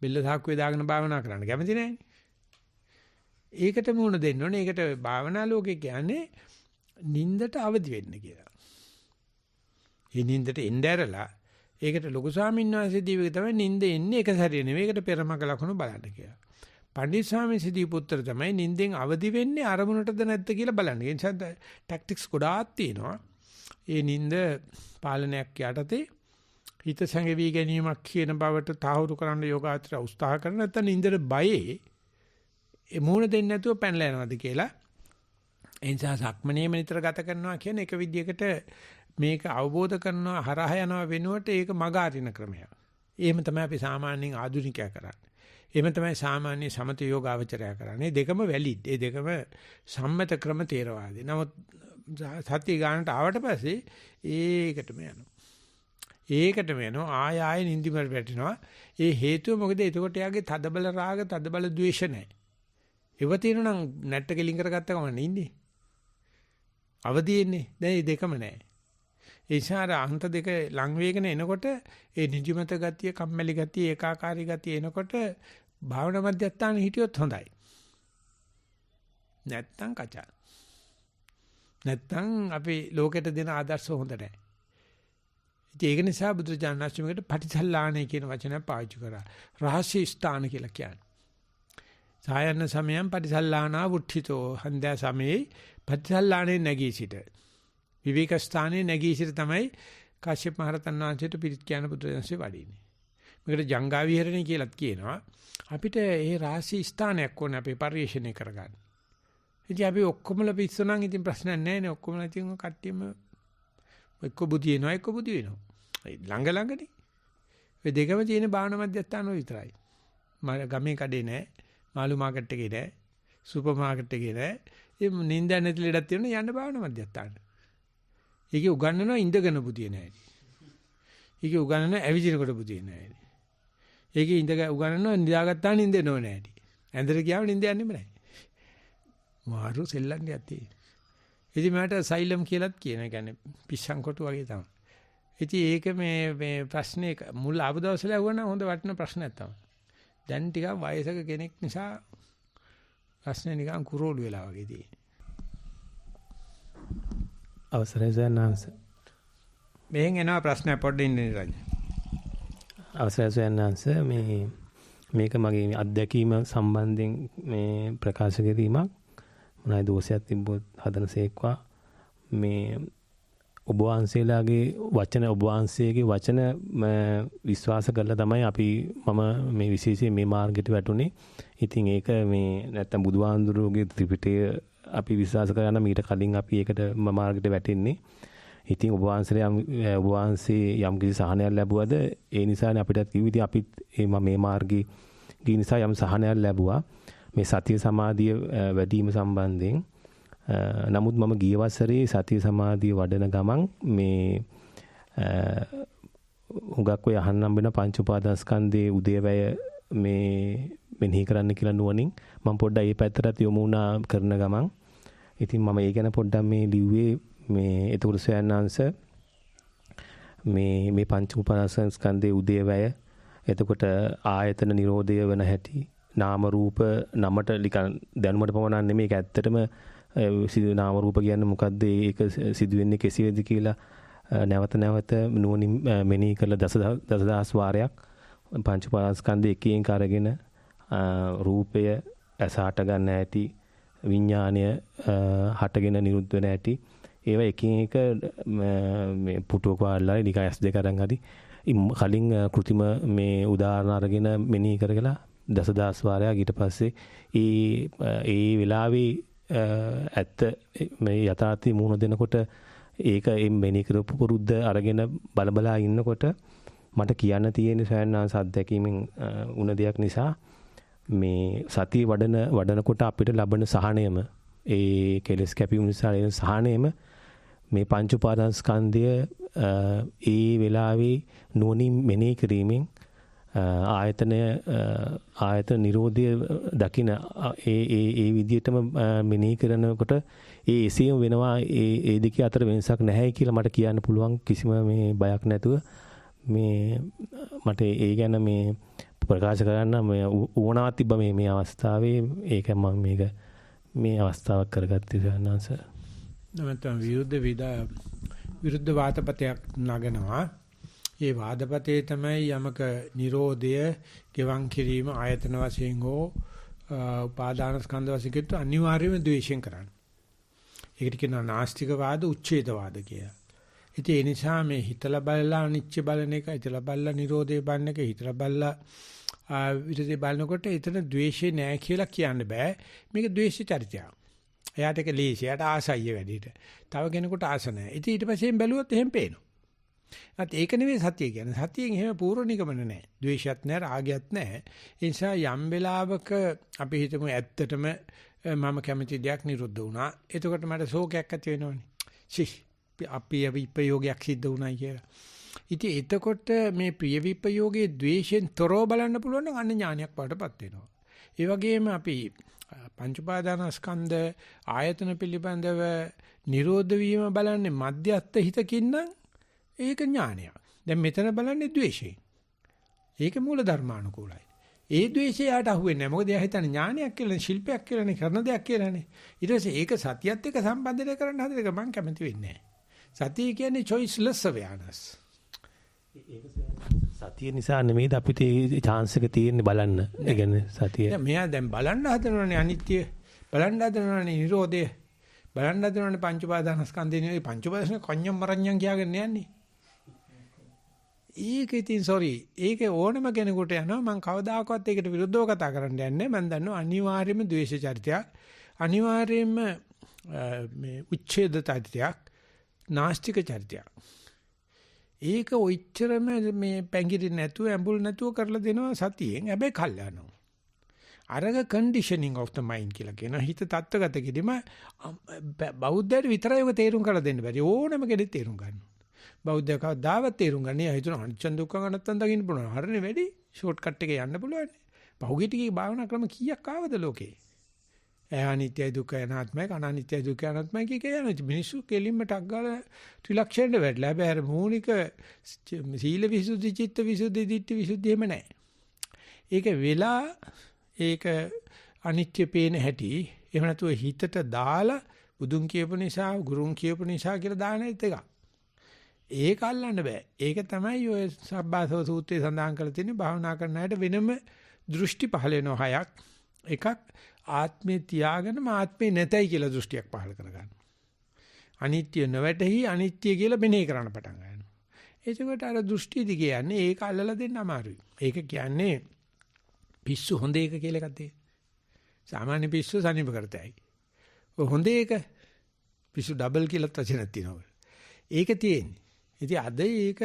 බෙල්ල සාක්කුවේ දාගෙන භාවනා කරන්න කැමති නෑනේ. ඒකට මුණ දෙන්න ඕනේ. ඒකට භාවනා ලෝකේ කියන්නේ නින්දට අවදි වෙන්න කියලා. මේ නින්දට එන්න ඇරලා ඒකට ලොකු ස්වාමීන් වහන්සේ දීවික තමයි නින්ද එන්නේ එක සැරේ නෙවෙයි. ඒකට පෙරමග ලකුණු බලන්න කියලා. පණ්ඩිත ස්වාමීන් වහන්සේ දීපු උත්තර තමයි නින්දෙන් අවදි වෙන්නේ අරමුණටද නැද්ද කියලා බලන්න. ඒ නිසා ටැක්ටික්ස් ගොඩාක් තියෙනවා. ඒ නින්ද පාලනයක් යටතේ හිත සංගෙවි ගැනීමක් කියන බවට තාහුරු කරන්න යෝගාචර උත්සාහ කරන නැත්නම් නින්දට බයේ ඒ මොන දෙන්නේ නැතුව පැනලා යනවාද කියලා. ඒ නිසා සක්මනේම නිතර ගත කරනවා කියන එක විදියකට මේක අවබෝධ කරනවා හරහා යනවා වෙනුවට ඒක මග අරින ක්‍රමයක්. එහෙම තමයි අපි සාමාන්‍යයෙන් ආධුනිකයා කරන්නේ. එහෙම තමයි සාමාන්‍ය සමත යෝගාවචරය කරන්නේ. දෙකම වැලිඩ්. ඒ දෙකම සම්මත ක්‍රම තේරවාදී. නමුත් සත්‍ය ගානට ආවට පස්සේ ඒකටම යනවා. ඒකටම යනවා ආය නිදිමර වැටෙනවා. ඒ හේතුව මොකද? එතකොට යාගේ තදබල රාග තදබල ද්වේෂ නැහැ. ඒව තියෙනවා නම් නැට්ට කෙලින් කරගත්ත ගමන් ඉන්නේ. අවදීන්නේ. දැන් මේ දෙකම නැහැ. ඒ නිසා අන්ත දෙක ලං වේගන එනකොට ඒ නිදිමත ගතිය, කම්මැලි ගතිය, ඒකාකාරී ගතිය එනකොට භාවනා මධ්‍යස්ථාන හිටියොත් හොඳයි. නැත්තම් කචා. නැත්තම් අපි ලෝකෙට දෙන ආදර්ශ හොඳ නැහැ. ඒක නිසා බුදුරජාණන් වහන්සේකට පටිසල්ලාණේ කියන වචනය පාවිච්චි කරා. රහස්‍ය ස්ථාන කියලා කියන්නේ. සායන්න සමයන් පටිසල්ලාණා වුට්ඨිතෝ හන්දෑ සමයේ පටිසල්ලාණේ නැගී සිට. විවේක ස්ථානයේ නැගී සිට තමයි කාශ්‍යප මහ රහතන් වහන්සේට පිරිත් කියන බුදුරජාණන්සේ වඩින්නේ. මේකට ජංගා විහරණය කියලාත් කියනවා. අපිට මේ රහස්‍ය ස්ථානයක් ඕනේ අපේ පරිශ්‍රණය කරගන්න. ඉතින් අපි ඔක්කොමලා පිස්සු නම් ඉතින් ප්‍රශ්නයක් නැහැ නේ. ඔක්කොමලා ඉතින් කට්ටියම එක්ක බුදි වෙනවා එක්ක බුදි වෙනවා. ළඟ ළඟනේ. ඔය දෙකම තියෙන භාවනා මධ්‍යස්ථාන විතරයි. ගමේ කඩේ නැහැ. මාළු මාකට් එකේ නැහැ. සුපර් මාකට් එකේ නැහැ. මේ නින්ද නැති ලෙඩක් තියෙන යන්න භාවනා මධ්‍යස්ථාන. ඒකේ උගන්වනවා ඉඳගෙන බුදිය නැහැ. ඒකේ උගන්වනවා ඇවිදිනකොට බුදිය නැහැ. ඒකේ උගන්වනවා නිදාගත්තා නින්ද එනව නැහැ. ඇඳට ගියාම නින්ද යන්නෙම නැහැ. මාරු සෙල්ලන්නේ ඇති. ඉතින් මට සයිලම් කියලාත් කියන. ඒ කියන්නේ පිස්සන් කොටු වගේ තමයි. ඉතින් ඒක මේ ප්‍රශ්නේ මුල් ආපු දවස්වල ඇහුවනම් හොඳ වටින ප්‍රශ්නයක් තමයි. දැන් ටිකක් වයසක කෙනෙක් නිසා ප්‍රශ්නේ නිකන් කුරෝළු වෙලා වගේ තියෙනවා. අවසරයි සයන්නාංශ. මෙහෙන් එනවා ප්‍රශ්නයක් පොඩ්ඩක් ඉන්න රජ. අවසරයි සයන්නාංශ මේක මගේ අත්දැකීම සම්බන්ධයෙන් මේ ප්‍රකාශ කිරීමක්. මොනයි දෝෂයක් තිබ්බොත් හදනසේක්වා මේ ඔබ වහන්සේලාගේ වචන ඔබ වහන්සේගේ වචන විශ්වාස කරලා තමයි අපි මම මේ විශේෂයෙන් මේ මාර්ගයට වැටුනේ. ඉතින් ඒක මේ නැත්තම් බුදුහාඳුරුගේ ත්‍රිපිටකය අපි විශ්වාස කරා නම් ඊට කලින් අපි ඒකට මාර්ගයට වැටෙන්නේ. ඉතින් ඔබ වහන්සේ යම් කිසි සහනයක් ලැබුවද ඒ නිසානේ අපිට කිව්ව ඉතින් අපිත් මේ මාර්ගයේ ගිය නිසා යම් සහනයක් ලැබුවා මේ සතිය සමාධිය වැඩිම සම්බන්ධයෙන්. නමුත් මම ගිය වසරේ සතිය සමාධිය වඩන ගමන් මේ හුඟක් ඔය අහන්නම් වෙන පංච උපාදානස්කන්ධයේ උදේවැය මේ මෙනෙහි කරන්න කියලා නුවණින් මම පොඩ්ඩක් ඒ පැත්තට යොමු වුණා කරන ගමන්. ඉතින් මම ඒ ගැන පොඩ්ඩක් මේ ලිව්වේ මේ එතකොට සයන්නාංශ මේ පංච උපාදානස්කන්ධයේ උදේවැය එතකොට ආයතන නිරෝධය වෙන හැටි නාම රූප නමට දැනුමට පමණක් නෙමෙයි ඒක ඇත්තටම නාම රූප කියන්නේ මොකද්ද ඒක සිදුවෙන්නේ කෙසේද කියලා නැවත නැවත නුවණින් මෙනෙහි කරලා දසදහස් වාරයක් පංච උපාදානස්කන්ධය එකකින් අරගෙන රූපය ඇස හට ගන්න ඇති විඥාණය හටගෙන නිරුද්ධ වෙන ඇති ඒවා එකින් එක මේ පුටුවක වල්ලා නිකන් S2 අරන් හරි කලින් કૃතිම මේ උදාහරණ අරගෙන මෙනෙහි කරගලා දසදහස් වාරයක් ඊට පස්සේ ඒ වෙලාවේ ඇත්ත මේ යථාර්ථي මුහුණ දෙනකොට ඒක මෙනෙහි කරපු පුරුද්ද අරගෙන බලබලා ඉන්නකොට මට කියන්න තියෙන සයන්නාංශ අත්දැකීමෙන් උන දෙයක් නිසා මේ සතිය වඩනකොට අපිට ලබන සහනයම ඒ කෙලස් කැපීම නිසා එන සහනයම මේ පංච උපාදානස්කන්ධය ඒ වෙලාවේ නුවණින් මෙනෙහි කිරීමෙන් ආයතන නිරෝධය දකින ඒ විදිහටම මෙනෙහි කරනකොට එසේම වෙනවා ඒ දෙකේ අතර වෙනසක් නැහැ කියලා මට කියන්න පුළුවන් කිසිම මේ බයක් නැතුව මේ මට ඒ ගැන මේ ප්‍රකාශ කරන්න මේ ඕනාවක් තිබ්බ මේ අවස්ථාවේ ඒක මම මේ අවස්ථාවක් කරගත්තේ සයන්නාංශ. නැත්නම් විරුද්ධ වාදපතයක් නගනවා. ඒ වාදපතේ තමයි යමක Nirodha ගෙවන් කිරීම ආයතන වශයෙන් හෝ උපාදානස්කන්ධ වශයෙන් කිව්වොත් අනිවාර්යයෙන්ම ද්වේෂයෙන් කරන්න. ඒකට කියනවා නාස්තික වාද උච්ඡේදවාද කියලා. ඉතින් ඒ නිසා මේ හිතලා බලලා අනිච්ච බලන එක, හිතලා බලලා Nirodhe බලන එක, හිතලා බලලා විරුද්ධේ බලනකොට එතන ද්වේෂේ නෑ කියලා කියන්න බෑ. මේක ද්වේෂ චරිතයක්. එයාට ඒක ලීසි. එයාට ආසයි වැඩිට. තව කෙනෙකුට ආස නෑ. ඉතින් ඊට පස්සේ බැලුවොත් එහෙම පේනවා. නැත් ඒක නෙවෙයි සතිය කියන්නේ. සතියෙන් එහෙම පූර්ව නිගමන නැහැ. ද්වේෂයත් නැහැ, රාගයත් නැහැ. ඒ නිසා යම් වෙලාවක අපි හිතමු ඇත්තටම මම කැමති දෙයක් නිරුද්ධ වුණා. එතකොට මට ශෝකයක් ඇති වෙනවනේ. අපි විපයෝගයක් සිද්ධ වුණා කියලා. ඉතින් එතකොට මේ ප්‍රිය විපයෝගයේ ද්වේෂයෙන් තොරව බලන්න පුළුවන් නම් අන්න ඥානයක් වඩටපත් වෙනවා. ඒ වගේම අපි පංච උපාදානස්කන්ධ ආයතන පිළිබඳව නිරෝධ වීම බලන්නේ මධ්‍යස්ථ හිතකින් නම් ඒක ඥානයක්. දැන් මෙතන බලන්නේ ද්වේෂයෙන්. ඒක මූල ධර්මානුකූලයි. ඒ ද්වේෂය යාට අහුවෙන්නේ නැහැ. මොකද එයා හිතන්නේ ඥානයක් කියලා, ශිල්පයක් කියලානේ, කරන දෙයක් කියලානේ. ඊට පස්සේ ඒක සතියත් එක්ක සම්බන්ධනය කරන්න හදන එක මම කැමති වෙන්නේ නැහැ. සතිය කියන්නේ choiceless awareness. සතිය නිසා නෙමෙයිද අපිට ඒ chance එක තියෙන්නේ බලන්න. ඒ කියන්නේ සතිය. මෙයා දැන් බලන්න හදනවනේ අනිත්‍ය. බලන්න හදනවනේ නිරෝධය. බලන්න හදනවනේ පංච උපාදානස්කන්ධේ නෙවෙයි පංච උපාදාන කන්‍යම් මරණ්‍යම් කියාගෙන යන්නේ. ඒක ඉතින් sorry. ඒක ඕනම කෙනෙකුට යනවා. මම කවදාකවත් ඒකට විරුද්ධව කතා කරන්න යන්නේ. මම දන්නවා අනිවාර්යයෙන්ම ද්වේෂ චරිතයක්. අනිවාර්යයෙන්ම මේ උච්ඡේද චරිතයක්. නාස්තික චරිතයක්. ඒක ඔච්චරම මේ පැංගිරි නැතුව ඇඹුල් නැතුව කරලා දෙනවා සතියෙන්. හැබැයි කල් යනවා. අරග conditioning of the mind කියලා කියන හිත තත්ත්වගත කිරීම බෞද්ධයට විතරයි ඔක තේරුම් කරලා දෙන්න බැරි. ඕනම කෙනෙක් තේරුම් ගන්නවා. බෞද්ධය කවදාවත් තේරුම් ගන්නේ හිතන අනිච්ච දුක්ඛ අනත්තන් දකින්න පුළුවන්. හරිනේ වැඩි ෂෝට් කට් එකේ යන්න පුළුවන්. පහුගිය ටිකේ භාවනා ක්‍රම කීයක් ආවද ලෝකේ? අනිත්‍යයි දුක්ඛයි අනාත්මයි අනානිත්‍යයි දුක්ඛයි අනාත්මයි කිය මිනිස්සු කෙලින්ම ටක් ගාලා ත්‍රිලක්ෂණයට වැටලා. හැබැයි අර මූලික සීල විසුද්ධි, චිත්ත විසුද්ධි, ditthi විසුද්ධි එහෙම නැහැ. ඒක වෙලා ඒක අනිත්‍ය පේන හැටි එහෙම නැතුව හිතට දාලා බුදුන් කියපු නිසා, ගුරුන් කියපු නිසා කියලා දාන එකක්. ඒක අල්ලන්න බෑ. ඒක තමයි ඔය සබ්බාසව සූත්‍රයේ සඳහන් කරලා තියෙන්නේ භාවනා කරන අයට වෙනම දෘෂ්ටි පහල වෙනවා හයක්. එකක් ආත්මේ තියාගෙනම ආත්මේ නැතයි කියලා දෘෂ්ටියක් පහල කරගන්න. අනිත්‍ය නොවැටහි අනිත්‍ය කියලා මෙනෙහි කරන්න පටන් ගන්නවා. එතකොට අර දෘෂ්ටි දිගේ යන්නේ ඒක අල්ලලා දෙන්න අමාරුයි. ඒක කියන්නේ පිස්සු හොඳ එක කියලා එකක් තියෙනවා. සාමාන්‍ය පිස්සු සනීප කරතයි. ඔය හොඳ එක පිස්සු ඩබල් කියලා වචනක් තියෙනවා. ඒක තියෙන්නේ. ඉතින් අද ඒක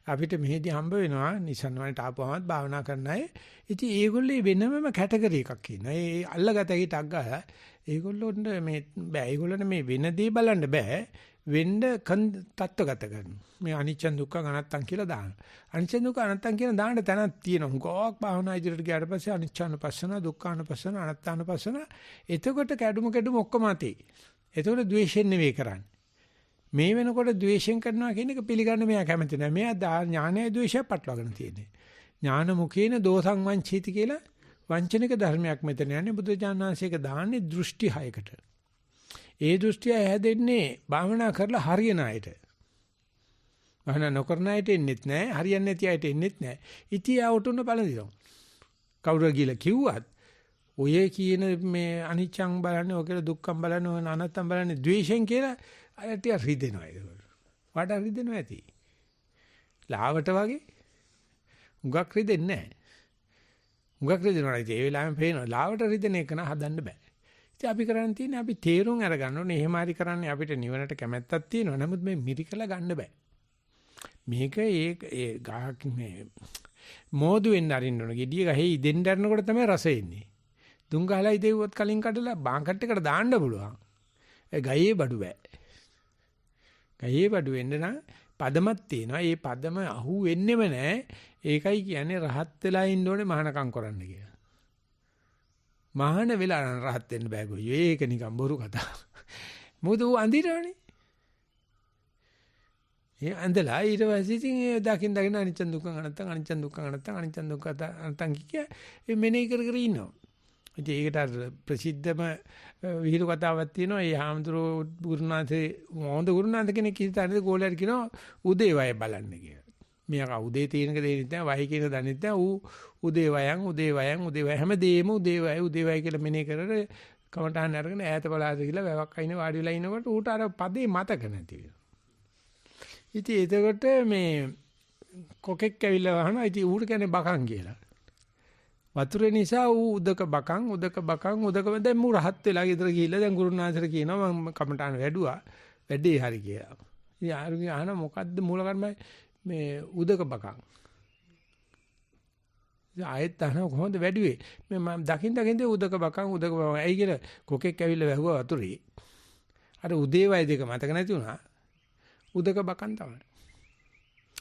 අපිට මෙහෙදි හම්බ වෙනවා නිසන් වලට ආපුවමත් භාවනා කරන අය. ඉතින් ඒගොල්ලෝ වෙනමම කැටගරි එකක් ඉන්නවා. ඒ අල්ලගත හිටක් ගහලා ඒගොල්ලොන්ට මේ බෑ. ඒගොල්ලන්ට මේ වෙන දේ බලන්න බෑ. වෙන්න තත්ත්වගත කරනවා. මේ අනිච්ච දුක්ඛ අනත්තං කියලා දානවා. අනිච්ච දුක්ඛ අනත්තං කියන දාන්න තැනක් තියෙනවා. හුඟක් භාවනා ඉදිරියට ගියාට පස්සේ අනිච්චානුපස්සන, දුක්ඛානුපස්සන, අනත්තානුපස්සන එතකොට කැඩුම ඔක්කොම ඇති. එතකොට ද්වේෂයෙන් නෙවෙයි කරන්නේ. මේ වෙනකොට ද්වේෂයෙන් කරනවා කියන එක පිළිගන්න මෙයා කැමති නැහැ. මෙයා ඥානය ද්වේෂය පටලවාගෙන තියෙන්නේ. ඥාන මුඛේන දෝසං වංචීති කියලා වංචනික ධර්මයක් මෙතන යන්නේ බුදුජානනාංශයක දාන්නේ දෘෂ්ටි හයකට. ඒ දෘෂ්ටිය හැදෙන්නේ භාවනා කරලා හරියන අයට. භාවනා නොකරන අයට එන්නෙත් නැහැ, හරියන්නේ නැති අයට එන්නෙත් නැහැ. ඉතින් ආවටුන බලදිනවා. කවුරු ගිහලා කිව්වත් ඔය කියන මේ අනිච්චං බලන්නේ, ඔය කියලා දුක්ඛං බලන්නේ, ඔය අනත්තං බලන්නේ ද්වේෂයෙන් කියලා අයට රිදෙනවා ඒක. වඩා රිදෙනවා ඇති. ලාවට වගේ උගක් රිදෙන්නේ නැහැ. උගක් රිදෙනවා ඉතින් ඒ වෙලාවෙම පේනවා. ලාවට රිදෙන එක න හදන්න බෑ. ඉතින් අපි කරන්න තියෙන්නේ අපි තේරුම් අරගන්න ඕනේ. එහෙම හරි කරන්නේ අපිට නිවනට කැමැත්තක් තියෙනවා. නමුත් මේ මිරිකලා ගන්න බෑ. මේක ඒ ගහක් මේ මෝදු වෙන්න අරින්න ඕනේ. gediya ගහේ ඉදෙන්න අරනකොට තමයි රස එන්නේ. දුම් ගහලා ඉදෙව්වොත් කලින් කඩලා බාංකට් එකට දාන්න පුළුවන්. ඒ ගහේ බඩු බෑ. ගහේ බඩු වෙන්න නම් පදමක් තියෙනවා. ඒ පදම අහු වෙන්නෙම නෑ. ඒකයි කියන්නේ රහත් වෙලා ඉන්න ඕනේ මහානකම් කරන්න කියලා. මහාන වෙලා රහත් වෙන්න බෑ ගොයියෝ. ඒක නිකන් බොරු කතා. මොකද ඌ අඳිරවනේ. ඒ අඳලා ඊට පස්සේ ඉතින් ඒ දකින් අනිච්ච දුක්ඛ අනත්තං අනිච්ච දුක්ඛ අනත්තං අනිච්ච දුක්ඛ අනත්තං කිය මේ මෙනෙහි කර කර ඉන්නවා. ඉතින් ඒකට අර ප්‍රසිද්ධම විහිළු කතාවක් තියෙනවා. ඒ හාමුදුරුවෝ ගුරුනාථේ මොහොඳ ගුරුනාථ කෙනෙක් හිතානේ ගෝලයට කියනවා උදේ වය බලන්න කියලා. මෙයා උදේ තියෙනක දෙන්නේ නැහැ, වයි කියන දන්නේ නැහැ. ඌ උදේ වයන් හැමදේම උදේ වය කියලා මෙනෙහි කරලා කමටහන් අරගෙන ඈත බලාද කියලා වැවක් අයින වාඩි වෙලා ඉනකොට ඌට අර පදේ මතක නැති වෙනවා. ඉතින් එතකොට මේ කොකෙක් ඇවිල්ලා වහනවා. ඉතින් ඌට කියන්නේ බකන් කියලා. වතුරේ නිසා ඌ උදක බකන් දැන් මූ රහත් වෙලා ගෙදර ගිහිල්ලා දැන් ගුරුනාථට කියනවා මම කමටහන් වැඩුවා. වැඩේ හරි කියලා. ඉතින් ආරුගේ අහන මොකද්ද මූල කර්මයි මේ උදක බකන්. ආයෙත් අහනවා කොහොමද වැඩිවේ? මේ මම දකින් උදක බකන් ඇයි කියලා කොකෙක් ඇවිල්ලා වැහුවා වතුරේ. අර උදේ වය දෙක මතක නැති වුණා. උදක බකන් තමයි.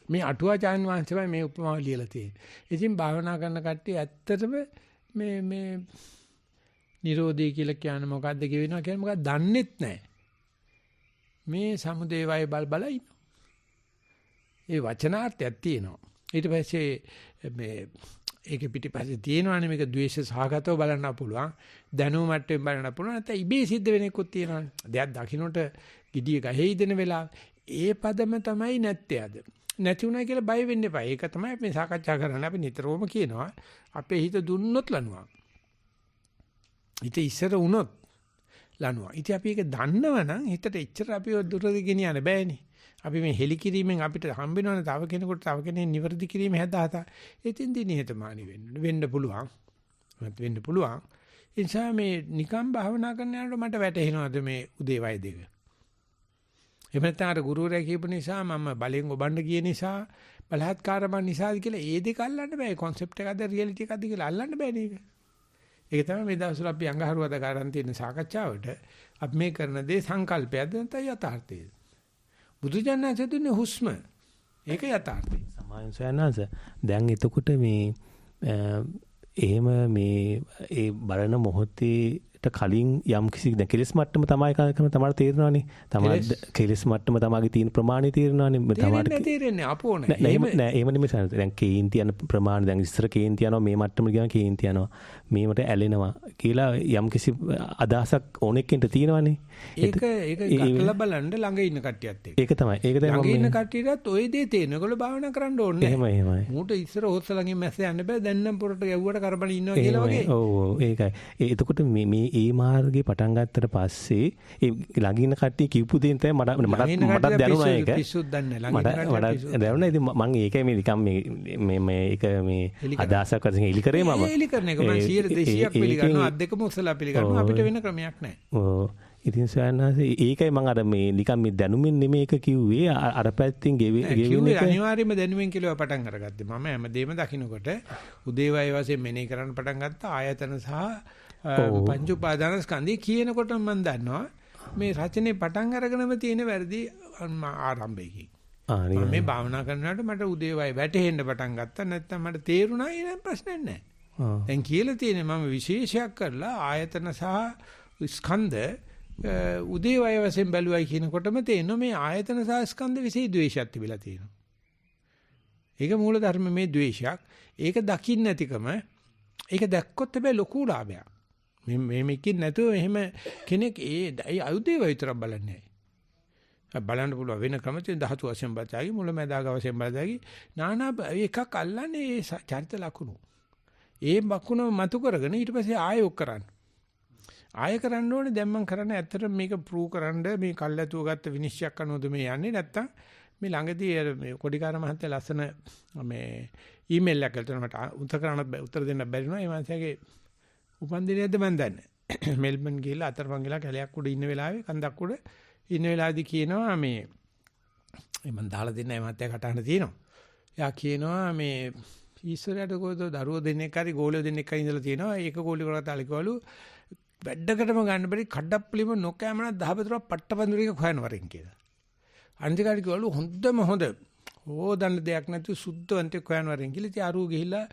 මේ අටුවාචාන් වහන්සේමයි මේ උපමාව ලියලා තියෙන්නේ. ඉතින් භාවනා කරන කට්ටිය ඇත්තටම මේ නිරෝධය කියලා කියන්නේ මොකද්ද කියනවා කියන්නේ මොකක්ද දන්නෙත් නැහැ. මේ සමුදේ වය බල ඉන්නවා. ඒ වචනාර්ථයක් තියෙනවා. ඊට පස්සේ මේ ඒකේ පිටිපස්සේ තියෙනවානේ මේක ද්වේෂ සහගතව බලන්න පුළුවන්. දැනුම මට්ටමින් බලන්න පුළුවන්. නැත්නම් ඉබේ සිද්ධ වෙන එකක් තියෙනවානේ. දෙයක් දකින්නට gediya ගහේ ඉදෙන වෙලාව. ඒ පදම තමයි නැත්තේ අද. නැති උනා කියලා බය වෙන්න එපා. ඒක තමයි අපි සාකච්ඡා කරන්නේ. අපි නිතරම කියනවා අපේ හිත දුන්නොත් ලනුවා. හිත ඉස්සර වුණොත් ලනුවා. ඉතින් අපි ඒක දන්නවනම් හිතට එච්චර අපි දුරද ගෙනියන්න බෑනේ. අපි මේ හෙලි කිරීමෙන් අපිට හම්බ වෙනවනේ තව කෙනෙකුට තව කෙනෙක් නිවැරදි කිරීම හැදාතා. එතින්දී නිහතමානී වෙන්න පුළුවන්. වෙන්න පුළුවන්. ඒ නිසා මේ නිකම් භාවනා කරන යනකොට මට වැටහෙනවාද මේ උදේ වය දෙක. එහෙම නැත්නම් අර ගුරුවරයා කියපු නිසා මම බලෙන් ඔබන්න ගිය නිසා බලහත්කාරම නිසාද කියලා ඒ දෙක අල්ලන්න බෑ. කොන්සෙප්ට් එකද රියැලිටි එකද කියලා අල්ලන්න බෑ නේද? ඒක තමයි මේ දවස්වල අපි අඟහරුවද ගන්න තියෙන සාකච්ඡාවට අපි මේ කරන දේ සංකල්පයක්ද නැත්නම් යථාර්ථයද? බුදුජානනාංශ දුන්නේ හුස්ම. ඒක යථාර්ථය. සමායන් සයන්නාස දැන් එතකොට මේ එහෙම මේ ඒ බලන මොහොතේට කලින් යම් කිසි දැන් කෙලස් මට්ටම තමයි කරන තමයි තේරෙනවානේ. තමයි කෙලස් මට්ටම තමයිගේ තියෙන ප්‍රමාණය තේරෙනවානේ. තමයි තේරෙන්නේ අපෝ නෑ. නෑ එහෙම නෙමෙයි. දැන් කේන්ති යන ප්‍රමාණය දැන් ඉස්සර කේන්ති යනවා මේ මට්ටමට ගියාම කේන්ති යනවා. මේකට ඇලෙනවා කියලා යම් කිසි අදහසක් ඕනෙකින්ට තියෙනවානේ. ඒක ගටලා බලන්න ළඟ ඉන්න කට්ටියත් එක්ක. ඒක තමයි. ඒක තමයි ළඟ ඉන්න කට්ටියටත් ওই දේ තේරෙන. ඒගොල්ලෝ භාවනා කරන්න ඕනේ. එහෙමයි. මූට ඉස්සර හොස්ස ළඟින් මැස්ස යන්න බෑ. දැන් නම් පොරට ගැව්වට කරබන ඉන්නවා කියලා වගේ. ඔව් ඒකයි. එතකොට මේ ඒ මාර්ගේ පටන් ගත්තට පස්සේ ඒ ළඟින් කට්ටිය කියපු දේ තමයි මට දැනුණා ඒක. පිස්සුත් දන්නේ නැහැ. මට දැනුණා. ඉතින් මම ඒකයි මේ නිකන් මේ ඒක මේ අදහසක් වශයෙන් එලි කරේ මම. එලි කරන එක මම 100% පිළිගන්නවා. අත් දෙකම උස්සලා පිළිගන්නවා. අපිට වෙන ක්‍රමයක් නැහැ. ඔව්. ඉතින් සයන්හසේ ඒකයි මම අර මේ නිකන් මේ දැනුමින් නෙමෙයි එක කිව්වේ අර පැත්තෙන් ගෙවෙන එක අනිවාර්යයෙන්ම දැනුමින් කියලා පටන් අරගත්තේ මම හැමදේම දකින්නකොට උදේවයි වශයෙන් මෙනෙහි කරන්න පටන් ගත්තා ආයතන සහ පංච උපාදාන ස්කන්ධය කියනකොට මම දන්නවා මේ රචනයේ පටන් අරගෙනම තියෙන වැරදි ආරම්භයකින් මම මේ භාවනා කරනකොට මට උදේවයි වැටෙන්න පටන් ගත්තා නැත්නම් මට තේරුණා ඊට ප්‍රශ්නයක් නැහැ දැන් කියලා තියෙන්නේ මම විශේෂයක් කරලා ආයතන සහ ස්කන්ධ උදේවය වශයෙන් බැලුවයි කියනකොටම තේරෙනවා මේ ආයතන සහ ස්කන්ධ විශේෂ ද්වේෂයක් තිබිලා තියෙනවා. ඒක මූල ධර්ම මේ ද්වේෂයක්. ඒක දකින්න නැතිකම ඒක දැක්කොත් හැබැයි ලොකු ලාභයක්. මේ මේකින් නැතුව එහෙම කෙනෙක් ඒ උදේවය විතරක් බලන්නේ නැහැ. බලන්න පුළුවන් වෙන ක්‍රම තියෙන ධාතු වශයෙන් බලතයි මුල මැදාග වශයෙන් බලතයි නානා එකක් අල්ලන්නේ ඒ චරිත ලකුණු. ඒ ලකුණ මතු කරගෙන ඊට පස්සේ ආයෝග කරන්න. ආය කරන්න ඕනේ දැන් මම කරන්නේ ඇත්තට මේක ප්‍රූව් කරන්න මේ කල්ැතුව ගත්ත විනිශ්චයක් අනුවද මේ යන්නේ නැත්තම් මේ ළඟදී මේ කොඩිකාර මහත්තයා ලස්සන මේ ඊමේල් එකක් කරලා මට උත්තර දෙන්න බැරි වුණා. ඒ මාසයේ උපන්දිනයක්ද මන් දන්නේ. මෙල්බන් ගිහලා අතරපන් ගිහලා කැලයක් උඩ ඉන්න වෙලාවේ කන්දක් උඩ ඉන්න වෙලාවේදී කියනවා මේ මම දාලා දෙන්න මේ මාත්‍යා කටහඬ තියෙනවා. එයා කියනවා මේ ඊශ්වරයට කොහොද දරුවෝ දෙන්නෙක් හරි ගෝලියෝ දෙන්නෙක් හරි ඉඳලා තියෙනවා. ඒක ගෝලියෝ කරලා තාලිකවලු වැඩකටම ගන්න බැරි කඩප්පලිම නොකෑමන දහබතර පට්ටපඳුරික හොයන වරින් කියලා. අන්තිකාරි කිව්වලු හොඳම හොඳ ඕදන්න දෙයක් නැතුව සුද්ධවන්තෙක් හොයන වරින් කියලා. ඉතින් අරුව ගිහිල්ලා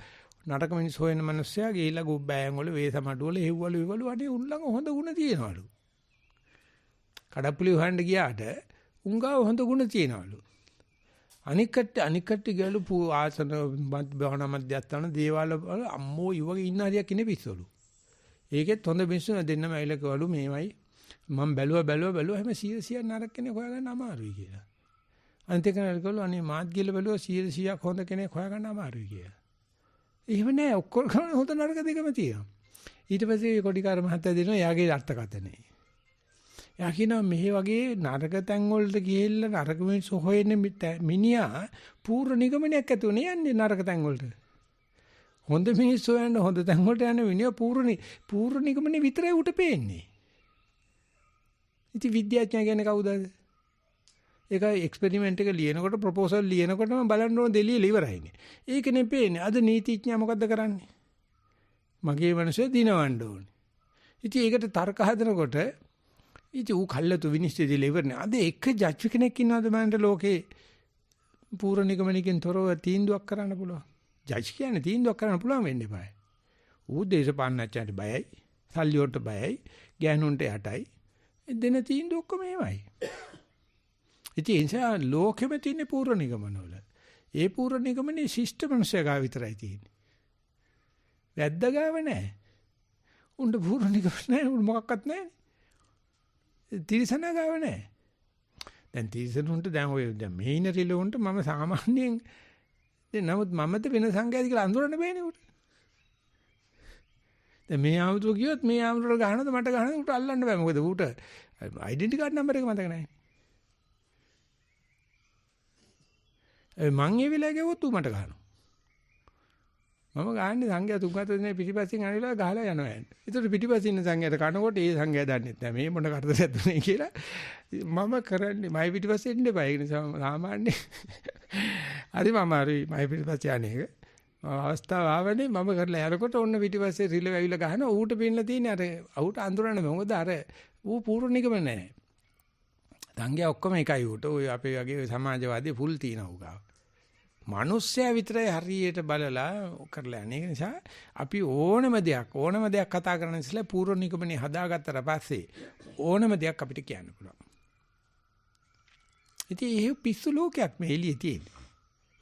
නරක මිනිස් හොයන මිනිස්සයා ගිහිල්ලා ගොබ්බෑයන් වල වේසමඩු වල හෙව්වලු අනේ උන්ලඟ හොඳ ගුණ තියෙනවලු. කඩප්පුලි හොයන්න ගියාට උංගාව හොඳ ගුණ තියෙනවලු. අනික් කට්ටිය ගලු ආසන භවනා මධ්‍යස්ථාන දේවාල අම්මෝ ඊවගේ ඉන්න හරියක් ඉන්නේ පිස්සවලු. ඒකෙත් හොඳ මිනිස්සු දෙන්නම ඇවිල්ලා කිව්වලු මේවයි මම බැලුවා එහෙම 100ක් නරක කෙනෙක් හොයාගන්න අමාරුයි කියලා. අනිත් එක නේකවලු අනේ මාත් ගිහලා බැලුවා 100ක් හොඳ කෙනෙක් හොයාගන්න අමාරුයි කියලා. එහෙම නෑ ඔක්කොම හොඳ නරක දෙකම තියෙනවා. ඊට පස්සේ කොඩිකාර මහත්තයා දෙනවා යාගේ අර්ථකථනය. යා කියනවා මේ වගේ නරක තැන් වලට ගිහිල්ලා නරක මිනිස්සු හොයන්නේ මිනිහා පූර්ව නිගමනයක් ඇතුළේ යන්නේ නරක තැන් වලට. හොඳ මිනිස්සු යන හොඳ තැන් වලට යන මිනිහා පූර්ව නිගමනේ විතරයි උට පේන්නේ. ඉතින් විද්‍යාඥයා කියන්නේ කවුද? ඒක එක්ස්පෙරිමන්ට් එක ලියනකොට ප්‍රොපෝසල් ලියනකොටම බලන්න ඕන දෙලිය ඉවරයිනේ. ඒකනේ පේන්නේ. අද නීතිඥයා මොකද්ද කරන්නේ? මගේ මනස දිනවන්න ඕනේ. ඉතින් ඒකට තර්ක හදනකොට ඉතින් ඌ කල්ලාතු විනිශ්චය දෙලා ඉවරනේ. අද එක ජජ් කෙනෙක් ඉන්නවද මන්ට ලෝකේ පූර්ව නිගමනකින් තොරව තීන්දුවක් කරන්න පුළුවන්. ජජ් කියන්නේ තීන්දුවක් කරන්න පුළුවන් වෙන්න eBay. ඌ දේශපාලනඥයන්ට බයයි, සල්ලි වලට බයයි, ගෑනුන්ට යටයි. දෙන තීන්දුව ඔක්කොම එහෙමයි. ඉතින් ඒ නිසා ලෝකෙම තියෙන පූර්ව නිගමනවල. ඒ පූර්ව නිගමනේ ශිෂ්ට මනුස්සය ගාව විතරයි තියෙන්නේ. වැද්ද ගාව නැහැ. උණ්ඩ පූර්ව නිගමන නැහැ. උණ්ඩ මොකක්වත් නැහැ. තිරිසන ගාව නැහැ. දැන් තිරිසනුන්ට දැන් ඔය දැන් මේින රිලොන්ට මම සාමාන්‍යයෙන් දැන් නමුත් මමද වෙන සංඝයාද කියලා අඳුරන්න බෑනේ උට. දැන් මේ ආමුතු කියොත් මේ ආමුතුර ගහනද මට ගහනද උට අල්ලන්න බෑ. මොකද ඌට ඩෙන්ටිටි කාඩ් නම්බර් එක මතක නැහැ. මං ඒ වෙලාවේ ගියොත් ඌ මට ගහනවා. මම ගහන්නේ සංඝයා තුන්ගත දෙනේ පිටිපස්සෙන් අනිලා ගහලා යනවා. ඒතර පිටිපස්සින් ඉන්න සංඝයාට කනකොට ඒ සංඝයා දන්නේ නැහැ මේ මොන කරදරයක්ද මේ කියලා. මම කරන්නේ මයි පිටිපස්සේ ඉන්න බෑ. ඒ නිසා සාමාන්‍ය හරි මම හරි මයි පිටිපස්සේ යන්නේ. අවස්ථාව ආවනේ මම කරලා යනකොට ඔන්න පිටිපස්සේ රිලෙව ඇවිල්ලා ගහනවා. ඌට පින්නලා තියෙන්නේ අර ඌට අඳුරන්නේ මොකද අර ඌ පූර්ව නිගම නැහැ. සංඝයා ඔක්කොම එකයි ඌට. ඔය අපේ වගේ සමාජවාදී ෆුල් තියනවා උගාව. මිනිස්සයා විතරයි හරියට බලලා කරලා යන්නේ. ඒ නිසා අපි ඕනම දෙයක් කතා කරන ඉස්සෙල්ලා පූර්ව නිගමනේ හදාගත්තට පස්සේ ඕනම දෙයක් අපිට කියන්න පුළුවන්. ඉතින් ඒ පිස්සු ලෝකයක් මේ එළියේ තියෙන්නේ.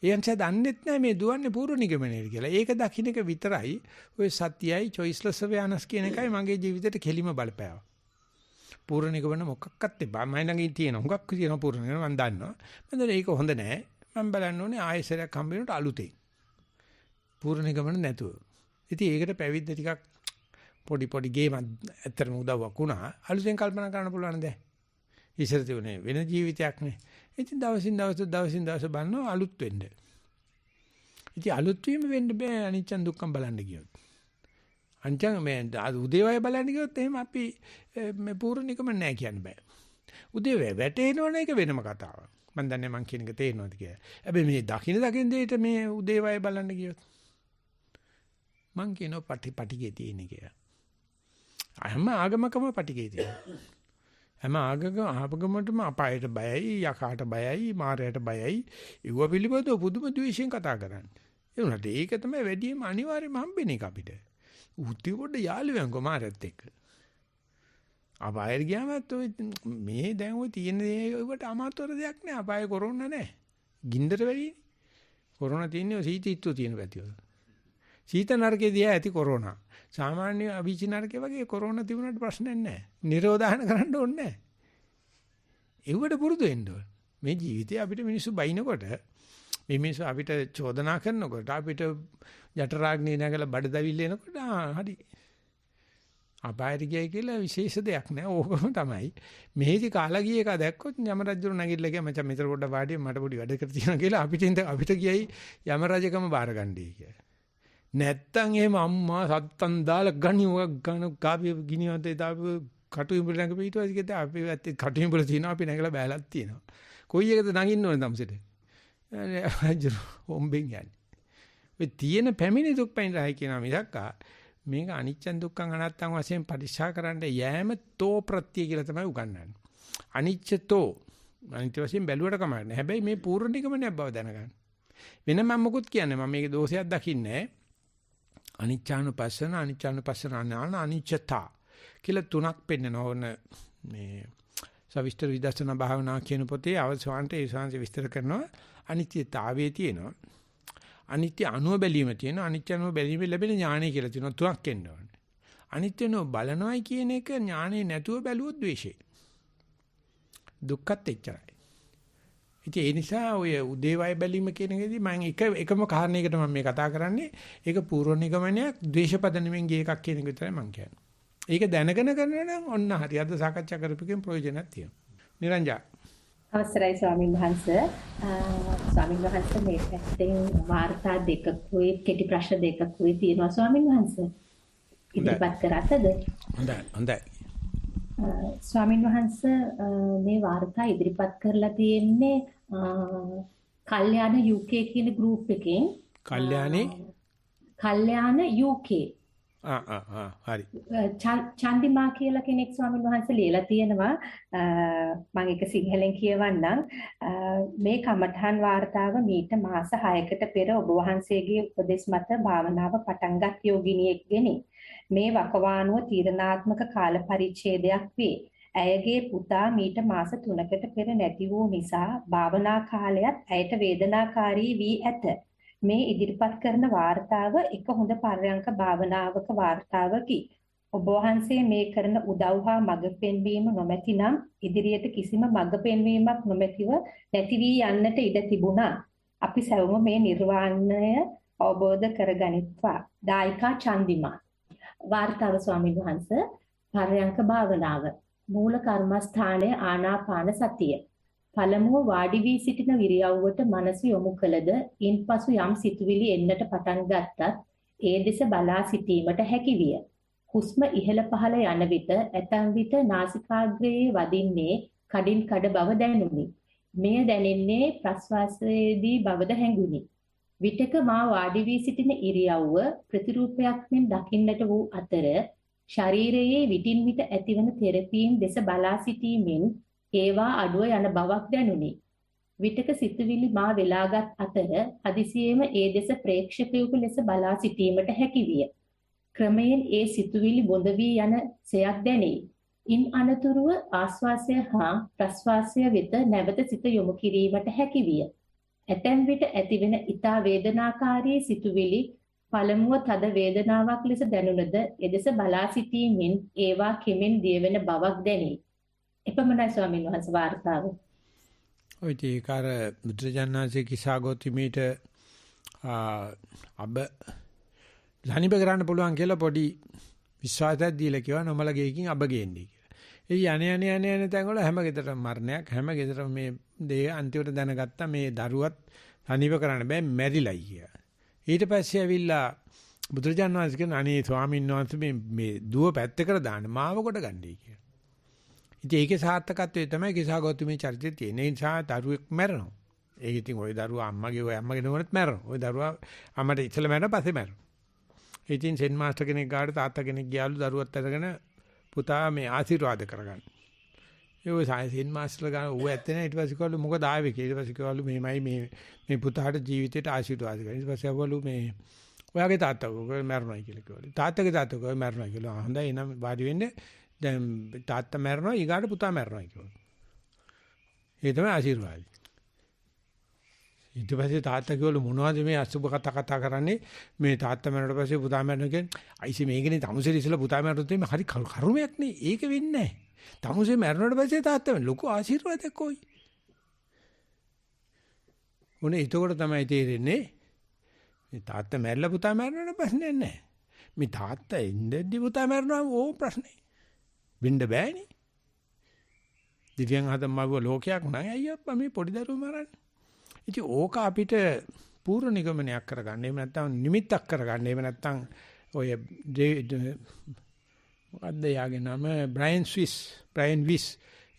ඒ අංශය දන්නෙත් නැහැ මේ දුවන්නේ පූර්ව නිගමනේට කියලා. ඒක දකින්න එක විතරයි ඔය සත්‍යයි choiceless awareness කියන එකයි මගේ ජීවිතේට කෙලිම බලපෑවා. පූර්ව නිගමන මොකක්වත් එපා. මම ළඟින් තියෙන හුඟක් තියෙන පූර්ව නිගමන මම දන්නවා. මම ඒක හොඳ නැහැ. මම බලන්න ඕනේ ආයෙසරයක් හම්බ වෙනකොට අලුතෙන්. පූර්ණ නිගමන නැතුව. ඉතින් ඒකට පැවිද්ද ටිකක් පොඩි ගේම ඇත්තටම උදව්වක් වුණා. අලුතෙන් කල්පනා කරන්න පුළුවන් දැන්. ඉස්සර තිබුණේ වෙන ජීවිතයක් නේ. ඉතින් දවසින් දවස බලනවා අලුත් වෙන්න. ඉතින් අලුත් වීම වෙන්න බෑ අනිච්චන් දුක්ඛම් බලන්න ගියොත්. අනිච්චන් මේ උදේවය බලන්න ගියොත් එහෙම අපි මේ පූර්ණිකම නැහැ කියන්න බෑ. උදේවය වැටේනවන එක වෙනම කතාවක්. මම දන්නේ මං කියන එක තේරෙනවද කියලා. හැබැයි මේ දකින්න දෙයට මේ උදේවය බලන්න ගියොත් මං කියනවා පටිගේ තියෙන කියලා. හැම ආගමකම පටිගේ තියෙනවා. හැම ආගමකටම අපායට බයයි, යකාට බයයි, මාරයට බයයි. ඒව පිළිබඳව පුදුම ද්වේෂයෙන් කතා කරන්නේ. ඒ උනට ඒක තමයි වැඩිම අනිවාර්යයෙන්ම හම්බෙන්නේ එක අපිට. උත්ති පොඩ යාළුවෙන්කෝ මාරයත් එක්ක. අපායට ගියාමත් ඔය මේ දැන් ඔය තියෙන ඒවට අමාතර දෙයක් නෑ. අපායේ කොරෝනා නෑ. ගින්දර වැඩිනේ. කොරෝනා තියෙන්නේ සීතීත්ව තියෙන පැතිවල. සීත නරකේදී ඇති කොරෝනා. සාමාන්‍ය අවිචි නරකේ වගේ කොරෝනා තිබුණාට ප්‍රශ්නයක් නැහැ. නිරෝධායන කරන්න ඕනේ නැහැ. ඒවට පුරුදු වෙන්න ඕනේ. මේ ජීවිතේ අපිට මිනිස්සු බයිනකොට මේ මිනිස්සු අපිට චෝදනා කරනකොට අපිට ජඨරාග්නේ නැගලා බඩදවිල්ල එනකොට හරි. අපායට ගියයි කියලා විශේෂ දෙයක් නෑ. ඕකම තමයි. මෙහෙදි කාලා ගිය එක දැක්කොත් යම රජුරු නැගිටලා ගියා මචං මෙතන පොඩ්ඩක් වාඩි මට පොඩි වැඩ කර තියෙනවා කියලා අපිට ගියයි යම රජකම බාරගන්නයි කියලා. නැත්තම් එහෙම අම්මා සත්තන් දාලා ගණ කාපි ගිනිවන්තේ දාපු කටුඹුල නැග පිටුවයි කිව්ද අපි ඇත්තේ කටුඹුල තියෙනවා අපි නැගලා බෑලක් තියෙනවා. කොයි එකද නගින්න ඕනේ තමසෙට? රජු හොම්බෙන් යන්නේ. ඔය තියෙන පැමිණි දුක් පැනිරයි කියනවා මිසක්කා මේක අනිච්චන් දුක්ඛං අනාත්තං වශයෙන් පරික්ෂා කරන්න යෑම තෝ ප්‍රත්‍ය කියලා තමයි උගන්වන්නේ. අනිච්චතෝ අනිත්‍ය වශයෙන් බැලුවට කමක් නැහැ. හැබැයි මේ පූර්ණ නිගමනයක් බව දැනගන්න. වෙන මම මොකුත් කියන්නේ මම මේකේ දෝෂයක් දකින්නේ අනිච්චානුපස්සන ඥාන අනිච්චතා කියලා තුනක් පෙන්නන ඕන මේ සවිස්තර විදර්ශනා භාවනා කියන පොතේ අවසානට ඒ ශාන්ති විස්තර කරනවා අනිත්‍යතාවයේ තියෙනවා. අනිත්‍ය අනුව බැලීම තියෙනවා. අනිත්‍ය අනුව බැලීම ලැබෙන ඥානය කියලා තියෙනවා. තුනක් එන්න ඕනේ. අනිත්‍යනෝ බලනවයි කියන එක ඥානේ නැතුව බැලුවොත් ද්වේෂය. දුක්ඛත් එච්චරයි. ඉතින් ඒ නිසා ඔය උදේවය බැලීම කියන එකේදී මම එකම කාරණයකට මම මේ කතා කරන්නේ. ඒක පූර්ව නිගමනයක් ද්වේෂපද නෙමෙයි ගිය එකක් කියන එක විතරයි මම කියන්නේ. ඒක දැනගෙන කරනවා නම් ඔන්න හරි. අද සාකච්ඡා කරපුවකින් ප්‍රයෝජනක් තියෙනවා. නිරංජා. අවසරයි ස්වාමීන් වහන්සේ. ස්වාමීන් වහන්සේ මේ පැත්තෙන් වාර්තා දෙකකුයි කෙටි ප්‍රශ්න දෙකකුයි තියෙනවා ස්වාමීන් වහන්සේ. ඉදිරිපත් කරාතද? හොඳයි. ස්වාමීන් වහන්සේ මේ වාර්තා ඉදිරිපත් කරලා තියෙන්නේ කල්යාණ UK කියන ගෲප් එකෙන්. කල්යාණ UK. හරි. චන්දිමා කියලා කෙනෙක් ස්වාමීන් වහන්සේ ලියලා තියෙනවා. මම ඒක සිංහලෙන් කියවන්නම්. මේ කමඨහන් වාර්තාව මීට මාස 6කට පෙර ඔබ වහන්සේගේ උපදෙස් මත භාවනාව පටන්ගත් යෝගිනියෙක්ගෙනි. මේ වකවානුව තීරණාත්මක කාල පරිච්ඡේදයක් වේ. ඇයගේ පුතා මීට මාස 3කට පෙර නැති වූ නිසා භාවනා කාලයත් ඇයට වේදනාකාරී වී ඇත. මේ ඉදිරිපත් කරන වාර්තාව එක හොඳ පර්යංක භාවනාවක වාර්තාවකි. ඔබ වහන්සේ මේ කරන උදව් හා මඟ පෙන්වීම නොමැතිනම් ඉදිරියට කිසිම මඟ පෙන්වීමක් නොමැතිව නැති වී යන්නට ඉඩ තිබුණා. අපි සැවොම මේ නිර්වාණය අවබෝධ කරගනිත්වා. දායිකා චන්දිමා. වාර්තාව ස්වාමීන් වහන්සේ පර්යංක භාවනාව. මූල කර්මස්ථානයේ ආනාපාන සතිය. පළමුව වාඩි වී සිටින විරියව්වට මනස යොමු කළද ඉන්පසු යම් සිතුවිලි එන්නට පටන් ගත්තත් ඒ දෙස බලා සිටීමට හැකි විය. හුස්ම ඉහළ පහළ යන විට ඇතැම් විට නාසිකාග්‍රයේ වදින්නේ කඩින් කඩ බව දැනුනි. මෙය දැනෙන්නේ ප්‍රශ්වාසයේදී බවද හැඟුනි. විටක මා වාඩි වී සිටින ඉරියව්ව ප්‍රතිරූපයක් මෙන් දකින්නට වූ අතර ශරීරයේ විටින් විට ඇතිවන තෙරපීම් දෙස බලා සිටීමෙන් ඒවා අඩුව යන බවක් දැනුනි. විටක සිතුවිලි මා වෙලාගත් අතර හදිසියෙම ඒ දෙස ප්‍රේක්ෂකයෙකු ලෙස බලා සිටීමට හැකි විය. ක්‍රමයෙන් ඒ සිතුවිලි බොඳ වී යන සයක් දැනේ. ඉන් අනතුරුව ආශ්වාසය හා ප්‍රශ්වාසය වෙත නැවත සිත යොමු කිරීමට හැකි විය. ඇතැම් විට ඇතිවෙන ඊතා වේදනාකාරී සිතුවිලි පළමුව තද වේදනාවක් ලෙස දැනුණද එදෙස බලා සිටීමෙන් ඒවා කෙමෙන් දියවෙන බවක් දැනේ. එපමණයි ස්වාමීන් වහන්සේ වාර්තාව. ඔය තීකාර මුද්‍රජානනාසේ කිසాగෝතිමීට අබ ලනිබ කරන්න පුළුවන් කියලා පොඩි විශ්වාසයක් දීලා කියවා නොමල ගෙයකින් අබ ගේන්නේ කියලා. ඒ යන්නේ තැන් වල හැම ගෙදරම මරණයක් හැම ගෙදරම මේ දේ අන්තිමට දැනගත්තා මේ දරුවත් තනිව කරන්න බෑ මැරිලයි කියලා. ඊට පස්සේ ඇවිල්ලා බුදුරජාණන් වහන්සේ කියන අනේ ස්වාමීන් වහන්සේ මේ දුව පැත්තකට දාන්න මාව කොට ගන්නයි කියලා. ඉතින් ඒකේ සාර්ථකත්වය තමයි කිසాగෞතමී චරිතයේ තියෙන. ඒ නිසා දරුවෙක් මැරෙනවා. ඒක ඉතින් ওই දරුවා අම්මගේ නෝනත් මැරෙනවා. ওই දරුවා අම්මට ඉස්සෙල්ලා මැරෙනවා පස්සේ මැරෙනවා. ඉතින් සෙන් මාස්ටර් කෙනෙක් ගාවට තාත්තා කෙනෙක් ගියාලු දරුවත් අරගෙන පුතා මේ ආශිර්වාද කරගන්න. ඒ ඔය සෙන් මාස්ටර්ලා ගාන ඌ ඇත්තේ නැහැ. ඊට පස්සේ කිව්වලු මොකද ආවේ කියලා. ඊට පස්සේ කිව්වලු මෙහෙමයි මේ පුතාට ජීවිතේට ආශිර්වාද කරන්න. ඊට පස්සේ අවලු මේ ඔයාගේ තාත්තා කොහොමද මැරුණා කියලා කිව්වලු. තාත්තගේ තාත්තා කොහොමද මැරුණා කියලා. හොඳයි එනම් වාඩි වෙන්න. දැන් තාත්තා මැරෙනවා ඊගාට පුතා මැරෙනවා කිව්වලු. ඒ තමයි ආශිර්වාදය. ඊට පස්සේ තාත්තා කිව්වලු මොනවද මේ අසුබ කතා කරන්නේ මේ තාත්තා මැරුණාට පස්සේ පුතා මැරෙනවා කියන්නේ අයිසි මේකනේ තමුසේ ඉස්සලා පුතා මැරුණොත් මේ හරි කරුමයක් නේ ඒක වෙන්නේ නැහැ. තමුසේ මැරුණාට පස්සේ තාත්තා මැරෙන ලොකු ආශිර්වාදයක් කොයි. උනේ එතකොට තමයි තේරෙන්නේ මේ තාත්තා මැරිලා පුතා මැරුණාට ප්‍රශ්නයක් නැහැ. මේ තාත්තා ඉඳද්දි පුතා මැරුණා ඕ ප්‍රශ්නේ. වෙන්න බෑනේ. දිව්‍යං හදම්මව ලෝකයක් නැහැ අයියෝ මේ පොඩි දරුවෝ මරන්නේ. ඉතින් ඕක අපිට පූර්ව නිගමනයක් කරගන්න. එහෙම නැත්නම් නිමිත්තක් කරගන්න. එහෙම නැත්නම් ඔය මොකද්ද යාගේ නම බ්‍රයන් විස්.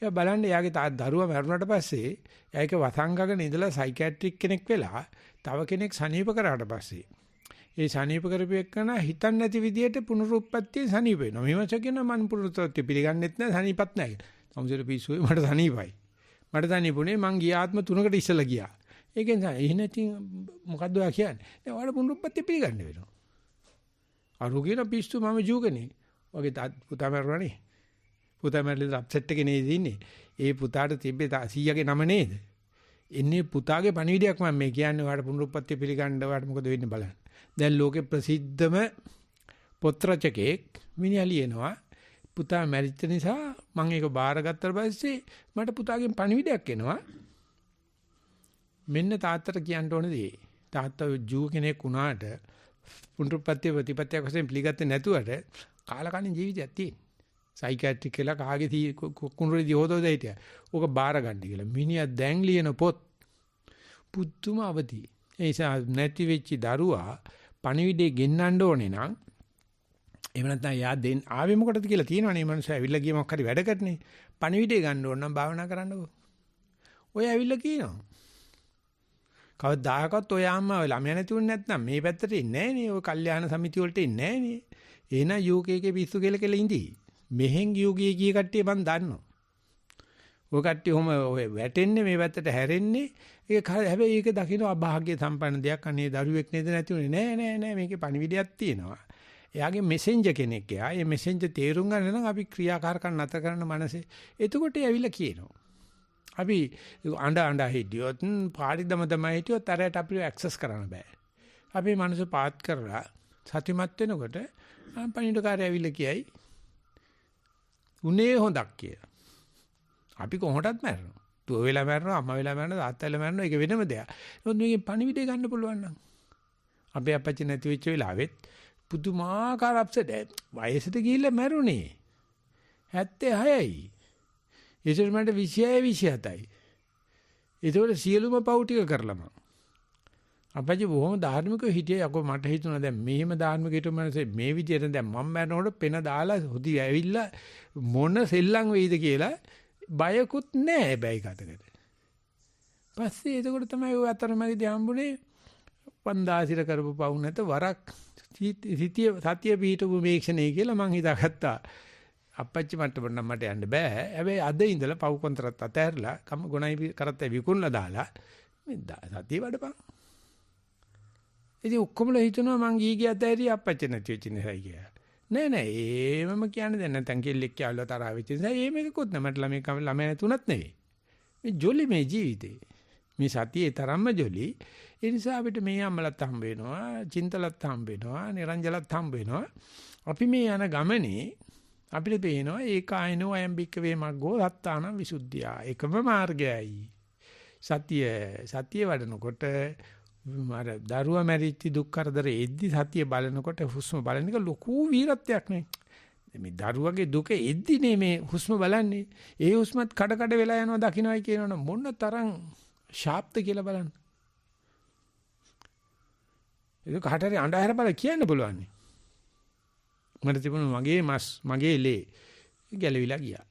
එයා බලන්න යාගේ දරුවා මැරුණාට පස්සේ එයාක වසංගගන ඉඳලා සයිකියාට්‍රික් කෙනෙක් වෙලා තව කෙනෙක් සනීප කරාට පස්සේ ඒ සනීප කරපු එක්කන හිතන්නේ නැති විදියට පුනරුත්පත්තිය සනීප වෙනවා. මේවච කියන මන් පුනරුත්පත්තිය පිළිගන්නෙත් නැහැ සනීපත් නැහැ. සමුසෙට පිස්සුවේ මට සනීපයි. මට සනීපුනේ මං ගිය ආත්ම 3කට ඉස්සලා ගියා. ඒකෙන් එහෙනම් ඉතින් මොකද්ද ඔයා කියන්නේ? දැන් ඔයාලා පුනරුත්පත්තිය පිළිගන්න වෙනවා. අරුගින පිස්සු මම ජූකනේ. වගේ පුතා මරුණානේ. පුතා මැරිලා අප්සෙට් එකේ නේද ඉන්නේ. ඒ පුතාට තිබ්බේ 100ගේ නම නේද? එන්නේ පුතාගේ පණිවිඩයක් මම මේ කියන්නේ ඔයාලට පුනරුත්පත්ති පිළිගන්න ඔයාලට මොකද වෙන්නේ බලන්න. දැන් ලෝකේ ප්‍රසිද්ධම පොත් රචකෙක් මිනිහා ලියනවා පුතා මැරිච්ච නිසා මම ඒක බාරගත්තට පස්සේ මට පුතාගෙන් පණිවිඩයක් එනවා. මෙන්න තාත්තට කියන්න ඕන දේ. තාත්තා ජූ කෙනෙක් වුණාට පුනරුත්පත්ති ප්‍රතිපත්තියක් වශයෙන් පිළිගත්තේ නැතුවට කාලකන්ණි ජීවිතයක් තියෙන. සයිකියාට්‍රික් කියලා කාගේ කුණුරේදී හොදවද හිටියා. ඕක බාර ගන්න කියලා. මිනිහා දැන් ලියන පොත් පුදුම අවදි. ඒ නිසා නැති වෙච්ච දරුවා පණිවිඩේ ගෙන්නන්න ඕනේ නම් එහෙම නැත්නම් යා දෙන්න ආවේ මොකටද කියලා තියෙනවනේ. මේ මනුස්සයා ඇවිල්ලා ගිය මොකක් හරි වැඩකටනේ. පණිවිඩේ ගන්න ඕන නම් භාවනා කරන්නකෝ. ඔය ඇවිල්ලා කියනවා. කවදාකවත් ඔය අම්මා ළමයා නැතුනේ නැත්නම් මේ පැත්තට ඉන්නේ නැහැ නේ. ඔය කල්යාණ සමිති වලට ඉන්නේ නැහැ නේ. එහෙනම් යූකේකේ පිස්සු කියලා ඉඳී. මෙහෙන් යූකේ ගිය කට්ටිය මන් දන්නවා. ඔය කට්ටිය ඔහම ඔය වැටෙන්නේ මේ පැත්තට හැරෙන්නේ. ඒක හැබැයි ඒක දකින්න අභාග්‍ය සම්පන්න දෙයක්. අනේ දරුවෙක් නේද නැතුනේ. නෑ මේකේ පණිවිඩයක් තියෙනවා. එයාගේ මෙසෙන්ජර් කෙනෙක් එයා. ඒ මෙසෙන්ජර් තේරුම් ගන්න නම් අපි ක්‍රියාකාරකම් නැතර කරන මනසේ. එතකොට ඇවිල්ලා කියනවා. අපි අඬ හිටියොත් පාඩි දම හිටියොත් අරයට අපිව ඇක්සස් කරන්න බෑ. අපි මනස පාත් කරලා සතිමත් වෙනකොට පණිවිඩකාරය ඇවිල්ලා කියයි උනේ හොඳක් කියලා. අපි කොහොමදත් මැරෙනවා. දුව වෙලා මැරෙනවා, අම්මා වෙලා මැරෙනවා, තාත්තා වෙලා මැරෙනවා. ඒක වෙනම දෙයක්. නමුත් මේකේ පණිවිඩය ගන්න පුළුවන් නම් අපේ අපච්චි නැති වෙච්ච වෙලාවෙත් පුදුමාකාර අප්සෙට් වයසට ගිහිල්ලා මැරුණේ 76යි. ඒසර මට 27යි. ඒතකොට සියලුම පව් ටික කරලම අපච්චි බොහොම ධාර්මිකව හිටියේ. යකෝ මට හිතුණා දැන් මෙහෙම ධාර්මික හිටු මනසේ මේ විදියට දැන් මම මැරනකොට පෙන දාලා හොදි ඇවිල්ලා මොන සෙල්ලම් වෙයිද කියලා බයකුත් නැහැ බැයි කතකට. පස්සේ එතකොට තමයි ඔය අතරමැදි හම්බුනේ 5000 කරපු පව් නැත වරක් සතිය පිටු මේක්ෂණේ කියලා මං හිතාගත්තා. අපච්චි මට්ටමට නම් මට යන්න බෑ. හැබැයි අද ඉඳලා පව් කොන්තරත් අතහැරලා කම ගුණයි කරත් විකුණලා දාලා මේ සතිය වඩපන්. ඉතින් ඔක්කොමලා හිතනවා මං ගිහි අතහැරිය අපච්චි නැති වෙච්ච නිසායි කියලා. නෑ ඒමම කියන්නේ දැන් නැත්නම් කෙල්ලෙක් කියලා තරහ වෙච්ච නිසා ඒ මේකකුත් නෑ. මට ළමයි තුනක් නෙවෙයි. මේ ජොලි මේ ජීවිතේ. මේ සතියේ තරම්ම ජොලි. ඒ නිසා අපිට මේ අම්මලත් හම්බ වෙනවා, චින්තලත් හම්බ වෙනවා, නිරංජලත් හම්බ වෙනවා. අපි මේ යන ගමනේ අපිට පේනවා ඒකායනෝ අයම්බික්ක වේමග්ගෝ සත්තානම් විසුද්ධිය. එකම මාර්ගයයි. සතිය වඩනකොට අර දරුවා මැරිච්ච දුක් කරදර එද්දි සතිය බලනකොට හුස්ම බලන එක ලොකු වීරත්වයක් නේ. මේ දරුවගේ දුක එද්දිනේ මේ හුස්ම බලන්නේ. ඒ හුස්මත් කඩ කඩ වෙලා යනවා දකින්නයි කියනවනේ මොන තරම් ෂාප්ද කියලා බලන්න. ඒක කාටරි අඬහැර බල කියන්න පුළුවන්. මට තිබුණා මගේ මස් මගේ ලේ ගැලවිලා ගියා.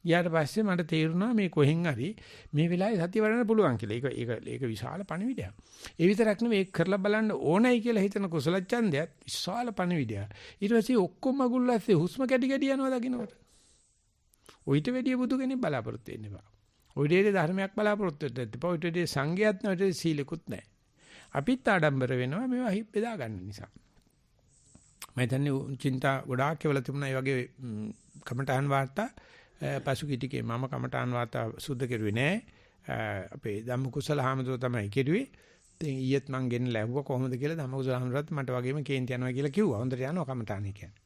ඊට පස්සේ මට තේරුණා මේ කොහෙන් හරි මේ වෙලාවේ සතිය වඩන්න පුළුවන් කියලා. ඒක විශාල පණිවිඩයක්. ඒ විතරක් නෙවෙයි ඒක කරලා බලන්න ඕනයි කියලා හිතන කුසල ඡන්දයත් විශාල පණිවිඩයක්. ඊට පස්සේ ඔක්කොම මගුල්ලාස්සේ හුස්ම කැටි කැටි යනවා දකින්නකොට. ඔయిత වැඩි බුදු කෙනෙක් බලාපොරොත්තු වෙන්න එපා. ඔయిత වැඩි ධර්මයක් බලාපොරොත්තු වෙන්න එපා. ඔయిత වැඩි සංඝයාත් නැවත සීලෙකුත් නැහැ. අපිත් ආඩම්බර වෙනවා මේවා බෙදා ගන්න නිසා. මම හිතන්නේ චින්තා ගොඩාක් කියලා තිබුණා. ඒ වගේ කමඨාන් වාර්තා පසුගිටිකේ මම කමඨාන් වාර්තා සුද්ධ කෙරුවේ නෑ. අපේ ධම්මකුසල හාමුදුරුවෝ තමයි කෙරුවේ. ඉතින් ඊයේත් මං ගෙන්න ලැබුවා කොහොමද කියලා ධම්මකුසල හාමුදුරුවෝත් මට වගේම කේන්ති යනවා කියලා කිව්වා. හොඳට යනවා කමඨාන් කියන්නේ.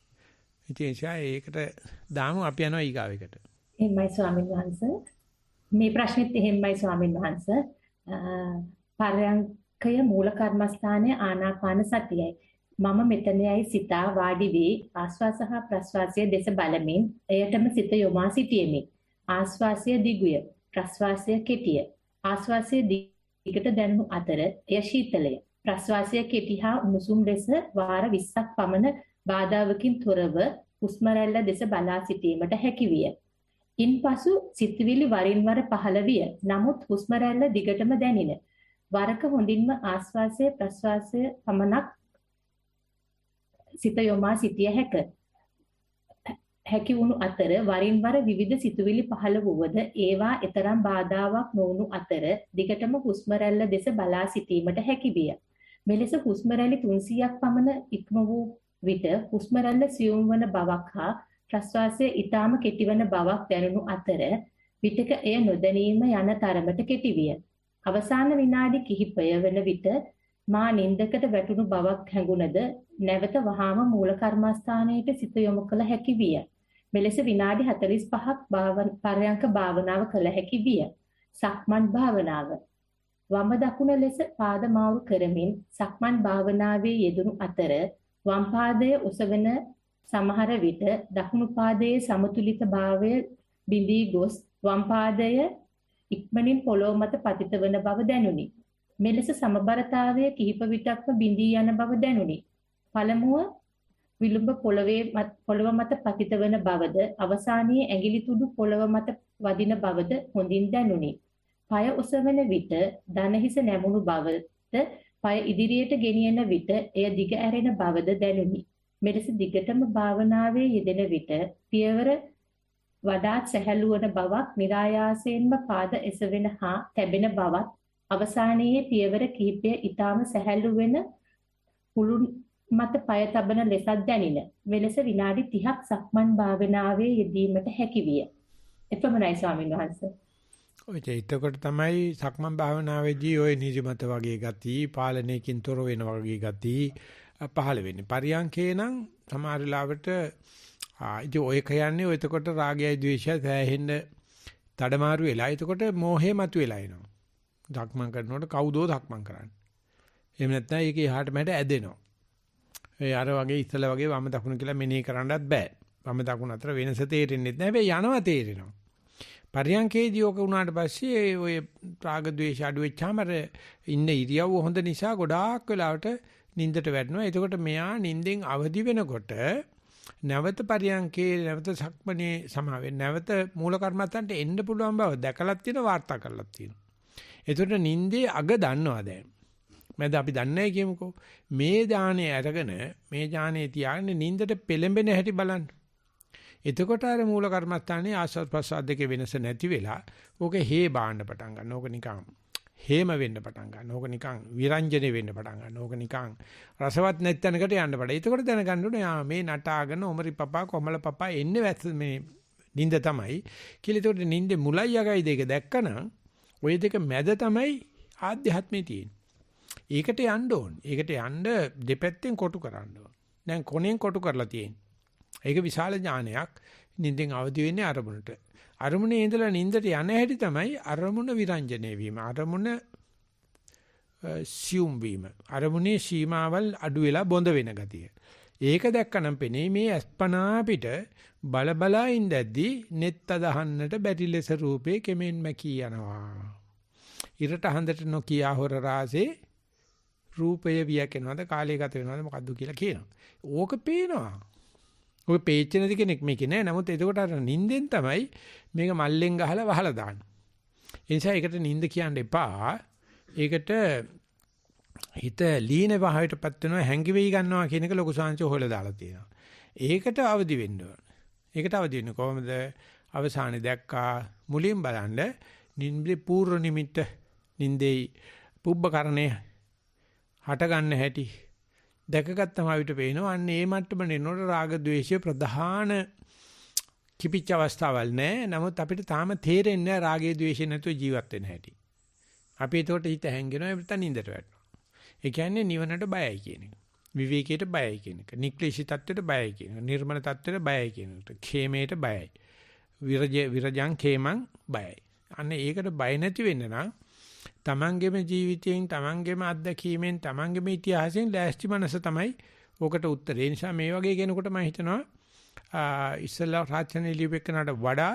ඉතින් ඒකට දාමු අපි යනවා ඊගාවෙකට. එහෙමයි ස්වාමීන් වහන්සේ. මේ ප්‍රශ්නෙත් එහෙමයි ස්වාමීන් වහන්සේ. පරයන්කය මූල කර්මස්ථානයේ ආනාපාන සතියයි. මම මෙතනයි සිතා වාඩි වී ආස්වාස හා ප්‍රස්වාසයේ දෙස බලමින් එයටම සිත යොමා සිටියෙමි. ආස්වාසය දිගුය, ප්‍රස්වාසය කෙටිය. ආස්වාසය දිගට දැනුණු අතර එය ශීතලය. ප්‍රස්වාසය කෙටි හා උණුසුම් ලෙස වාර 20ක් පමණ බාධාවකින් තොරව හුස්ම රැල්ල දෙස බලා සිටීමට හැකි විය. ඉන්පසු සිතවිලි වරින් වර පහළ විය. නමුත් හුස්ම රැල්ල දිගටම දැනින. වරක හොඳින්ම ආස්වාසය ප්‍රස්වාසය පමණක් සිත යොමා සිටිය හැකි වුණු අතර වරින් වර විවිධ සිතුවිලි පහළ වුවද ඒවා ඊතරම් බාධාවක් නොවුණු අතර දිගටම හුස්ම රැල්ල දෙස බලා සිටීමට හැකි විය. මෙලෙස හුස්ම රැලි 300ක් පමණ ඉක්ම වූ විට හුස්ම රැල්ල සියුම් වන බවක් හා ප්‍රශ්වාසය ඊටාම කෙටිවන බවක් දැනුණු අතර විටක එය නොදැනීම යන තරමට කෙටි විය. අවසාන විනාඩි කිහිපය වන විට මා නින්දකට වැටුණු බවක් හැඟුණද නැවත වහාම මූල කර්මස්ථානයට සිත යොමු කළ හැකි විය. මෙලෙස විනාඩි 45ක් පරයන්ක භාවනාව කළ හැකි විය. සක්මන් භාවනාව. වම දකුණ ලෙස පාද මාරු කරමින් සක්මන් භාවනාවේ යෙදුණු අතර වම් පාදයේ ඔසවන සමහර විට දකුණු පාදයේ සමතුලිත භාවය බිඳී ගොස් වම් පාදය ඉක්මනින් පොළොව මත පතිත වන බව දැනුනි. මෙලෙස සමබරතාවය කිහිප විටක්ම බිඳී යන බව දැනුනි. පළමුව විලුඹ පොළව මත පතිත වන බවද අවසානයේ ඇඟිලි තුඩු පොළව මත වදින බවද හොඳින් දැනුනි. පය ඔසවන විට දණහිස නැමුණු බවද පය ඉදිරියට ගෙනියන විට එය දිග ඇරෙන බවද දැනුනි. මෙලෙස දිගටම භාවනාවේ යෙදෙන විට පියවර වඩාත් සැහැල්ලු වන බවක් નિરાයාසයෙන්ම පාද එසවෙන හා තැබෙන බවත් අවසානයේ පියවර කිහිපය ඊටාම සැහැල්ලු වෙන පුළුන් මත පය තබන ලෙසත් දැනින. මෙලෙස විනාඩි 30ක් සක්මන් භාවනාවේ යෙදීමට හැකි විය. එපමණයි ස්වාමීන් වහන්සේ. ඔය ඒතකොට තමයි සක්මන් භාවනාවේදී ඔය නිදිමත වගේ ගති, පාලනයකින් තොර වෙන වගේ ගති පහළ වෙන්නේ. පරියන්කේ නම් සමහර වෙලාවට ඉතින් ඔය කියන්නේ ඔය එතකොට රාගයයි ද්වේෂයයි සෑහෙන්න තඩමාරු වෙලා. එතකොට මෝහය මතුවෙලා එනවා. ධක්මං කරනකොට කවුදෝ ධක්මං කරන්නේ. එහෙම නැත්නම් ඒක එහාට මෙහාට ඇදෙනවා. ඒ අර වගේ ඉස්සල වගේ වම දකුණ කියලා මෙනෙහි කරන්නත් බෑ. වම දකුණ අතර වෙනස තේරෙන්නේ නැහැ. හැබැයි යනවා තේරෙනවා. පරියන්කේදී ඔක උනාට පස්සේ ඔය රාග ද්වේෂ අඩු වෙච්චාම අර ඉන්න ඉරියව්ව හොඳ නිසා ගොඩාක් වෙලාවට නිින්දට වැටෙනවා. එතකොට මෙයා නිින්දෙන් අවදි වෙනකොට නැවත පරියන්කේ නැවත සක්මනේ සමාවෙන් නැවත මූල කර්මත්තන්ට එන්න පුළුවන් බව දැකලා තියෙන වාර්තා කරලා තියෙනවා. එතකොට නිින්දේ අග දන්නවා දැන්. මම අපි දන්නේ කියමුකෝ. මේ ඥානෙ අරගෙන මේ ඥානෙ තියාගෙන නිින්දට පෙළඹෙන හැටි බලන්න. එතකොට අර මූල කර්මස්ථානයේ ආස්වාද ප්‍රසආද දෙකේ වෙනස නැති වෙලා ඕක හේ බාන්න පටන් ගන්න. ඕක නිකන් හේම වෙන්න පටන් ගන්න. ඕක නිකන් විරංජනේ වෙන්න පටන් ගන්න. ඕක නිකන් රසවත් නැත්ැනකට යන්න පටන්. එතකොට දැනගන්න ඕනේ මේ නටාගෙන ඔමරි පපා කොමල පපා එන්නේ වැස්ස මේ නිින්ද තමයි. කියලා එතකොට නිින්දේ මුලයි යගයි දෙක දැක්කනම් ওই දෙක මැද තමයි ආධ්‍යාත්මේ තියෙන්නේ. ඒකට යන්න ඕන. ඒකට යන්න දෙපැත්තෙන් කොටු කරන්න ඕන. දැන් කොනෙන් කොටු කරලා තියෙන්නේ. ඒක විශාල ඥානයක්. නිින්දෙන් අවදි වෙන්නේ අරමුණට. අරමුණේ ඉඳලා නිින්දට යන හැටි තමයි අරමුණ විරංජනේ වීම. අරමුණ සියුම් වීම. අරමුණේ සීමාවල් අඩු වෙලා බොඳ වෙන ගතිය. ඒක දැක්කනම් පෙනේ මේ අස්පනා පිට බලබලා ඉඳද්දි net අදහන්නට බැරි ලෙස රූපේ කෙමෙන් මැකී යනවා. ඉරට හඳට නොකියා හොර රාසේ රූපය වියකෙනවද කාලය ගත වෙනවද මොකද්ද කියලා කියනවා. ඕක පේනවා. ඔය පේච්ච නැති කෙනෙක් මේකේ නෑ. නමුත් එතකොට අර නිින්දෙන් තමයි මේක මල්ලෙන් ගහලා වහලා දාන්නේ. ඒ නිසා ඒකට නිින්ද කියන්න එපා. ඒකට හිත ලීන භාවයටපත් වෙනවා හැංගි වෙයි ගන්නවා කියන එක ලොකු සංචෝ හොල දාලා තියෙනවා. ඒකට අවදි වෙන්න ඕන. ඒකට අවදි වෙන්නේ කොහොමද? අවසානයේ දැක්කා මුලින් බලන්න නිින්දේ පූර්ව නිමිත්ත නිින්දේ පුබ්බකරණය හට ගන්න හැටි දැකගත්තම අපිට පේනවා අන්න ඒ මට්ටම නෙනොට රාග ద్వේෂය ප්‍රධාන කිපිච්ච අවස්ථාවල් නෑ. නමුත් අපිට තාම තේරෙන්නේ නෑ රාගයේ ద్వේෂය නැතුව ජීවත් වෙන්න හැටි. අපි ඒකට හිත හැංගෙනවා එතන නින්දට වැටෙනවා. ඒ කියන්නේ නිවනට බයයි කියන එක. විවේකයට බයයි කියන එක. නික්ලේශී තත්ත්වයට බයයි කියන එක. නිර්මල තත්ත්වයට බයයි කියන එක. ඛේමයට බයයි. විරජං ඛේමං බයයි. අන්න ඒකට බය නැති වෙන්න නම් තමන්ගේම ජීවිතයෙන් තමන්ගේම අත්දැකීමෙන් තමන්ගේම ඉතිහාසයෙන් ලෑස්ති මනස තමයි ඔකට උත්තරේ. ඒ නිසා මේ වගේ කෙනෙකුට මම හිතනවා ඉස්සලා රාජ්‍යනේ ලියුපෙකනට වඩා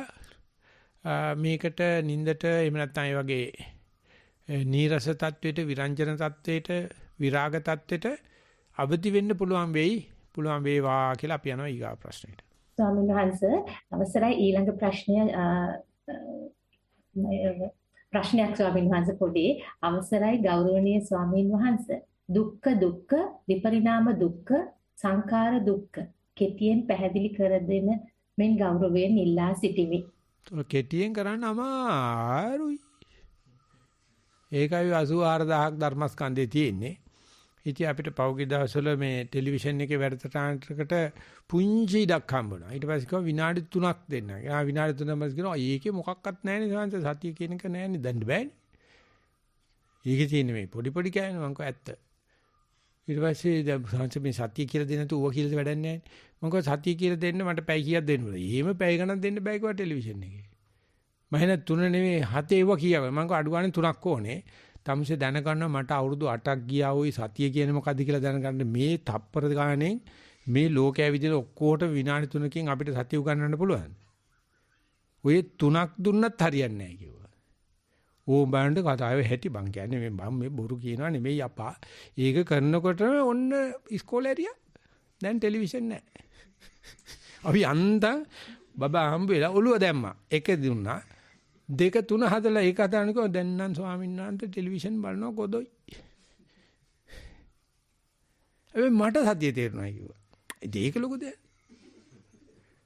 මේකට නින්දට එහෙම නැත්නම් ඒ වගේ නීරස තත්වයට විරංජන තත්වයට විරාග තත්වයට අවදි වෙන්න පුළුවන් වේවා කියලා අපි යනවා ඊගා ප්‍රශ්නෙට. ස්වාමීන් වහන්සේ අවසරයි ඊළඟ ප්‍රශ්නයක් ස්වාමීන් වහන්සේ පොඩි අවසරයි ගෞරවනීය ස්වාමීන් වහන්සේ දුක්ඛ විපරිණාම දුක්ඛ සංඛාර දුක්ඛ කෙටියෙන් පැහැදිලි කර දෙන මෙන් ගෞරවයෙන් ඉල්ලා සිටිමි. කෙටියෙන් කරන්න අමාරුයි. ඒකයි 84000ක් ධර්මස්කන්ධේ තියෙන්නේ. ඉතින් අපිට පෞගි දවස්වල මේ ටෙලිවිෂන් එකේ වැඩසටහනකට පුංචි ඉඩක් හම්බුණා. ඊට පස්සේ කිව්වා විනාඩි 3ක් දෙන්න. විනාඩි 3ක් මස් කියනවා ඒකේ මොකක්වත් නැහැ නේ සංස සතිය කියන එක නැහැ නේ දැන් බෑනේ. ඒකේ තියෙන්නේ මේ පොඩි කෑනේ මං කෝ ඇත්ත. ඊට පස්සේ දැන් සංස මේ සතිය කියලා දෙන්න තු ඌව කියලා වැඩක් නැහැ. මං කෝ සතිය කියලා දෙන්න මට පැය කීයක් දෙන්න ඕනේ. එහෙම පැය ගණන් දෙන්න බෑ කිව්වා ටෙලිවිෂන් එකේ. මම හින 3 නෙවෙයි 7 ඒව කියාවා. මං කෝ අඩු ගානේ 3ක් ඕනේ. තමසේ දැනගන්න මට අවුරුදු 8ක් ගියා ওই සතිය කියන්නේ මොකද්ද කියලා දැනගන්න මේ තප්පර ගානේ මේ ලෝකයේ විදිහට ඔක්කොට විනාඩි 3කින් අපිට සතිය උගන්වන්න පුළුවන්. ඔය 3ක් දුන්නත් හරියන්නේ නැහැ කිව්වා. ඕ බණ්ඩ කතාවේ හැටි බං කියන්නේ මේ මම මේ බොරු කියනවා නෙමෙයි අපා. ඒක කරනකොට ඔන්න ඉස්කෝලේ ඇරියා. දැන් ටෙලිවිෂන් නැහැ. අපි අන්තම් බබා හම්බ වෙලා ඔළුව දැම්මා. එක දුන්නා. 2 3 හදලා ඒක හදානකෝ දැන් නම් ස්වාමීන් වහන්සේ ටෙලිවිෂන් බලනවා කොදොයි. මට සතිය තේරුණා කිව්වා. ඒක ලොකු දෙයක්.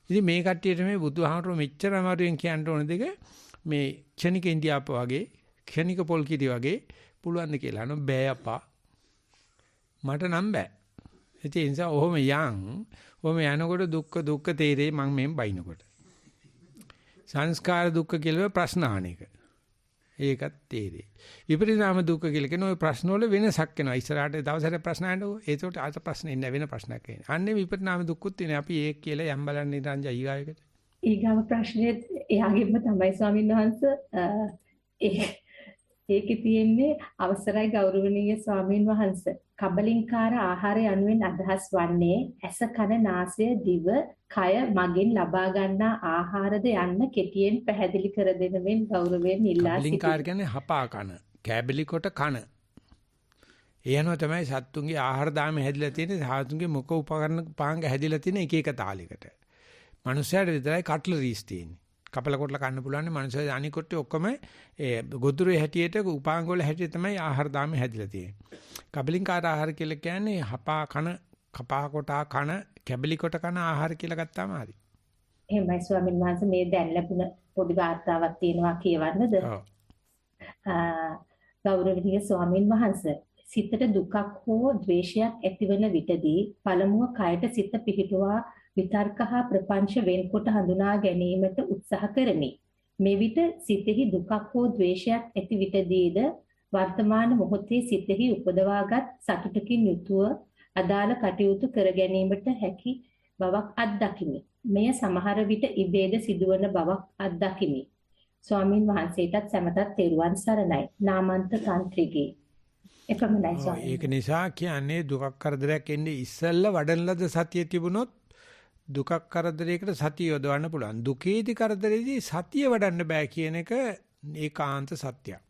ඉතින් මේ කට්ටියට මේ බුදුහාමරෝ මෙච්චර අමාරුවෙන් කියන්න ඕන දෙක මේ ක්ෂණික ඉන්දියාප වගේ ක්ෂණික පොල් කිරි වගේ පුළුවන් ද කියලා නෝ බෑ අපා. මට නම් බෑ. ඒ නිසා ඔහොම යනකොට දුක්ඛ තේරෙයි මං මෙහෙම බයිනකොට. සංස්කාර දුක්ඛ කියලා ප්‍රශ්න අහන එක. ඒකත් තේරෙයි. විපරිණාම දුක්ඛ කියලා කියන ওই ප්‍රශ්න වල වෙනසක් වෙනවා. ඉස්සරහට දවසට ප්‍රශ්න අහන්නකො. ඒකට ආත ප්‍රශ්න එන්නේ වෙන ප්‍රශ්නයක් එන්නේ. අන්නේ විපරිණාම දුක්ඛුත් තියෙනවා. අපි ඒක කියලා යම් බලන්න ඉඳන් ඊගායකට. ඊගාව ප්‍රශ්නේ එයාගෙම තමයි ස්වාමීන් වහන්සේ. ඒකේ තියෙන්නේ අවසරයි ගෞරවනීය ස්වාමීන් වහන්සේ. කබලින්කාර ආහාරය යනුවෙන් අදහස් වන්නේ ඇස කන නාසය දිව කය මගෙන් ලබා ගන්නා ආහාරද යන්න කෙටියෙන් පැහැදිලි කර දෙන මෙන් ගෞරවයෙන් ඉල්ලා සිටිනවා. කබලින්කාර කියන්නේ හපා කන, කැබලි කොට කන. ඒ අනුව තමයි සත්තුන්ගේ ආහාර දාමේ හැදිලා තියෙන්නේ, සාතුන්ගේ මුඛ උපකරණ පාංග හැදිලා තියෙන එක එක තාලයකට. මනුස්සයාට විතරයි කට්ලරිස් තියෙන්නේ. කපල කොටලා කන්න පුළුවන් නේ මනුස්සයා අනික කොටේ ඔක්කොම ගොදුරේ හැටියට උපාංග වල හැටියට තමයි ආහාර දාමේ හැදිලා තියෙන්නේ. කබලින්කාර ආහාර කියලා කියන්නේ හපා කන, කපා කොටා කන, කැබලි කොට කන ආහාර කියලා ගත්තාම හරි. එහෙමයි ස්වාමීන් වහන්සේ මේ දැන් ලැබුණ පොඩි වාර්තාවක් තියෙනවා කියවන්නද? ඔව්. ගෞරවනීය ස්වාමීන් වහන්සේ සිතට දුකක් හෝ ද්වේෂයක් ඇතිවන විටදී පළමුව කයට සිත පිහිටුවා විතර්ක හා ප්‍රපංච වෙන්කොට හඳුනා ගැනීමට උත්සාහ කරමි. මේ විට සිතෙහි දුකක් හෝ ද්වේෂයක් ඇති විටදීද වර්තමාන මොහොතේ සිතෙහි උපදවාගත් සතුටකින් යුතුව අදාළ කටයුතු කර ගැනීමට හැකි බවක් අත්දකිමි. මෙය සමහර විට ඉබේද සිදුවන බවක් අත්දකිමි. ස්වාමින් වහන්සේටත් සැමටත් තෙරුවන් සරණයි. නාමන්ත තන්ත්‍රිගේ. එපමණයි ස්වාමීන් ඒක නිසා කියන්නේ දුකක් කරදරයක් එන්නේ ඉස්සෙල්ලා වඩන ලද සතිය තිබුණොත් දුකක් කරදරයකට සතිය යොදවන්න පුළුවන්. දුකේදී කරදරේදී සතිය වඩන්න බෑ කියන එක ඒකාන්ත සත්‍යයක්.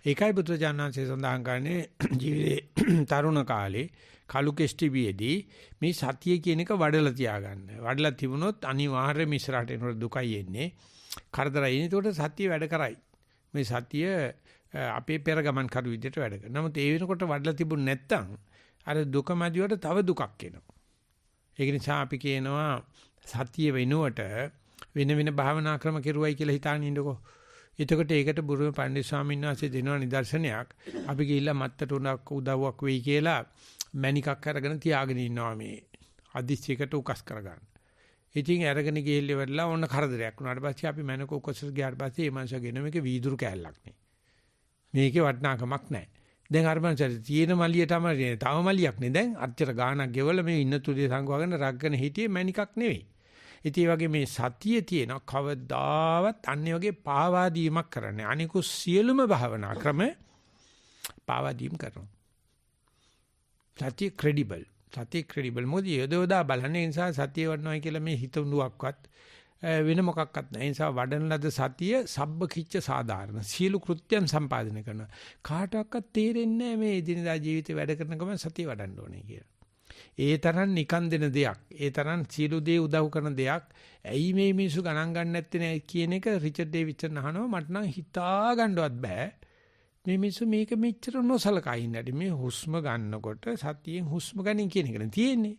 ඒකයි බුදුජානනාංශය සඳහන් කරන්නේ ජීවිතේ තරුණ කාලේ කලු කෙස්ටිබියේදී මේ සතිය කියන එක වඩලා තියාගන්න. වඩලා තිබුණොත් අනිවාර්යයෙන්ම ඉස්සරහට එනකොට දුකයි එන්නේ. කරදරයි එන්නේ. ඒකට සතිය වැඩ කරයි. මේ සතිය අපේ පෙර ගමන් කරු විදිහට වැඩ කරනවා. නමුත් ඒ වෙනකොට වඩලා තිබුණ නැත්තම් අර දුක මැදිවට තව දුකක් එනවා. ඒක නිසා අපි කියනවා සතිය වෙනුවට වෙන වෙන භාවනා ක්‍රම කෙරුවයි කියලා හිතාගෙන ඉන්නකෝ. එතකොට ඒකට බුරුමේ පණ්ඩිත ස්වාමීන් වහන්සේ දෙනවා නිදර්ශනයක්. අපි ගිහිල්ලා මත්තට උදව්වක් වෙයි කියලා මණිකක් අරගෙන තියාගෙන ඉන්නවා මේ අදිස්සියකට උකස් කරගන්න. ඉතින් අරගෙන ගිහිල්ලා වෙලා ඕන කරදරයක් වුණාට පස්සේ අපි මණික උකස් ගියාට පස්සේ මේ මනුස්සයගෙන මේක වීදුරු කෑල්ලක් නේ. මේකේ වටිනාකමක් නැහැ. දැන් අර මනුස්සයා තියෙන මලිය තමයි තව මලියක් නේ. දැන් අච්චර ගාණක් ගෙවල මේ ඉන්න තුලිය සංගවගෙන රග්ගෙන හිටියේ මණිකක් නෙවෙයි. ඉතින් වගේ මේ සතිය තියෙන කවදාවත් අන්නේ වගේ පාවාදීමක් කරන්නේ. අනිකු සියලුම භාවනා ක්‍රම පාවාදීම් කරනවා. සතිය ක්‍රෙඩිබල්. සතිය ක්‍රෙඩිබල්. මොකද යදෝදා බලන්නේ නිසා සතිය වඩනවා කියලා මේ හිතුණුවක්වත් වෙන මොකක්වත් නැහැ. ඒ නිසා වඩන ලද සතිය සබ්බකිච්ච සාධාරණ. සියලු කෘත්‍යයන් සම්පාදනය කරනවා. කාටවත් තේරෙන්නේ නැහැ මේ එදිනදා ජීවිතේ වැඩ කරන ගමන් සතිය වඩන්න ඕනේ කියලා. ඒ තරම් නිකන් දෙන දෙයක්, ඒ තරම් සියලු දේ උදව් කරන දෙයක්, ඇයි මේ මිනිස්සු ගණන් ගන්න නැත්තේ නේ කියන එක රිචඩ් ඩේවිඩ්සන් අහනවා. මට නම් හිතා ගන්නවත් බෑ. මේ මිනිස්සු මේක මෙච්චර නොසලකා ඉන්නට මේ හුස්ම ගන්නකොට සතියෙන් හුස්ම ගන්න කියන එක නේ තියෙන්නේ.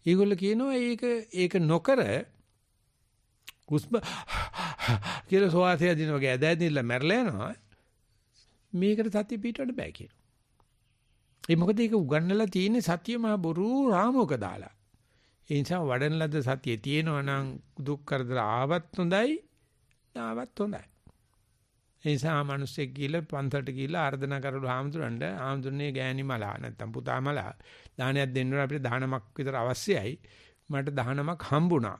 ඒගොල්ලෝ කියනවා ඒක නොකර හුස්ම කියලා සෝවාසිය දින වගේ ඇදැදිලා මැරලා යනවා. මේකට සතිය පිටවන්න බෑ කියලා. ඒ මොකද ඒක උගන්නලා තියෙන්නේ සතිය මහ බොරු රාමෝක දාලා. ඒ නිසා වඩන ලද සතිය තියෙනවා නම් දුක් කරදර ආවත් හොඳයි, නාවත් හොඳයි. ඒ නිසා මිනිස්සෙක් ගිහලා පන්සලට ගිහලා ආර්දනා කරලා ආම්දුරන්නේ ගෑණි මලා නැත්තම් පුතා මලා දානයක් දෙන්න අපිට 19ක් විතර අවශ්‍යයි. මට 19ක් හම්බුණා.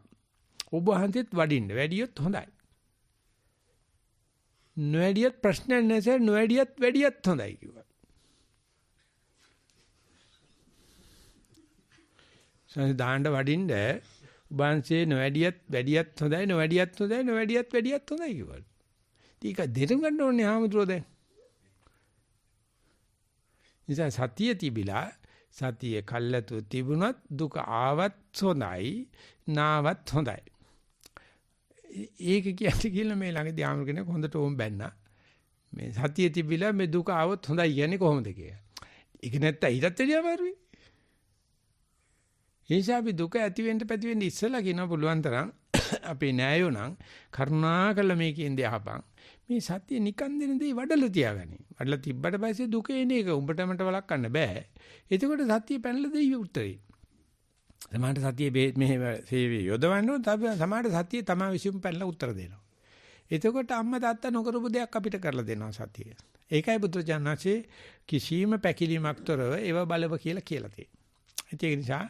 ඔබ වහන්සේත් වඩින්න වැඩියොත් හොඳයි. නොවැඩියත් ප්‍රශ්නයක් නැහැ. නොවැඩියත් වැඩියත් හොඳයි කිව්වා. දාන්න වඩින්න උභාන්සේ නොවැඩියත් වැඩියත් හොඳයි නොවැඩියත් හොඳයි නොවැඩියත් වැඩියත් හොඳයි කිව්වලු. ඒක දෙතුන් ගන්න ඕනේ ආමතුරෝ දැන්. නිසා සතිය තිබිලා සතිය කල්ලාතු තිබුණත් දුක ආවත් හොඳයි නාවත් හොඳයි. ඒක කියන්නේ කියලා මේ ළඟදී ආමතුරු කෙනෙක් හොඳට ඕම් බැන්නා. මේ සතිය තිබිලා මේ දුක ආවොත් හොඳයි කියන්නේ කොහොමද කියලා. ඒක නැත්තම් ඊටත් වැඩිය අමාරුයි. නිසා අපි දුක ඇති වෙන්න පැති වෙන්න ඉස්සලා කියන පුළුවන් තරම් අපේ නෑයෝ නම් කරුණාකරලා මේකෙන් දෙහපන් මේ සත්‍ය නිකන් දෙන දේ වඩලා තියාගනි. වඩලා තිබ්බට පස්සේ දුක එන එක උඹට මට වළක්වන්න බෑ. එතකොට සත්‍ය පැනලා දෙයි උත්තරේ. සමහරට සත්‍ය මෙහෙ සේවය යොදවන්න ඕන සමහරට සත්‍ය තමයි විශ්ින් පැනලා උත්තර දෙනවා. එතකොට අම්මා තාත්තා නොකරපු දෙයක් අපිට කරලා දෙනවා සත්‍යය. ඒකයි බුදුචානන්සේ කිසිම පැකිලීමක් තොරව ඒව බලව කියලා තියෙන්නේ. ඒක නිසා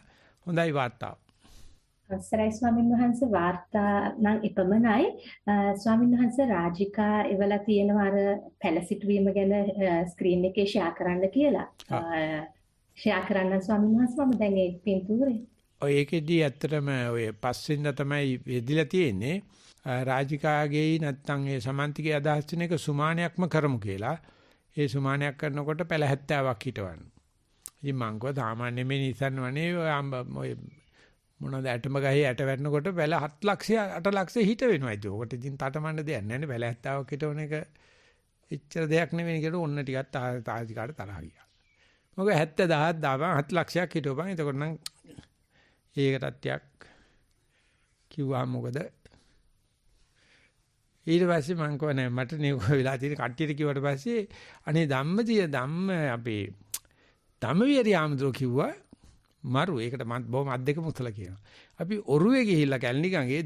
හොඳයි වාර්තාව. අවසරයි ස්වාමීන් වහන්සේ වාර්තා නම් එපමණයි. ස්වාමීන් වහන්සේ රාජිකා එවලා තියෙනවා අර පැලසිටුවීම ගැන ස්ක්‍රීන් එකේ ෂෙයා කරන්න කියලා. ෂෙයා කරන්න ස්වාමීන් වහන්සේ මම දැන් ඒ පින්තූරේ. ඔය ඒකෙදී ඇත්තටම ඔය පස්සෙන්ද තමයි වෙදිලා තියෙන්නේ. රාජිකාගේ නැත්තම් ඒ සමන්තිගේ අදහස් වෙන එක සුමානයක්ම කරමු කියලා. ඒ සුමානයක් කරනකොට පැල 70ක් හිටවන්න. ඉතින් මං කව සාමාන්‍ය මේ නිසන්වනේ ඔය මොනවද ඇටම ගහේ ඇට වැටෙනකොට පැල 7 ලක්ෂය 8 ලක්ෂය හිට වෙනවා. ඉතින් ඔකට ඉතින් තටමන්න දෙයක් නැහැ නේ. පැල 70ක් හිටවන එක එච්චර දෙයක් නෙවෙයි කියලා ඔන්න ටිකක් තාජිකාට තරහ ගියා. මොකද 70000ක් දාපන් 7 ලක්ෂයක් හිටවපන්. එතකොට නම් ඒකටත් ටිකක් කිව්වා මොකද ඊට පස්සේ මං කව නෑ මට නේ වෙලා තියෙන කට්ටියට කිව්වට පස්සේ අනේ ධම්ම අපේ ධම්මවිහාරී ආමතුරු කිව්වා මරු ඒකට මම බොහොම අත් දෙකම උතලා කියනවා. අපි ඔරුවේ ගිහිල්ලා කැලණිකංගේ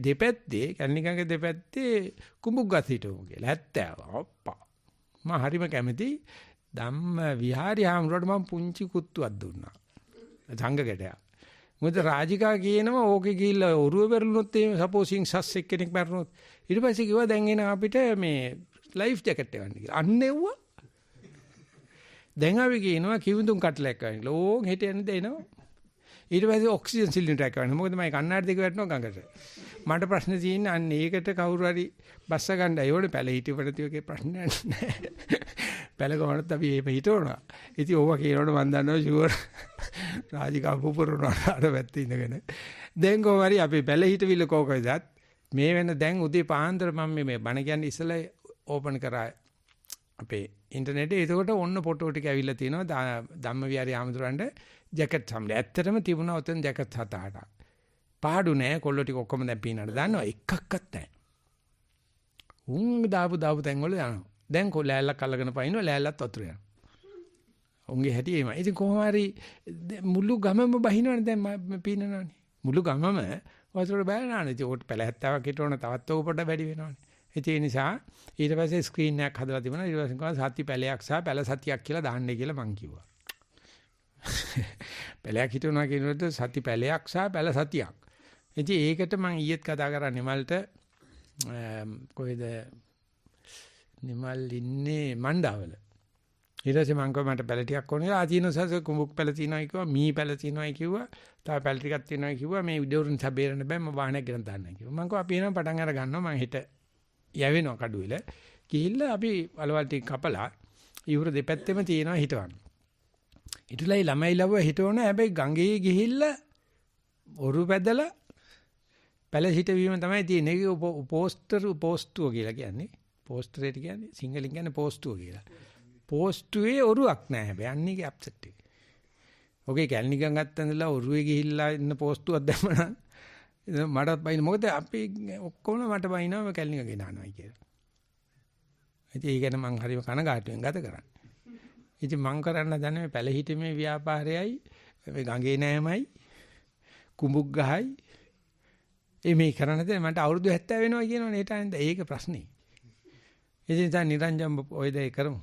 දෙපැත්තේ කුඹුක් ගස් හිටවමු කියලා 70. ඔප්පා. මම හරිම කැමති ධම්ම විහාරී ආමතුරුට මම පුංචි කුත්තුවක් දුන්නා. සංඝකටයක්. මොකද රාජිකා කියනවා ඕකේ ගිහිල්ලා ඔරුව පෙරළුනොත් එහෙම සපෝසින් සස් එක්කෙනෙක් මැරුණොත් ඊට පස්සේ කිව්වා දැන් එන අපිට මේ ලයිෆ් ජැකට් එකක් ගන්න කියලා. අන්න එව්වා. දැන් අපි කියනවා කිවිඳුන් කටලයක් වගේ. ලෝන් හිට යන දෙනවා. ඊට පස්සේ ඔක්සිජන් සිලින්ඩර් එකක් ගන්න. මොකද මම කන්නාඩි දෙක වැටෙනවා ගඟට. මට ප්‍රශ්න තියෙන්නේ අන්න ඒකට කවුරු හරි බස්ස ගන්නයි ඕනේ. පැල හිටවට තියෝගේ ප්‍රශ්නයක් නැහැ. පැල ගමනත් අපි එහෙම හිටවනවා. ඉතින් ඕවා කියනකොට මම දන්නවා ෂුවර් රාජිකා පුපුරනවා අර පැත්තේ ඉඳගෙන. දැන් කොහොම හරි අපි පැල හිටවිල්ල කෝකයිදත් මේ වෙන දැන් උදේ පාන්දර මම මේ බණ කියන්නේ ඉස්සලා ඕපන් කරා අපේ ඉන්ටර්නෙටේ. ඒකකොට ඔන්න ෆොටෝ ටික ඇවිල්ලා තියෙනවා ධම්මවිහාරයේ ආමතුරන්ට ජැකට් සම්ලේ. ඇත්තටම තිබුණා උතෙන් ජැකට් 7-8ක්. පාඩු නෑ කොල්ල ටික ඔක්කොම දැන් පීනන්න දන්නවා එකක්වත් නැහැ. උන් දාපු තැන් වල යනවා. දැන් ලෑල්ලක් අල්ලගෙන පයින්නවා ලෑල්ලත් වතුර යනවා. උන්ගේ හැටි එමය. ඉතින් කොහොම හරි මුළු ගමම බහිනවනේ දැන් මම පීනනවනේ. මුළු ගමම වතුරට බැලනානේ. ඉතින් උකට පැල 70ක් හිටවන තවත් ඔක පොඩ වැඩි වෙනවනේ. ඒ නිසා ඊට පස්සේ ස්ක්‍රීන් එකක් හදලා තිබුණා. ඊට පස්සේ කිව්වා සති පැලයක් සහ පැල සතියක් කියලා දාන්නයි කියලා මං කිව්වා. පැලයක් හිටවනවා කියනකොට සති පැලයක් සහ පැල සතියක්. ඉතින් ඒකට මම ඊයේත් කතා කරා නිමල්ට කොහෙද නිමල් ඉන්නේ මණ්ඩාවල. ඊට පස්සේ මම කිව්වා මට පැල ටිකක් ඕනේ. ආදීනසස කුඹුක් පැල තියෙනවායි කිව්වා, මී පැල තියෙනවායි කිව්වා, තව පැල ටිකක් තියෙනවායි කිව්වා. මේ විදවුරුන් සබේරන්න බෑ මම වාහනයක් ගෙනත් දාන්නයි කිව්වා. මම කිව්වා අපි එනවා පටන් අර ගන්නවා මම හෙට යවෙනවා කඩුවෙල. ගිහිල්ලා අපි වලවල් ටික කපලා ඉවුර දෙපැත්තෙම තියෙනවා හිටවන්න. ඊටලයි ළමයි ලව්ව හිටවන හැබැයි ගඟේ ගිහිල්ලා ඔරු පැදලා පැල හිටවීම තමයි තියෙන්නේ. ඒක පෝස්ටුව කියලා කියන්නේ. පෝස්ටරේට කියන්නේ සිංහලෙන් කියන්නේ පෝස්ටුව කියලා. පෝස්ටුවේ ඔරුවක් නැහැ හැබැයි අන්නේගේ අප්සෙට් එක. ඔගේ කැලණිකන් ගත්තඳලා ඔරුවේ ගිහිල්ලා ඉන්න පෝස්ටුවක් දැම්මනම් මටත් බයින මොකද අපි ඔක්කොම මට බයිනවා කැලණික ගෙනානවායි කියලා. ඉතින් ඒ ගැන මං හරිම කනගාටුවෙන් ගත කරන්නේ. ඉතින් මං කරන්න දන්නේ මේ පැල හිටීමේ ව්‍යාපාරයයි මේ ගඟේ නෑමයි කුඹුක් ගහයි මේ කරන්නේ මට අවුරුදු 70 වෙනවා කියනවනේ ඒට අනිත් ඒක ප්‍රශ්නේ. ඉතින් දැන් නිරංජන් ඔය දේ කරමු.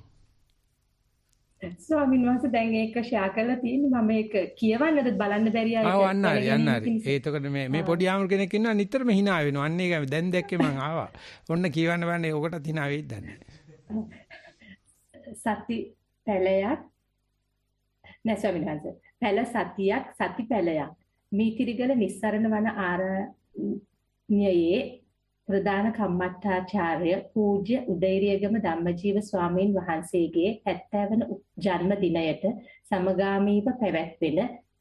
ස්වාමීන් වහන්සේ දැන් ඒක ෂෙයා කරලා තියෙන්නේ මම ඒක කියවන්නද බලන්න බැරි අය. ආව අන්නරි. ඒතකොට මේ පොඩි ආමර කෙනෙක් ඉන්නවා නිතරම hina වෙනවා. අන්න ඒක දැන් දැක්කේ මං ආවා. ඔන්න කියවන්න බෑනේ ඔකටත් hina වෙයිද දන්නේ. සති පැලයක් නෑ ස්වාමීන් වහන්සේ. පැල සතියක් සති පැලයක්. මීතිරිගල නිස්සරණ වන ආරණ්‍යයේ ප්‍රධාන කම්මට්ටාචාර්ය පූජ්‍ය උදේරියගම ධම්මජීව ස්වාමීන් වහන්සේගේ 70 වන ජන්ම දිනයට සමගාමීව පැවැත්වෙන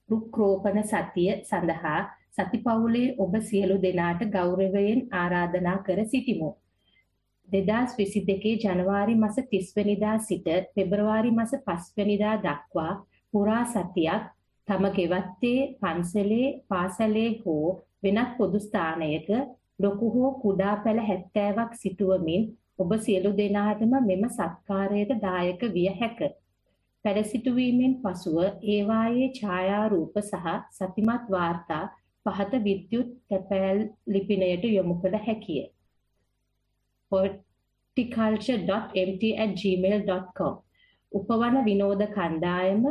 රුක්‍රෝපණ සතිය සඳහා සතිපවුලේ ඔබ සියලු දෙනාට ගෞරවයෙන් ආරාධනා කර සිටිමු. 2022 ජනවාරි මාස 30 වෙනිදා සිට පෙබරවාරි මාස 5 වෙනිදා දක්වා පුරා සතියක් තම ගෙවත්තේ පන්සලේ පාසලේ හෝ වෙනත් පොදු ස්ථානයක ලොකු හෝ කුඩා පැල 70ක් සිටුවමින් ඔබ සියලු දෙනාටම මෙම සත්කාරයට දායක විය හැක. පැල සිටුවීමෙන් පසුව ඒවායේ ඡායාරූප සහ සතිමත් වාර්තා පහත විද්‍යුත් තැපෑල් ලිපිනයට යොමු කළ හැකිය. horticulture.mt@gmail.com උපවන විනෝද කණ්ඩායම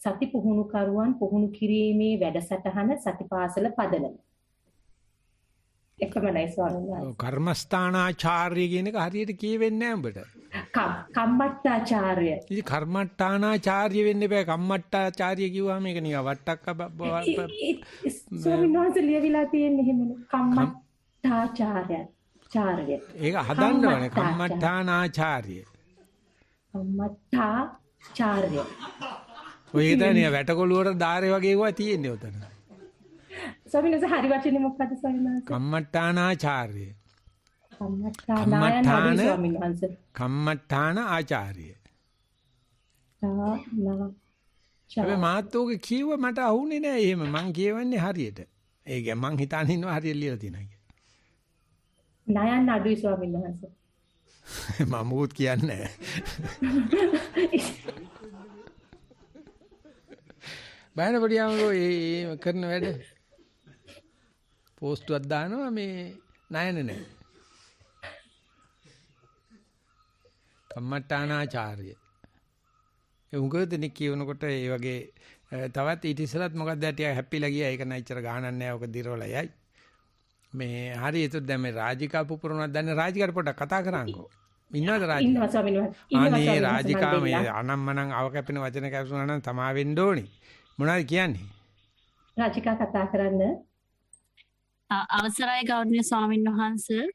සති පුහුණුකරුවන් පුහුණු කිරීමේ වැඩසටහන සතිපාසල පදනම. එකමයි ස්වාමීන් වහන්සේ. කර්මස්ථානාචාර්ය කියන එක හරියට කියවෙන්නේ නැහැ උඹට. කම්මට්ටාචාර්ය. ඉතින් කර්මස්ථානාචාර්ය වෙන්න බෑ. කම්මට්ටාචාර්ය කිව්වම මේක නිකන් වට්ටක්ක ස්වාමීන් වහන්සේ ලියවිලා තියෙන්නේ එහෙමනේ. කම්මට්ටාචාර්ය. චාර්ය. ඒක හදන්න ඕනේ කම්මට්ටානාචාර්ය. කම්මට්ටාචාර්ය. ඔය ඉතින් වැටකොළුවට ධාරේ වගේ ඒවා තියෙන්නේ උතන. ස්වාමීන් වහන්සේ හරි වචනේ මොකක්ද ස්වාමීන් වහන්සේ? කම්මට්ටානාචාර්ය. කම්මට්ටානායන ස්වාමීන් වහන්සේ. කම්මට්ටාන ආචාර්ය. හැබැයි මාතෝගේ කීව මට අහුනේ නෑ එහෙම. මං කියවන්නේ හරියට. ඒක මං හිතාන ඉන්නවා හරියට ලියලා තියෙනවා කියලා. නයන් අඩුයි ස්වාමීන් වහන්සේ. මම මුත් කියන්නේ නෑ. බයන පොඩියම්කෝ ඒ කරන වැඩ පෝස්ටුවක් දානවා මේ නයන නෑ. කම්මට්ටානාචාර්ය. ඒ උගදෙනෙක් කියනකොට ඒ වගේ තවත් ඊට ඉස්සෙල්ලත් මොකක්ද ටික හැප්පිලා ගියා. ඒක නැච්චර ගානක් නෑ. ඔක දිරවලා යයි. මේ හරි ඒත් දැන් මේ රාජිකා පුපුරනක් දැන් රාජිකාට පොඩ්ඩක් කතා කරාංකෝ. ඉන්නවද රාජිකා? ඉන්නවා ස්වාමීන් වහන්සේ. අනේ රාජිකා මේ අනම්මනම් අව කැපෙන වචන කැපුණා නම් තමා වෙන්න ඕනේ. මොනවද කියන්නේ? රාජිකා කතා කරන්න. අවසරයි ගෞරවනීය ස්වාමීන් වහන්සේ.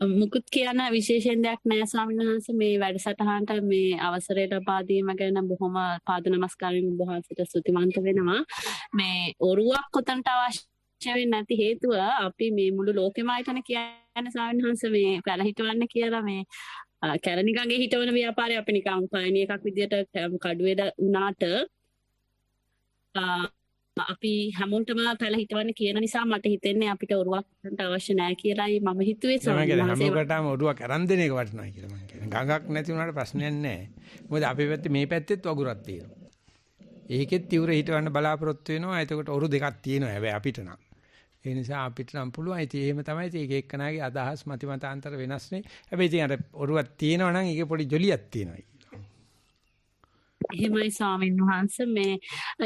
මුකුත් කියන විශේෂයෙන් දෙයක් නැහැ ස්වාමීන් වහන්සේ. මේ වැඩසටහනට මේ අවසරය ලබා දීම ගැන බොහොම පාද නමස්කාරයෙන් ඔබ වහන්සේට ස්තුතිවන්ත වෙනවා. මේ ඔරුවක් කොතනට අවශ්‍ය වෙන්නේ නැති හේතුව අපි මේ මුළු ලෝකෙම ආයතන කියන්නේ ස්වාමීන් වහන්සේ මේ පැල හිටවන්න කියලා මේ කැලණිගඟේ හිටවන ව්‍යාපාරය අපි නිකන් පයණි එකක් විදියට කඩුවේද උනාට අපි හැමෝටම පැල හිටවන්න කියන නිසා මට හිතෙන්නේ අපිට ඔරුවක් අවශ්‍ය නැහැ කියලායි මම හිතුවේ ස්වාමීන් වහන්සේ. හැමෝටම ඔරුවක් අරන් දෙන එක වටිනවා කියලා මම කියන්නේ. ගඟක් නැති වුණාට ප්‍රශ්නයක් නැහැ. මොකද අපේ පැත්තේ මේ පැත්තෙත් වගුරක් තියෙනවා. ඒකෙත් තිවුර හිටවන්න බලාපොරොත්තු වෙනවා. එතකොට ඔරු දෙකක් තියෙනවා හැබැයි අපිට නම්. ඒ නිසා අපිට නම් පුළුවන්. ඉතින් එහෙම තමයි. ඉතින් එක එක්කනාගේ අදහස් මතිමතාන්තර වෙනස්නේ. හැබැයි ඉතින් අර ඔරුවක් තියෙනවා නම් ඒකේ පොඩි ජොලියක් තියෙනවා. එහෙමයි ස්වාමීන් වහන්සේ මේ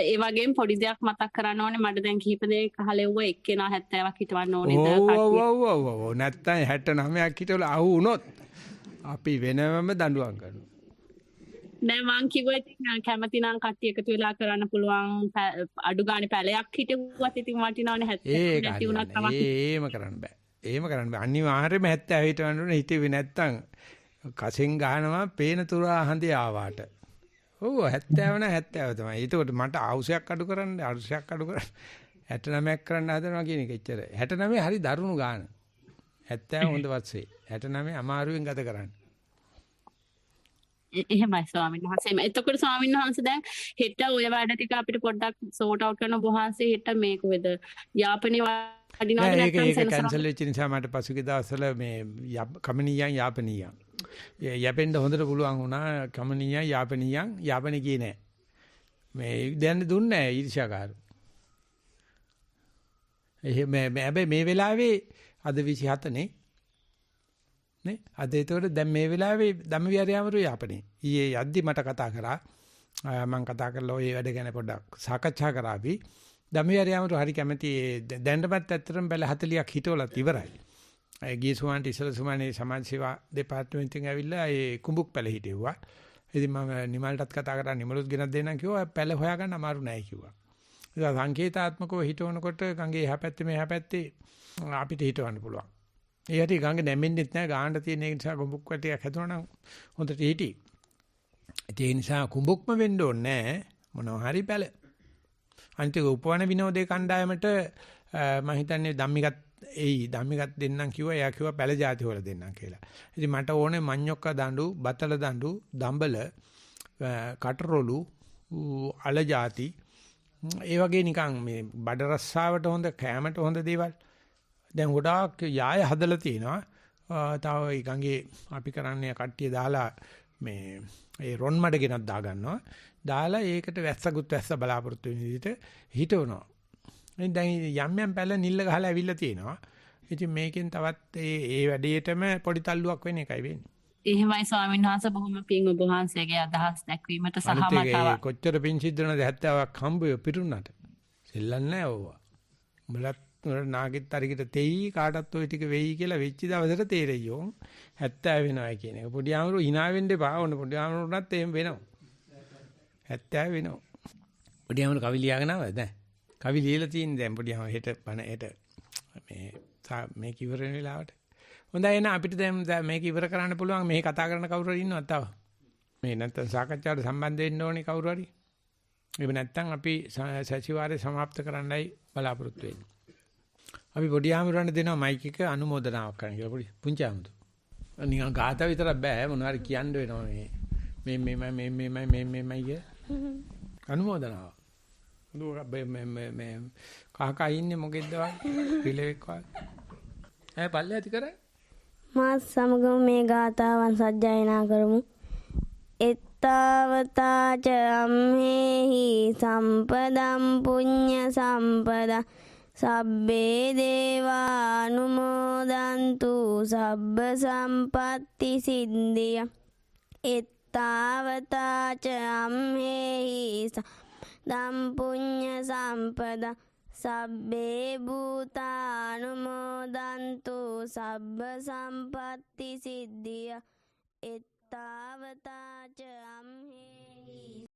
ඒ වගේම පොඩි දෙයක් මතක් කරන්න ඕනේ මට දැන් කිහිප දෙනෙක් අහලෙව්වා එක්කෙනා 70ක් හිටවන්න ඕනේද ඔව් නැත්තම් 69ක් හිටවලා අහු වුණොත් අපි වෙනමම දඬුවම් කරනවා නෑ මං කිව්වා ඉතින් කැමති නම් කට්ටිය එකතු වෙලා කරන්න පුළුවන් අඩු ගානේ පැලයක් හිටුවත් ඉතින් වටිනවනේ 70 නැති වුණත් තමයි ඒම කරන්න බෑ අනිවාර්යයෙන්ම 70 හිටවන්න ඕනේ හිතුවේ නැත්තම් කසෙන් ගහනවා පේන තුරා හඳේ ආවාට ඔව් 70 තමයි. ඒකට මට ආවුසයක් අඩු කරන්න 69ක් කරන්න හදනවා කියන එක එච්චර. 69 හරි දරුණු ගාන. 70 හොඳ වත්සේ. 69 අමාරුවෙන් ගත කරන්න. එහෙමයි ස්වාමීන් වහන්සේ. එතකොට ස්වාමීන් වහන්සේ දැන් හෙට ඔය වැඩ ටික අපිට පොඩ්ඩක් සෝට් අවුට් කරන වහන්සේ හෙට මේක වෙද යාපනයේ වඩිනවද නැත්නම් ඒක කැන්සල් වෙච්ච නිසා මට පසුගිය දවස්වල මේ කමනියන් යාපනියන් යැපෙන්න හොඳට පුළුවන් වුණා කමනියන් යාපනියන් යාපනේ කියේ නෑ මේ දැන් දුන්නේ නෑ ඊර්ෂ්‍යාකාරු එහෙම හැබැයි මේ වෙලාවේ අද 27 නේ අද ඒතකොට දැන් මේ වෙලාවේ ධම්මවිහාරයමරු යාපනේ ඊයේ යද්දි මට කතා කරා මම කතා කරලා ඔය වැඩ ගැන පොඩ්ඩක් සාකච්ඡා කරා අපි ධම්මවිහාරයමරු හරි කැමති දැන්නපත් ඇත්තටම බැල 40ක් හිටවලත් ඉවරයි ගිය සුමාන්ට ඉස්සල සුමානේ සමාජ සේවා දෙපාර්තමේන්තුවෙන් ඇවිල්ලා ඒ කුඹුක් පැල හිටෙව්වා. ඉතින් මම නිමල්ටත් කතා කරා නිමලුත් ගෙනත් දෙන්නම් කිව්වා පැල හොයාගන්න අමාරු නෑ කිව්වා. ඒක සංකේතාත්මකව හිටවනකොට ගඟේ එහා පැත්තේ මෙහා පැත්තේ අපිට හිටවන්න පුළුවන්. ඒ හැටි ගඟ නැමෙන්නෙත් නෑ ගාන්න තියෙන ඒ නිසා කුඹුක් වැටියක් හැදුණා නම් හොඳට හිටි. ඒ නිසා කුඹුක්ම වෙන්න ඕනේ නෑ මොනවා හරි පැල. අන්තික උපවන විනෝදේ කණ්ඩායමට මම හිතන්නේ ධම්මිකත් ධම්මිකත් දෙන්නම් කිව්වා එයා කිව්වා පැල જાති වල දෙන්නම් කියලා. ඉතින් මට ඕනේ මඤ්ඤොක්ක දඬු, බතල දඬු, දඹල, කටරොළු, අල જાති ඒ වගේ නිකන් මේ බඩ රස්සාවට හොඳ කෑමට හොඳ දේවල්. දැන් ගොඩාක් යාය හදලා තිනවා. තව ඒ ගඟේ අපි කරන්නේ කට්ටිය දාලා මේ ඒ රොන් මඩ ගෙනත් දා ගන්නවා. දාලා ඒකට වැස්සකුත් වැස්ස බලාපොරොත්තු වෙන විදිහට හිටවනවා. දැන් යම් පැල නිල්ල ගහලා ඇවිල්ලා තියෙනවා. ඉතින් මේකෙන් තවත් ඒ වැඩේටම පොඩි තල්ලුවක් වෙන එකයි වෙන්නේ. එහෙමයි ස්වාමීන් වහන්සේ බොහොම පිං ඔබ වහන්සේගේ අදහස් දැක්වීමට සහ මතව. කොච්චර පිං සිද්ධ වෙනවද 70ක් හම්බුය පිරුණාට. සෙල්ලන්නේ නැහැ ඕවා. උඹලත් නාගෙත් අරිකට තෙයි කාටත් ওই ටික වෙයි කියලා වෙච්ච දවසට තේරෙයියෝ 70 වෙනවා කියන එක. පොඩි ආමරු hina වෙන්න එපා. ඕන පොඩි ආමරුණත් එහෙම වෙනවා. 70 වෙනවා. පොඩි ආමරු කවි ලියාගෙන ආවද නැහැ? කවි ලියලා තියෙන දැන් පොඩි ආමරු හෙට මේක ඉවර වෙන වෙලාවට. හොඳයි එහෙනම් අපිට දැන් මේක ඉවර කරන්න පුළුවන්. මේ කතා කරන කවුරු හරි ඉන්නවද තව? මේ නැත්තම් සාකච්ඡාවට සම්බන්ධ වෙන්න ඕනේ කවුරු හරි. එහෙම නැත්තම් අපි සතිವಾರේ સમાપ્ત කරන්නයි බලාපොරොත්තු වෙන්නේ. අපි පොඩි ආමරුවන්ට දෙනවා මයික් එක අනුමೋದනාවක් කරන්න කියලා පොඩි පුංචි ආමරු. නිකන් ගාත විතරක් බෑ මොනවා හරි කියන්න වෙනවා මේ කිය. අනුමೋದනාව. මේ කහකා ඉන්නේ මොකෙද්ද වගේ පිළවෙක් වගේ. පල්ලේ ඇති කරා. මාත් සමගම මේ ගාතාවන් සජ්ජායනා කරමු. එත්තාවතාච අම්හෙහි සම්පදම් පුඤ්ඤ සම්පදා සබ්බේ දේවානුමෝදන්තු සබ්බ සම්පatti සිද්ධිය. එත්තාවතාච අම්හෙහි සම්පදම් පුඤ්ඤ සම්පදා සබ්බේ භූතානුමෝදන්තු සබ්බ සම්පatti සිද්ධිය එත්තාවතාච අම්හෙහි